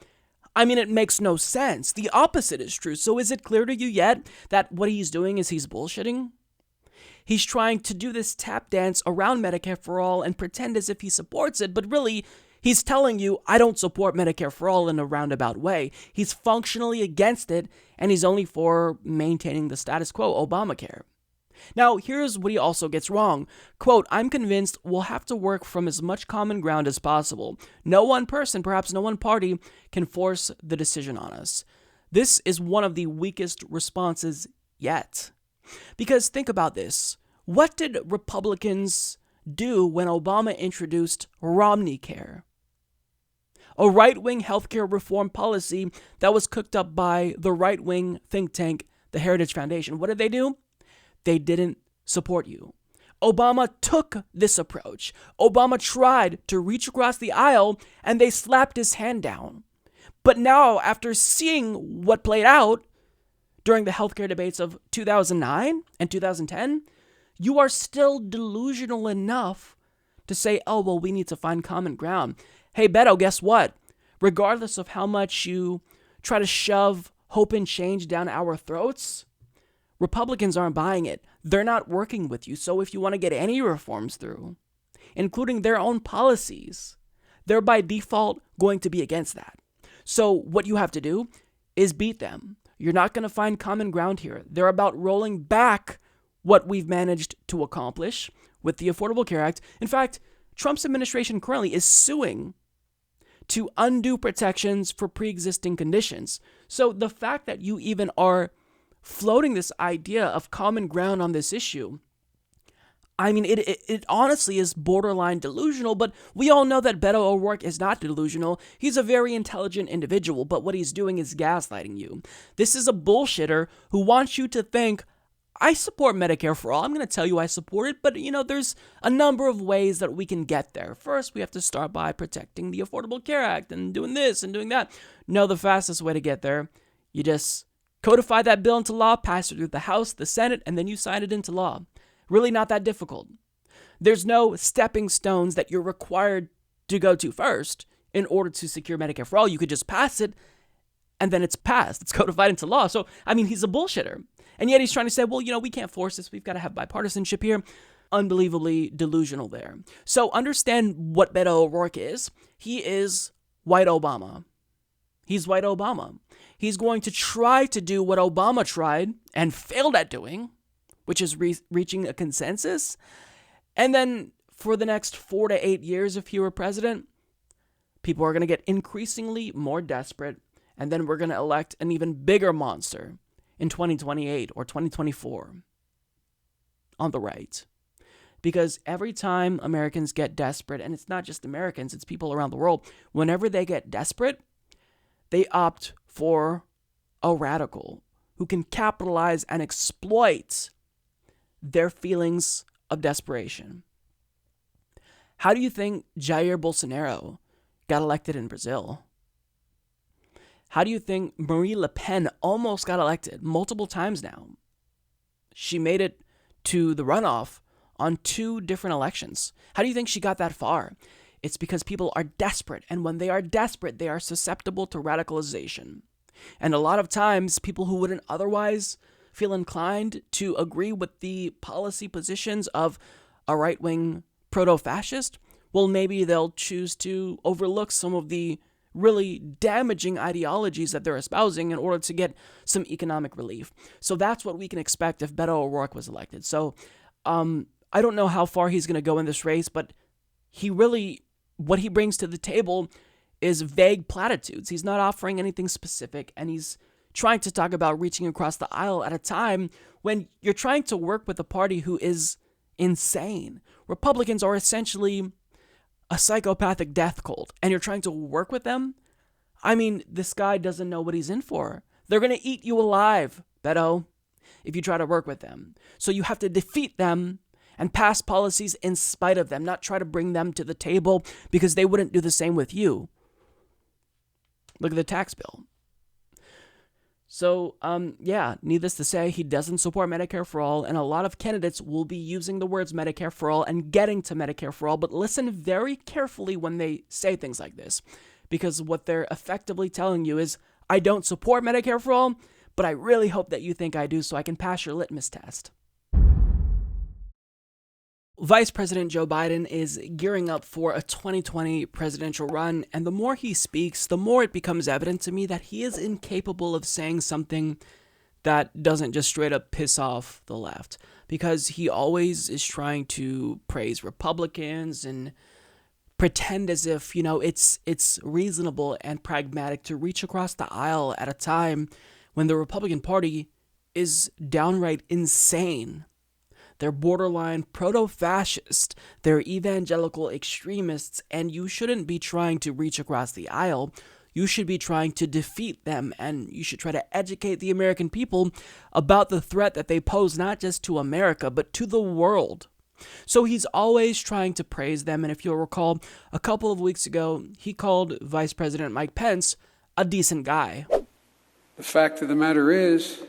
I mean, it makes no sense. The opposite is true. So is it clear to you yet that what he's doing is he's bullshitting? He's trying to do this tap dance around Medicare for all and pretend as if he supports it, but really, he's telling you, I don't support Medicare for all in a roundabout way. He's functionally against it, and he's only for maintaining the status quo, Obamacare. Now, here's what he also gets wrong. Quote, I'm convinced we'll have to work from as much common ground as possible. No one person, perhaps no one party, can force the decision on us. This is one of the weakest responses yet. Because think about this. What did Republicans do when Obama introduced Romney Care? A right-wing healthcare reform policy that was cooked up by the right-wing think tank, the Heritage Foundation. What did they do? They didn't support you. Obama took this approach. Obama tried to reach across the aisle, and they slapped his hand down. But now, after seeing what played out during the healthcare debates of 2009 and 2010, you are still delusional enough to say, oh, well, we need to find common ground. Hey, Beto, guess what? Regardless of how much you try to shove hope and change down our throats, Republicans aren't buying it. They're not working with you. So if you want to get any reforms through, including their own policies, they're by default going to be against that. So what you have to do is beat them. You're not going to find common ground here. They're about rolling back what we've managed to accomplish with the Affordable Care Act. In fact, Trump's administration currently is suing to undo protections for pre-existing conditions. So the fact that you even are floating this idea of common ground on this issue, I mean, it honestly is borderline delusional, but we all know that Beto O'Rourke is not delusional. He's a very intelligent individual, but what he's doing is gaslighting you. This is a bullshitter who wants you to think, I support Medicare for all. I'm going to tell you I support it, but, there's a number of ways that we can get there. First, we have to start by protecting the Affordable Care Act and doing this and doing that. No, the fastest way to get there, you just codify that bill into law, pass it through the House, the Senate, and then you sign it into law. Really not that difficult. There's no stepping stones that you're required to go to first in order to secure Medicare for all. You could just pass it, and then it's passed. It's codified into law. So, I mean, he's a bullshitter. And yet he's trying to say, well, we can't force this. We've got to have bipartisanship here. Unbelievably delusional there. So understand what Beto O'Rourke is. He is white Obama. He's white Obama. He's going to try to do what Obama tried and failed at doing, which is reaching a consensus. And then for the next 4 to 8 years, if he were president, people are going to get increasingly more desperate. And then we're going to elect an even bigger monster in 2028 or 2024 on the right. Because every time Americans get desperate, and it's not just Americans, it's people around the world, whenever they get desperate, they opt for a radical who can capitalize and exploit their feelings of desperation. How do you think Jair Bolsonaro got elected in Brazil? How do you think Marine Le Pen almost got elected multiple times now? She made it to the runoff on 2 different elections. How do you think she got that far? It's because people are desperate, and when they are desperate, they are susceptible to radicalization. And a lot of times, people who wouldn't otherwise feel inclined to agree with the policy positions of a right-wing proto-fascist, well, maybe they'll choose to overlook some of the really damaging ideologies that they're espousing in order to get some economic relief. So that's what we can expect if Beto O'Rourke was elected. So I don't know how far he's going to go in this race, but what he brings to the table is vague platitudes. He's not offering anything specific, and he's trying to talk about reaching across the aisle at a time when you're trying to work with a party who is insane. Republicans are essentially a psychopathic death cult, and you're trying to work with them? I mean, this guy doesn't know what he's in for. They're going to eat you alive, Beto, if you try to work with them. So you have to defeat them and pass policies in spite of them, not try to bring them to the table because they wouldn't do the same with you. Look at the tax bill. So, needless to say, he doesn't support Medicare for all, and a lot of candidates will be using the words Medicare for all and getting to Medicare for all, but listen very carefully when they say things like this, because what they're effectively telling you is, I don't support Medicare for all, but I really hope that you think I do so I can pass your litmus test. Vice President Joe Biden is gearing up for a 2020 presidential run, and the more he speaks, the more it becomes evident to me that he is incapable of saying something that doesn't just straight up piss off the left, because he always is trying to praise Republicans and pretend as if, it's reasonable and pragmatic to reach across the aisle at a time when the Republican Party is downright insane. They're borderline proto-fascist, they're evangelical extremists, and you shouldn't be trying to reach across the aisle. You should be trying to defeat them, and you should try to educate the American people about the threat that they pose not just to America, but to the world. So he's always trying to praise them, and if you'll recall, a couple of weeks ago, he called Vice President Mike Pence a decent guy. The fact of the matter is,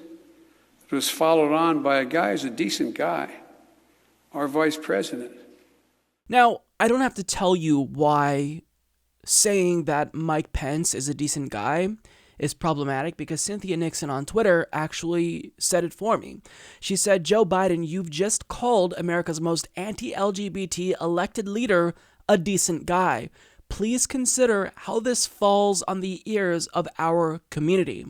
it was followed on by a guy who's a decent guy, our vice president. Now, I don't have to tell you why saying that Mike Pence is a decent guy is problematic, because Cynthia Nixon on Twitter actually said it for me. She said, Joe Biden, you've just called America's most anti-LGBT elected leader a decent guy. Please consider how this falls on the ears of our community.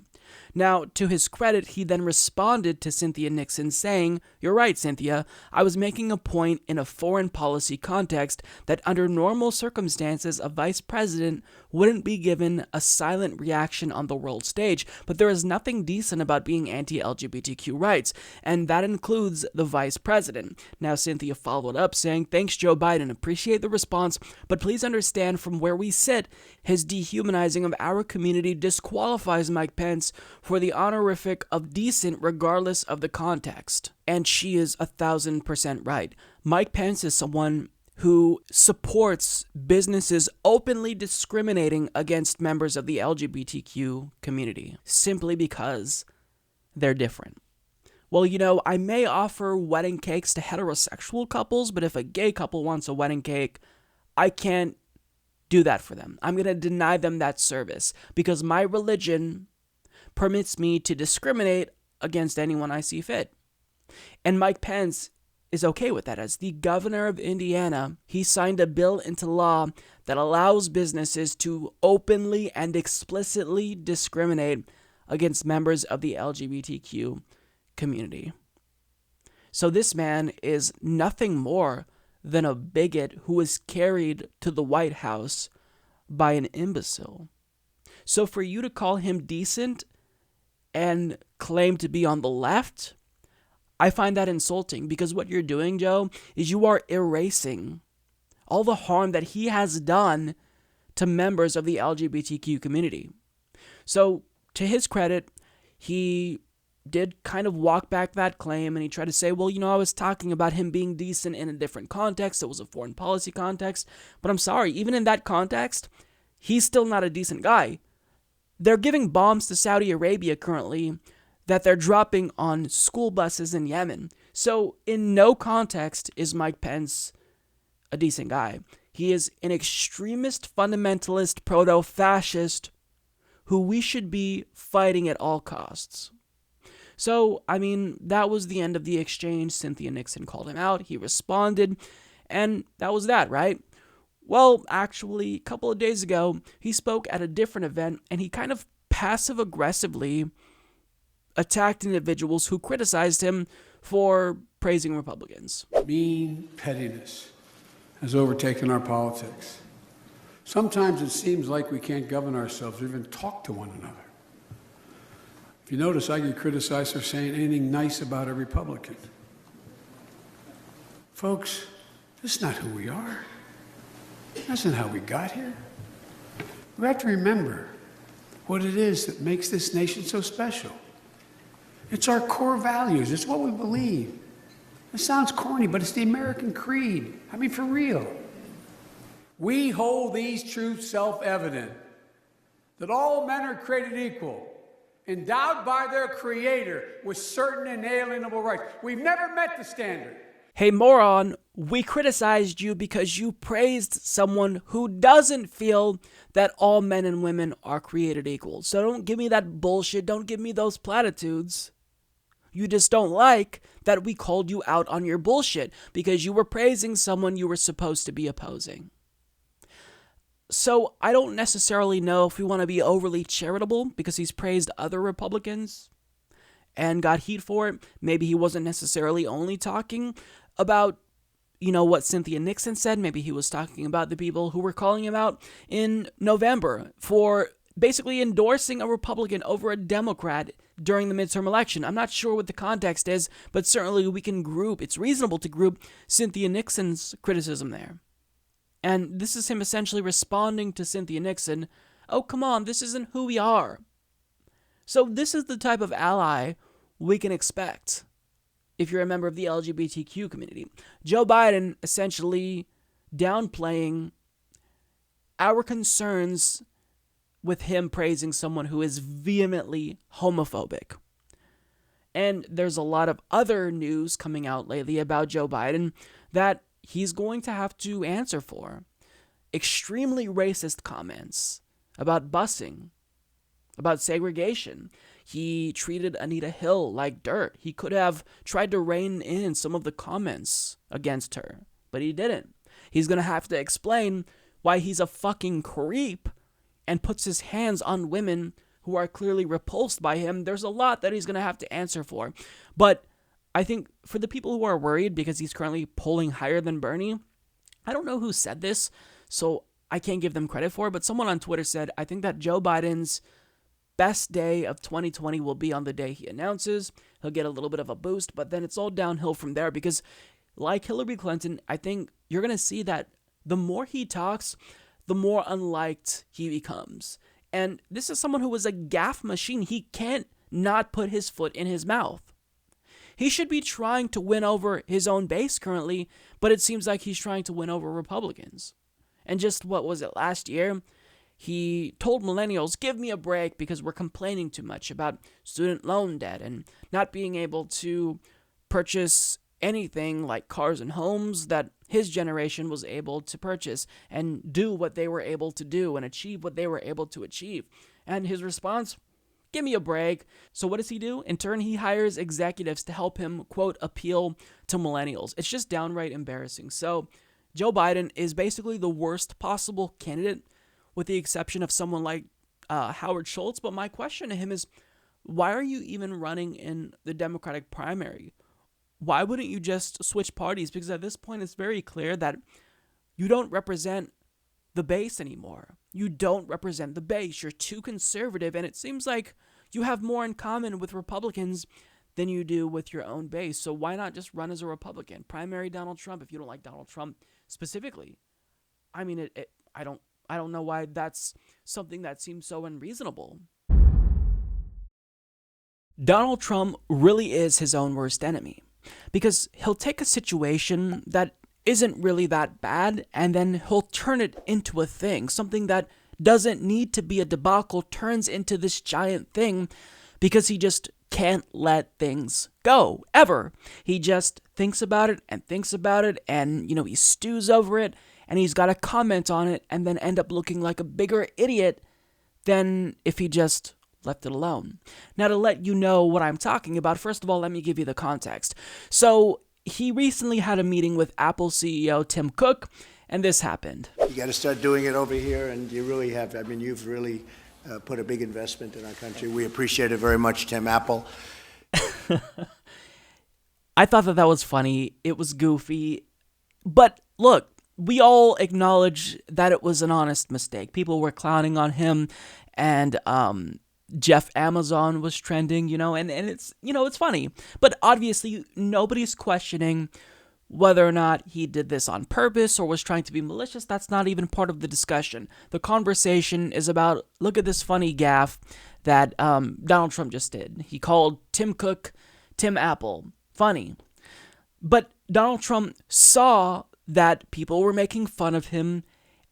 Now, to his credit, he then responded to Cynthia Nixon saying, "You're right, Cynthia. I was making a point in a foreign policy context that under normal circumstances, a vice president wouldn't be given a silent reaction on the world stage. But there is nothing decent about being anti-LGBTQ rights, and that includes the vice president." Now, Cynthia followed up saying, "Thanks, Joe Biden. Appreciate the response, but please understand from where we sit, his dehumanizing of our community disqualifies Mike Pence for the honorific of decent regardless of the context." And she is 1,000% right. Mike Pence is someone who supports businesses openly discriminating against members of the LGBTQ community simply because they're different. Well, I may offer wedding cakes to heterosexual couples, but if a gay couple wants a wedding cake, I can't do that for them. I'm going to deny them that service because my religion permits me to discriminate against anyone I see fit. And Mike Pence is okay with that. As the governor of Indiana, he signed a bill into law that allows businesses to openly and explicitly discriminate against members of the LGBTQ community. So this man is nothing more than a bigot who was carried to the White House by an imbecile. So for you to call him decent and claim to be on the left, I find that insulting because what you're doing, Joe, is you are erasing all the harm that he has done to members of the LGBTQ community. So, to his credit, he did kind of walk back that claim and he tried to say, well, I was talking about him being decent in a different context. It was a foreign policy context. But I'm sorry, even in that context, he's still not a decent guy. They're giving bombs to Saudi Arabia currently that they're dropping on school buses in Yemen. So in no context is Mike Pence a decent guy. He is an extremist, fundamentalist, proto-fascist who we should be fighting at all costs. So, that was the end of the exchange. Cynthia Nixon called him out. He responded, and that was that, right? Well, actually, a couple of days ago, he spoke at a different event, and he kind of passive-aggressively attacked individuals who criticized him for praising Republicans. Mean pettiness has overtaken our politics. Sometimes it seems like we can't govern ourselves or even talk to one another. If you notice, I get criticized for saying anything nice about a Republican. Folks, this is not who we are. That's not how we got here. We have to remember what it is that makes this nation so special. It's our core values. It's what we believe. It sounds corny, but it's the American creed. For real. We hold these truths self-evident, that all men are created equal, endowed by their Creator with certain inalienable rights. We've never met the standard. Hey, moron, we criticized you because you praised someone who doesn't feel that all men and women are created equal. So don't give me that bullshit. Don't give me those platitudes. You just don't like that we called you out on your bullshit because you were praising someone you were supposed to be opposing. So I don't necessarily know if we want to be overly charitable because he's praised other Republicans and got heat for it. Maybe he wasn't necessarily only talking about, what Cynthia Nixon said. Maybe he was talking about the people who were calling him out in November for basically endorsing a Republican over a Democrat during the midterm election. I'm not sure what the context is, but certainly it's reasonable to group Cynthia Nixon's criticism there. And this is him essentially responding to Cynthia Nixon, oh, come on, this isn't who we are. So this is the type of ally we can expect if you're a member of the LGBTQ community. Joe Biden essentially downplaying our concerns with him praising someone who is vehemently homophobic. And there's a lot of other news coming out lately about Joe Biden that he's going to have to answer for. Extremely racist comments about busing, about segregation. He treated Anita Hill like dirt. He could have tried to rein in some of the comments against her, but he didn't. He's going to have to explain why he's a fucking creep and puts his hands on women who are clearly repulsed by him. There's a lot that he's going to have to answer for. But I think for the people who are worried because he's currently polling higher than Bernie, I don't know who said this, so I can't give them credit for it, but someone on Twitter said, I think that Joe Biden's best day of 2020 will be on the day he announces. He'll get a little bit of a boost, but then it's all downhill from there because like Hillary Clinton, I think you're going to see that the more he talks, the more unliked he becomes. And this is someone who was a gaffe machine. He can't not put his foot in his mouth. He should be trying to win over his own base currently, but it seems like he's trying to win over Republicans. And just, last year? He told millennials, give me a break because we're complaining too much about student loan debt and not being able to purchase anything like cars and homes that his generation was able to purchase and do what they were able to do and achieve what they were able to achieve. And his response, give me a break. So what does he do? In turn, he hires executives to help him, quote, appeal to millennials. It's just downright embarrassing. So Joe Biden is basically the worst possible candidate with the exception of someone like Howard Schultz. But my question to him is, why are you even running in the Democratic primary? Why wouldn't you just switch parties? Because at this point, it's very clear that you don't represent the base anymore. You don't represent the base. You're too conservative, and it seems like you have more in common with Republicans than you do with your own base. So why not just run as a Republican? Primary Donald Trump if you don't like Donald Trump specifically. I mean, I don't know why that's something that seems so unreasonable. Donald Trump really is his own worst enemy, because he'll take a situation that isn't really that bad and then he'll turn it into a thing. Something that doesn't need to be a debacle turns into this giant thing because he just can't let things go, ever. He just thinks about it and he stews over it, and he's got to comment on it and then end up looking like a bigger idiot than if he just left it alone. Now, to let you know what I'm talking about, first of all, let me give you the context. So, he recently had a meeting with Apple CEO Tim Cook, and this happened. You got to start doing it over here, and you really have. I mean, you've really put a big investment in our country. We appreciate it very much, Tim Apple. I thought that was funny. It was goofy. But look, we all acknowledge that it was an honest mistake. People were clowning on him, and Jeff Amazon was trending, and it's, it's funny. But obviously, nobody's questioning whether or not he did this on purpose or was trying to be malicious. That's not even part of the discussion. The conversation is about, look at this funny gaffe that Donald Trump just did. He called Tim Cook Tim Apple. Funny. But Donald Trump saw that people were making fun of him,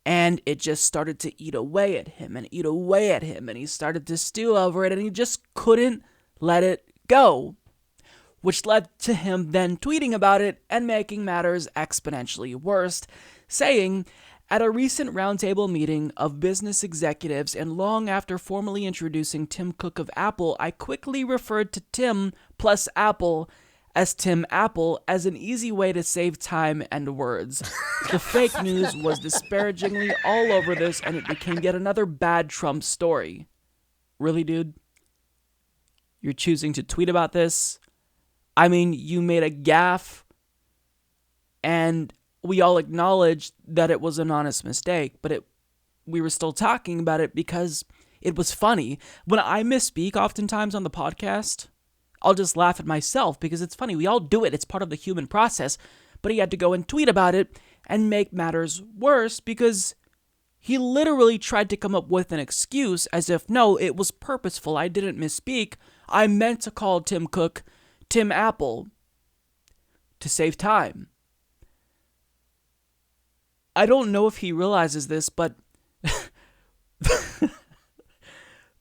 and it just started to eat away at him, and he started to stew over it, and he just couldn't let it go, which led to him then tweeting about it and making matters exponentially worse, saying, at a recent roundtable meeting of business executives and long after formally introducing Tim Cook of Apple, I quickly referred to Tim plus Apple as Tim Apple as an easy way to save time and words. The fake news was disparagingly all over this, and it became yet another bad Trump story. Really, dude? You're choosing to tweet about this? I mean, you made a gaffe, and we all acknowledged that it was an honest mistake, but we were still talking about it because it was funny. When I misspeak oftentimes on the podcast, I'll just laugh at myself because it's funny. We all do it. It's part of the human process. But he had to go and tweet about it and make matters worse because he literally tried to come up with an excuse as if, no, it was purposeful. I didn't misspeak. I meant to call Tim Cook Tim Apple to save time. I don't know if he realizes this, but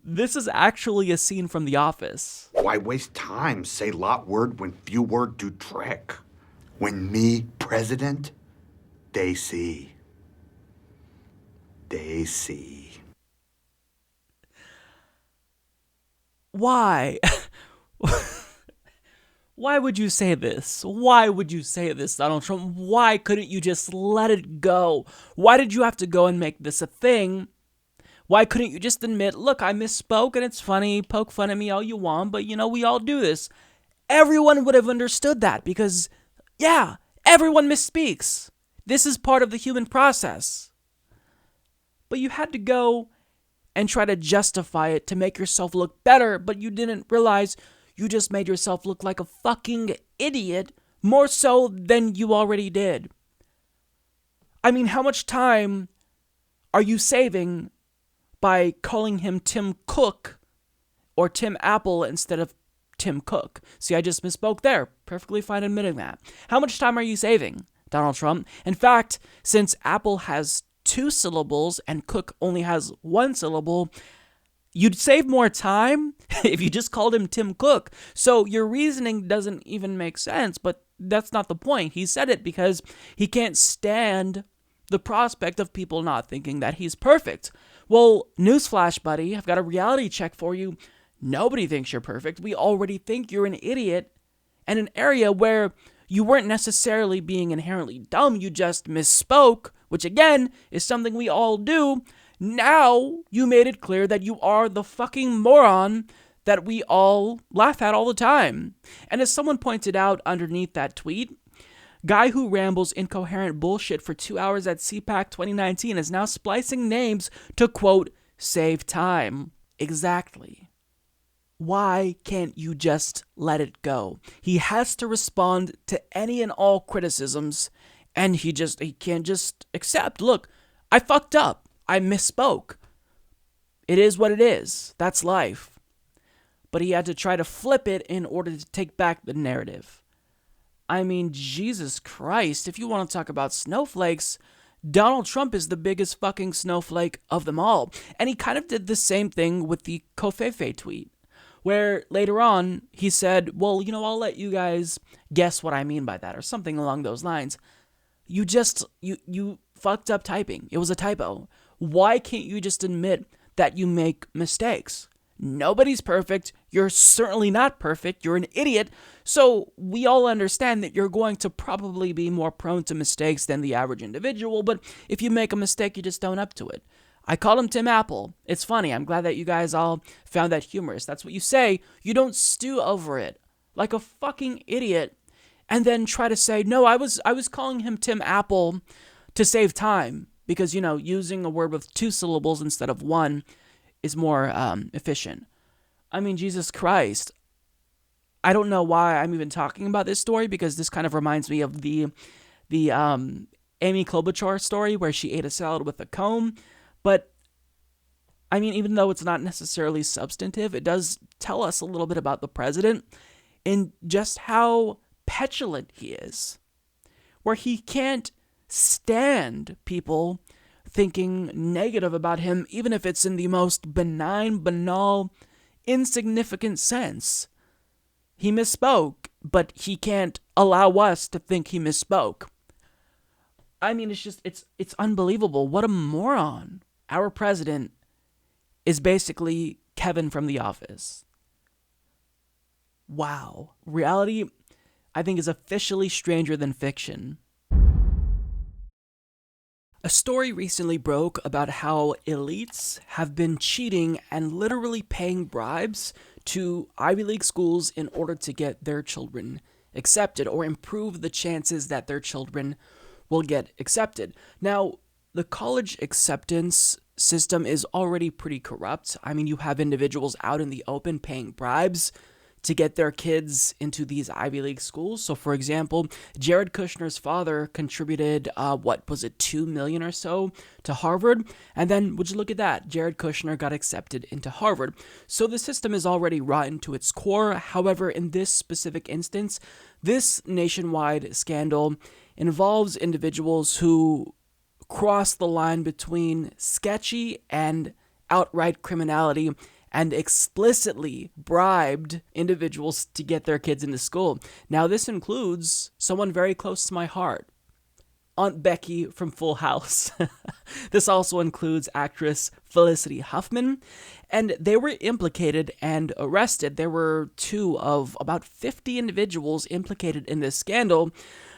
this is actually a scene from The Office. Why waste time? Say lot word when few word do trick. When me president, they see. They see. Why? Why would you say this? Why would you say this, Donald Trump? Why couldn't you just let it go? Why did you have to go and make this a thing? Why couldn't you just admit, look, I misspoke and it's funny, poke fun at me all you want, but we all do this. Everyone would have understood that because, yeah, everyone misspeaks. This is part of the human process. But you had to go and try to justify it to make yourself look better, but you didn't realize you just made yourself look like a fucking idiot, more so than you already did. I mean, how much time are you saving by calling him Tim Cook or Tim Apple instead of Tim Cook? See, I just misspoke there. Perfectly fine admitting that. How much time are you saving, Donald Trump? In fact, since Apple has 2 syllables and Cook only has 1 syllable, you'd save more time if you just called him Tim Cook. So your reasoning doesn't even make sense, but that's not the point. He said it because he can't stand the prospect of people not thinking that he's perfect. Well, newsflash, buddy, I've got a reality check for you. Nobody thinks you're perfect. We already think you're an idiot in an area where you weren't necessarily being inherently dumb. You just misspoke, which again is something we all do. Now you made it clear that you are the fucking moron that we all laugh at all the time. And as someone pointed out underneath that tweet, guy who rambles incoherent bullshit for 2 hours at CPAC 2019 is now splicing names to, quote, save time. Exactly. Why can't you just let it go? He has to respond to any and all criticisms, and he can't just accept, look, I fucked up. I misspoke. It is what it is. That's life. But he had to try to flip it in order to take back the narrative. I mean, Jesus Christ, if you want to talk about snowflakes, Donald Trump is the biggest fucking snowflake of them all. And he kind of did the same thing with the Covfefe tweet, where later on he said, well, I'll let you guys guess what I mean by that, or something along those lines. You fucked up typing. It was a typo. Why can't you just admit that you make mistakes? Nobody's perfect. You're certainly not perfect. You're an idiot. So we all understand that you're going to probably be more prone to mistakes than the average individual, but if you make a mistake, you just own up to it. I called him Tim Apple. It's funny. I'm glad that you guys all found that humorous. That's what you say. You don't stew over it like a fucking idiot and then try to say, no, I was calling him Tim Apple to save time because, using a word with 2 syllables instead of 1 is more efficient. I mean, Jesus Christ. I don't know why I'm even talking about this story because this kind of reminds me of the Amy Klobuchar story where she ate a salad with a comb. But, I mean, even though it's not necessarily substantive, it does tell us a little bit about the president and just how petulant he is, where he can't stand people thinking negative about him, even if it's in the most benign, banal, insignificant sense. He misspoke, but he can't allow us to think he misspoke. I mean, it's unbelievable. What a moron. Our president is basically Kevin from The Office. Wow. Reality, I think, is officially stranger than fiction. A story recently broke about how elites have been cheating and literally paying bribes to Ivy League schools in order to get their children accepted or improve the chances that their children will get accepted. Now, the college acceptance system is already pretty corrupt. I mean, you have individuals out in the open paying bribes to get their kids into these Ivy League schools. So, for example, Jared Kushner's father contributed, $2 million or so to Harvard? And then, would you look at that? Jared Kushner got accepted into Harvard. So the system is already rotten to its core. However, in this specific instance, this nationwide scandal involves individuals who cross the line between sketchy and outright criminality and explicitly bribed individuals to get their kids into school. Now, this includes someone very close to my heart, Aunt Becky from Full House. This also includes actress Felicity Huffman, and they were implicated and arrested. There were 2 of about 50 individuals implicated in this scandal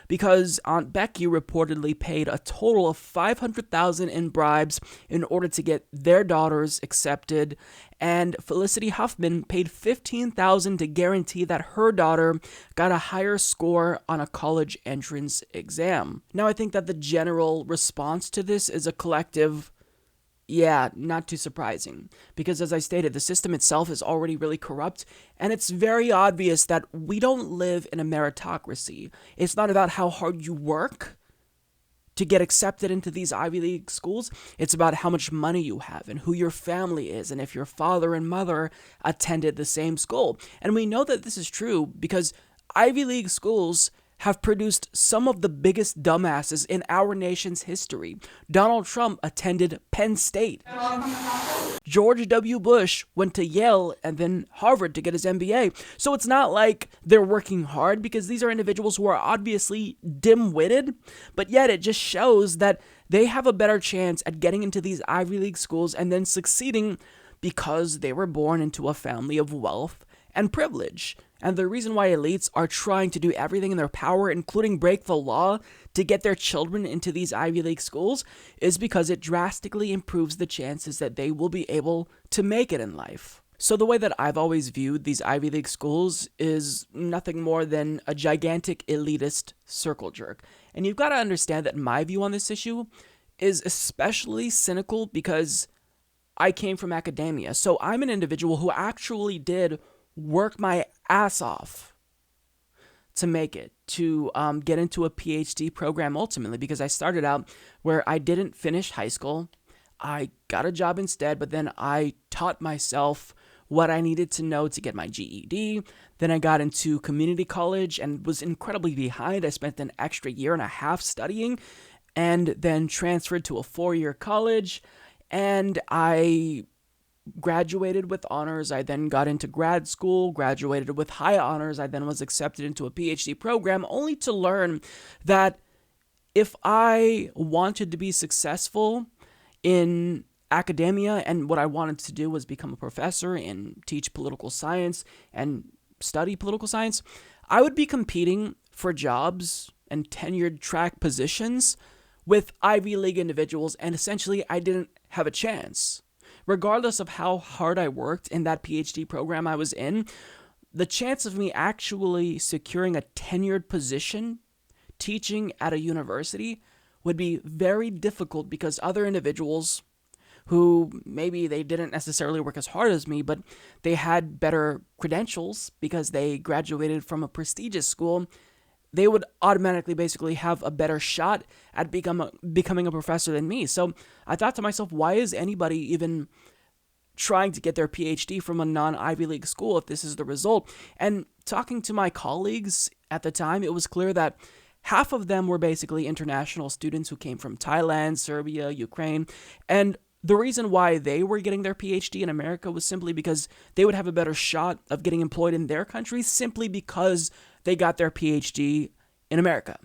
because Aunt Becky reportedly paid a total of $500,000 in bribes in order to get their daughters accepted, and Felicity Huffman paid $15,000 to guarantee that her daughter got a higher score on a college entrance exam. Now, I think that the general response to this is a collective, yeah, not too surprising, because as I stated, the system itself is already really corrupt, and it's very obvious that we don't live in a meritocracy. It's not about how hard you work to get accepted into these Ivy League schools. It's about how much money you have and who your family is and if your father and mother attended the same school. And we know that this is true because Ivy League schools have produced some of the biggest dumbasses in our nation's history. Donald Trump attended Penn State. George W. Bush went to Yale and then Harvard to get his MBA. So it's not like they're working hard because these are individuals who are obviously dim-witted, but yet it just shows that they have a better chance at getting into these Ivy League schools and then succeeding because they were born into a family of wealth and privilege. And the reason why elites are trying to do everything in their power, including break the law, to get their children into these Ivy League schools is because it drastically improves the chances that they will be able to make it in life. So the way that I've always viewed these Ivy League schools is nothing more than a gigantic elitist circle jerk. And you've got to understand that my view on this issue is especially cynical because I came from academia. So I'm an individual who actually did work my ass off to make it, to get into a PhD program ultimately, because I started out where I didn't finish high school. I got a job instead, but then I taught myself what I needed to know to get my GED. Then I got into community college and was incredibly behind. I spent an extra year and a half studying and then transferred to a 4-year college, and I graduated with honors. I then got into grad school, graduated with high honors. I then was accepted into a PhD program, only to learn that if I wanted to be successful in academia, and what I wanted to do was become a professor and teach political science and study political science, I would be competing for jobs and tenured track positions with Ivy League individuals, and essentially I didn't have a chance. Regardless of how hard I worked in that PhD program I was in, the chance of me actually securing a tenured position teaching at a university would be very difficult, because other individuals who maybe they didn't necessarily work as hard as me, but they had better credentials because they graduated from a prestigious school, they would automatically basically have a better shot at becoming a professor than me. So I thought to myself, why is anybody even trying to get their PhD from a non-Ivy League school if this is the result? And talking to my colleagues at the time, it was clear that half of them were basically international students who came from Thailand, Serbia, Ukraine, and the reason why they were getting their PhD in America was simply because they would have a better shot of getting employed in their country simply because they got their PhD in America.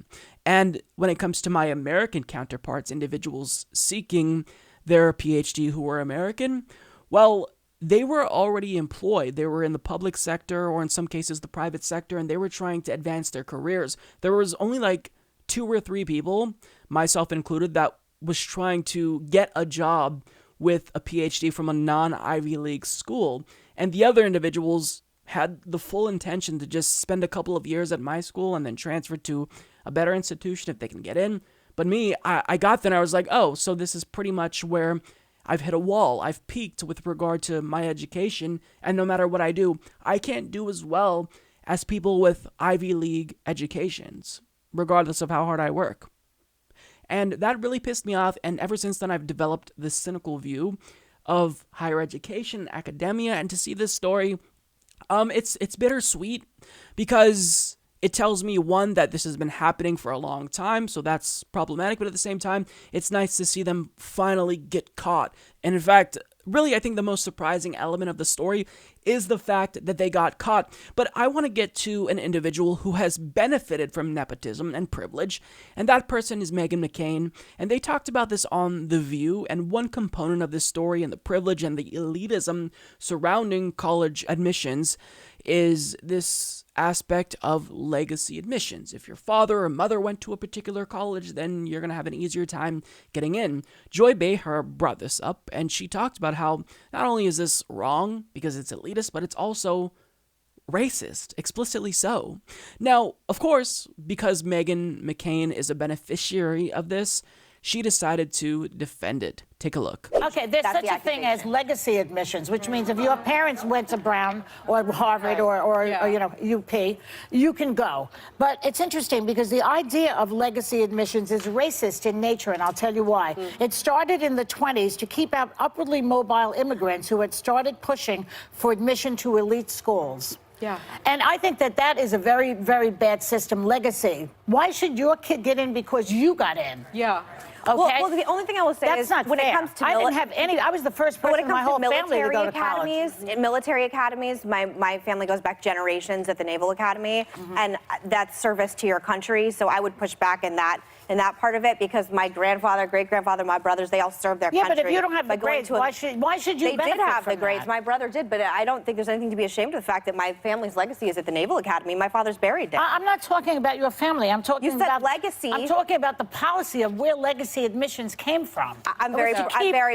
And when it comes to my American counterparts, individuals seeking their PhD who were American, well, they were already employed. They were in the public sector, or in some cases the private sector, and they were trying to advance their careers. There was only like 2 or 3 people, myself included, that was trying to get a job with a PhD from a non-Ivy League school. And the other individuals had the full intention to just spend a couple of years at my school and then transfer to a better institution if they can get in. But me, I got there and I was like, oh, so this is pretty much where I've hit a wall. I've peaked with regard to my education, and no matter what I do, I can't do as well as people with Ivy League educations, regardless of how hard I work. And that really pissed me off, and ever since then I've developed this cynical view of higher education, academia, and to see this story, it's bittersweet, because it tells me, one, that this has been happening for a long time, so that's problematic, but at the same time, it's nice to see them finally get caught. And in fact, really, I think the most surprising element of the story is the fact that they got caught. But I want to get to an individual who has benefited from nepotism and privilege, and that person is Meghan McCain. And they talked about this on The View, and one component of this story and the privilege and the elitism surrounding college admissions is this aspect of legacy admissions. If your father or mother went to a particular college, then you're going to have an easier time getting in. Joy Behar brought this up, and she talked about how not only is this wrong because it's elitist, but it's also racist, explicitly so. Now, of course, because Meghan McCain is a beneficiary of this, she decided to defend it. Take a look. Okay, there's such a thing as legacy admissions, which means if your parents went to Brown or Harvard or you know, UP, you can go. But it's interesting because the idea of legacy admissions is racist in nature, and I'll tell you why. It started in the 20s to keep out upwardly mobile immigrants who had started pushing for admission to elite schools. Yeah. And I think that that is a very, very bad system, legacy. Why should your kid get in because you got in? Yeah. Okay. Well, the only thing I will say That's is not when fair. it comes to I didn't have any. I was the first person in my whole family to go to college. Military academies, my family goes back generations at the Naval Academy, and that's service to your country. So I would push back in that part of it, because my grandfather, great-grandfather, my brothers, they all served their country. Yeah, but if you don't have the grades, why should you benefit from that? They did have the grades. My brother did, but I don't think there's anything to be ashamed of the fact that my family's legacy is at the Naval Academy. My father's buried there. I'm not talking about your family. I'm talking about legacy. I'm talking about the policy of where legacy admissions came from. I'm very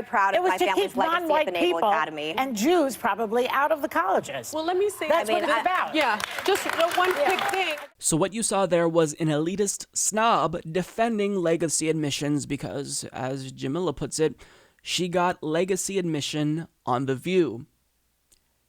proud of my family's legacy at the Naval Academy. And Jews probably out of the colleges. Well, let me say that's what it's about. Yeah, just one quick thing. So what you saw there was an elitist snob defending legacy admissions because, as Jamila puts it, she got legacy admission on The View.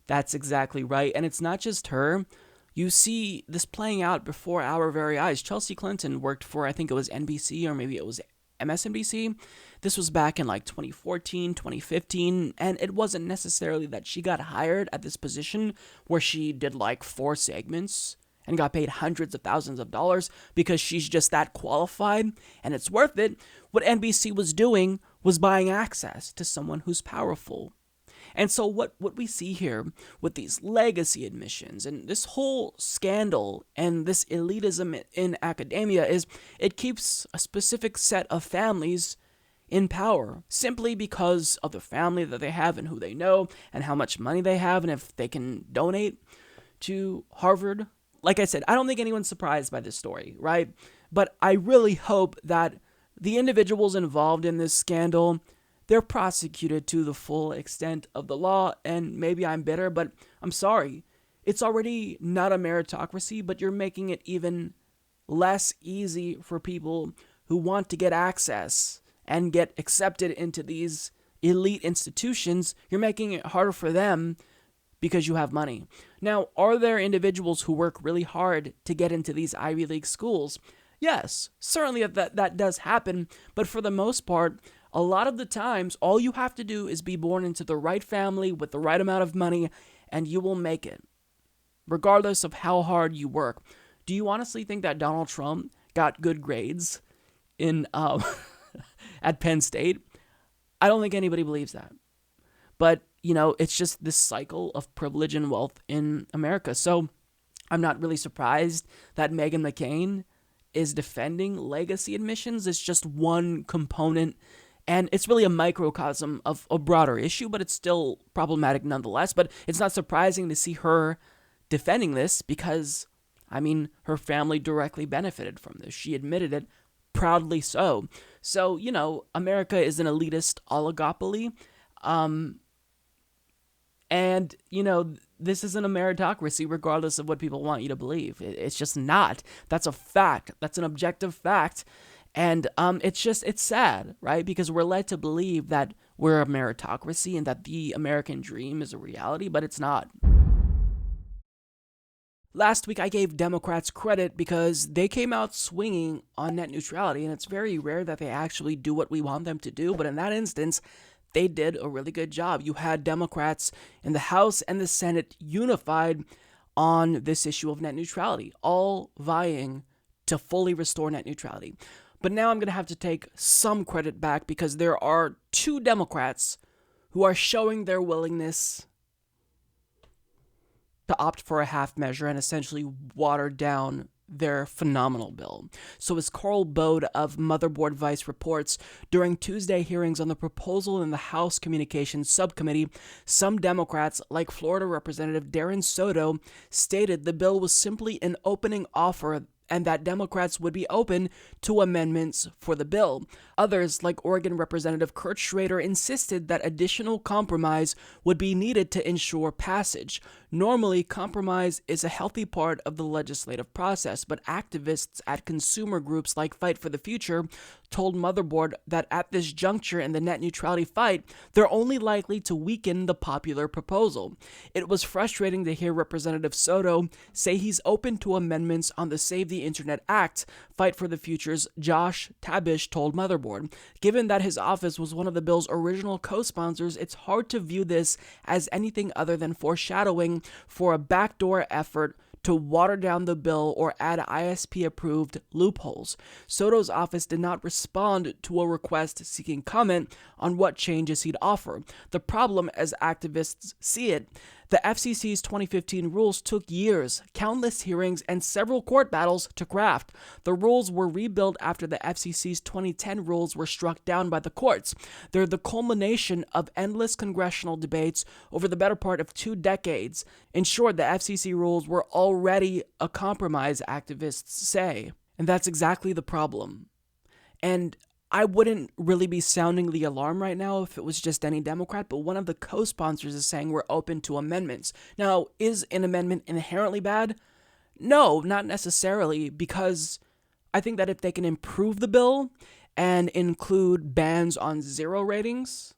That's exactly right. And it's not just her. You see this playing out before our very eyes. Chelsea Clinton worked for, I think it was NBC or maybe it was MSNBC. This was back in like 2014, 2015, and it wasn't necessarily that she got hired at this position where she did like 4 segments and got paid hundreds of thousands of dollars because she's just that qualified and it's worth it. What NBC was doing was buying access to someone who's powerful. And so what we see here with these legacy admissions and this whole scandal and this elitism in academia is it keeps a specific set of families in power simply because of the family that they have and who they know and how much money they have and if they can donate to Harvard. Like I said, I don't think anyone's surprised by this story, right? But I really hope that the individuals involved in this scandal, they're prosecuted to the full extent of the law, and maybe I'm bitter, but I'm sorry. It's already not a meritocracy, but you're making it even less easy for people who want to get access and get accepted into these elite institutions. You're making it harder for them because you have money. Now, are there individuals who work really hard to get into these Ivy League schools? Yes, certainly that does happen, but for the most part, a lot of the times, all you have to do is be born into the right family with the right amount of money, and you will make it, regardless of how hard you work. Do you honestly think that Donald Trump got good grades in at Penn State? I don't think anybody believes that. But, it's just this cycle of privilege and wealth in America. So I'm not really surprised that Meghan McCain is defending legacy admissions. It's just one component, and it's really a microcosm of a broader issue, but it's still problematic nonetheless. But it's not surprising to see her defending this because, her family directly benefited from this. She admitted it, proudly so. So, America is an elitist oligopoly. And, this isn't a meritocracy regardless of what people want you to believe. It's just not. That's a fact. That's an objective fact. And it's sad, right? Because we're led to believe that we're a meritocracy and that the American dream is a reality, but it's not. Last week, I gave Democrats credit because they came out swinging on net neutrality, and it's very rare that they actually do what we want them to do. But in that instance, they did a really good job. You had Democrats in the House and the Senate unified on this issue of net neutrality, all vying to fully restore net neutrality. But now I'm going to have to take some credit back because there are 2 Democrats who are showing their willingness to opt for a half measure and essentially water down their phenomenal bill. So as Carl Bode of Motherboard Vice reports, during Tuesday hearings on the proposal in the House Communications Subcommittee, some Democrats, like Florida Representative Darren Soto, stated the bill was simply an opening offer and that Democrats would be open to amendments for the bill. Others, like Oregon Representative Kurt Schrader, insisted that additional compromise would be needed to ensure passage. Normally, compromise is a healthy part of the legislative process, but activists at consumer groups like Fight for the Future told Motherboard that at this juncture in the net neutrality fight, they're only likely to weaken the popular proposal. It was frustrating to hear Representative Soto say he's open to amendments on the Save the Internet Act. Fight for the Future's Josh Tabish told Motherboard. Given that his office was one of the bill's original co-sponsors, it's hard to view this as anything other than foreshadowing for a backdoor effort to water down the bill or add ISP-approved loopholes. Soto's office did not respond to a request seeking comment on what changes he'd offer. The problem, as activists see it, the FCC's 2015 rules took years, countless hearings, and several court battles to craft. The rules were rebuilt after the FCC's 2010 rules were struck down by the courts. They're the culmination of endless congressional debates over the better part of 2 decades. In short, the FCC rules were already a compromise, activists say. And that's exactly the problem. And I wouldn't really be sounding the alarm right now if it was just any Democrat, but one of the co-sponsors is saying we're open to amendments. Now, is an amendment inherently bad? No, not necessarily, because I think that if they can improve the bill and include bans on 0 ratings,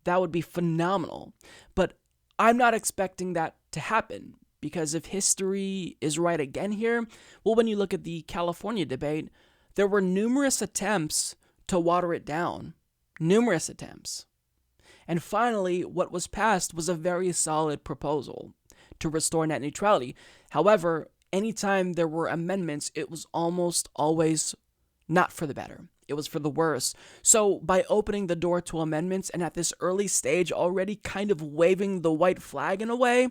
that would be phenomenal. But I'm not expecting that to happen, because if history is right again here, well, when you look at the California debate, there were numerous attempts to water it down. Numerous attempts. And finally, what was passed was a very solid proposal to restore net neutrality. However, anytime there were amendments, it was almost always not for the better. It was for the worse. So by opening the door to amendments and at this early stage already kind of waving the white flag in a way,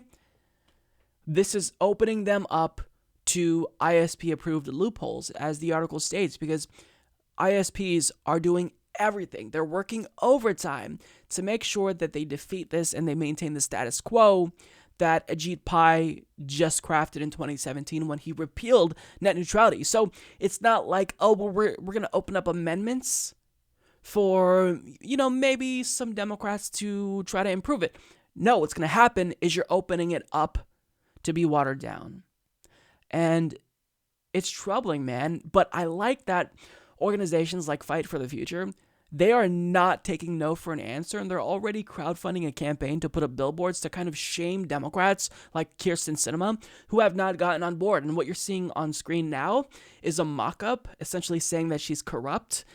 this is opening them up to ISP-approved loopholes, as the article states, because ISPs are doing everything. They're working overtime to make sure that they defeat this and they maintain the status quo that Ajit Pai just crafted in 2017 when he repealed net neutrality. So it's not like, oh, well, we're going to open up amendments for, maybe some Democrats to try to improve it. No, what's going to happen is you're opening it up to be watered down. And it's troubling, man. But I like that organizations like Fight for the Future, they are not taking no for an answer, and they're already crowdfunding a campaign to put up billboards to kind of shame Democrats like Kirsten Sinema, who have not gotten on board. And what you're seeing on screen now is a mock-up, essentially saying that she's corrupt.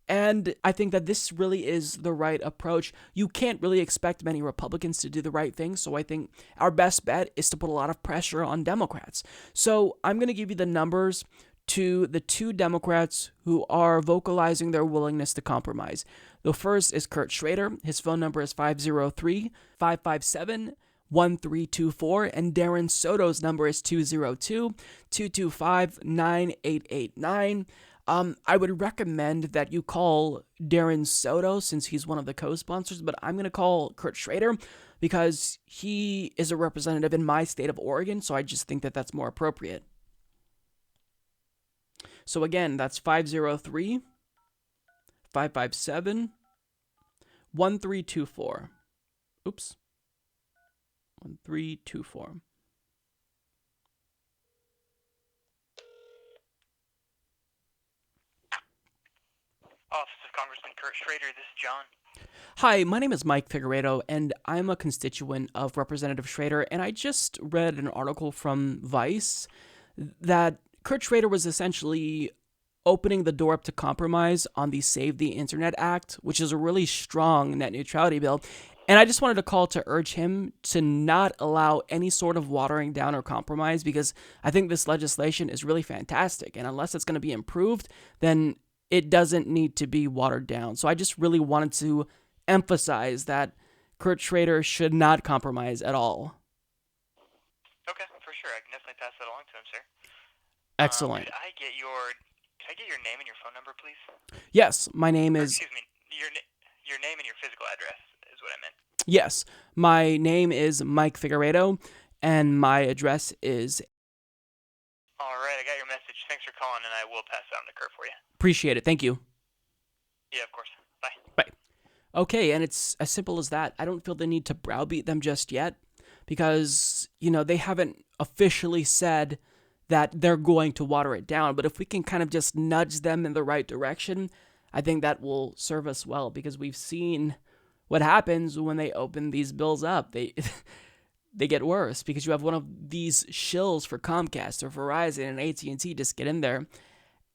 And I think that this really is the right approach. You can't really expect many Republicans to do the right thing, so I think our best bet is to put a lot of pressure on Democrats. So I'm going to give you the numbers to the two Democrats who are vocalizing their willingness to compromise. The first is Kurt Schrader. His phone number is 503-557-1324, and Darren Soto's number is 202-225-9889. I would recommend that you call Darren Soto since he's one of the co-sponsors, but I'm going to call Kurt Schrader because he is a representative in my state of Oregon, so I just think that that's more appropriate. So again, that's 503-557-1324. Oops. 1324. Office of Congressman Kurt Schrader, this is John. Hi, my name is Mike Figueredo, and I'm a constituent of Representative Schrader, and I just read an article from Vice that Kurt Schrader was essentially opening the door up to compromise on the Save the Internet Act, which is a really strong net neutrality bill. And I just wanted to call to urge him to not allow any sort of watering down or compromise, because I think this legislation is really fantastic. And unless it's going to be improved, then it doesn't need to be watered down. So I just really wanted to emphasize that Kurt Schrader should not compromise at all. Okay, for sure. I can definitely pass that along to him, sir. Excellent. Could I get your name and your phone number, please? Yes, my name is... Excuse me, your name and your physical address is what I meant. Yes, my name is Mike Figueredo, and my address is... All right, I got your message. Thanks for calling, and I will pass it on to Kurt for you. Appreciate it. Thank you. Yeah, of course. Bye. Bye. Okay, and it's as simple as that. I don't feel the need to browbeat them just yet because, they haven't officially said that they're going to water it down. But if we can kind of just nudge them in the right direction, I think that will serve us well, because we've seen what happens when they open these bills up. They get worse because you have one of these shills for Comcast or Verizon and AT&T just get in there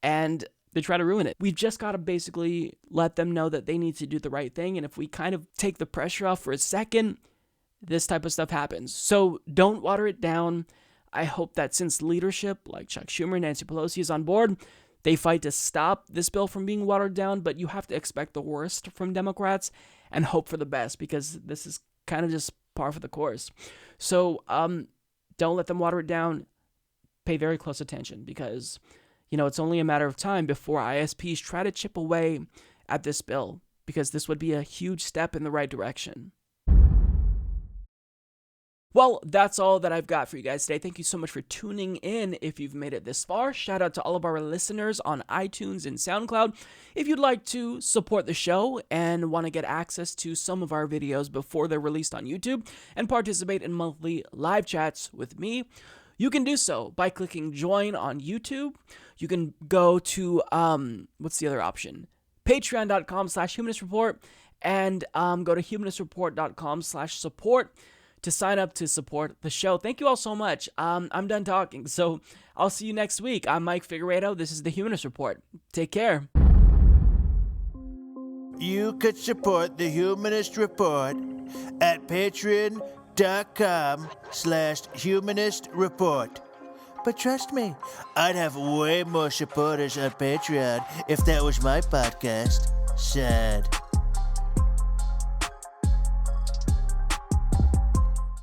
and they try to ruin it. We've just got to basically let them know that they need to do the right thing. And if we kind of take the pressure off for a second, this type of stuff happens. So don't water it down. I hope that since leadership like Chuck Schumer and Nancy Pelosi is on board, they fight to stop this bill from being watered down. But you have to expect the worst from Democrats and hope for the best, because this is kind of just par for the course. So don't let them water it down. Pay very close attention, because it's only a matter of time before ISPs try to chip away at this bill, because this would be a huge step in the right direction. Well, that's all that I've got for you guys today. Thank you so much for tuning in if you've made it this far. Shout out to all of our listeners on iTunes and SoundCloud. If you'd like to support the show and want to get access to some of our videos before they're released on YouTube and participate in monthly live chats with me, you can do so by clicking join on YouTube. You can go to, what's the other option? Patreon.com/Humanist Report, and go to humanistreport.com/support to sign up to support the show. Thank you all so much. I'm done talking, so I'll see you next week. I'm Mike Figueredo. This is the Humanist Report. Take care. You could support the Humanist Report at patreon.com/Humanist Report. But trust me, I'd have way more supporters on Patreon if that was my podcast. Sad.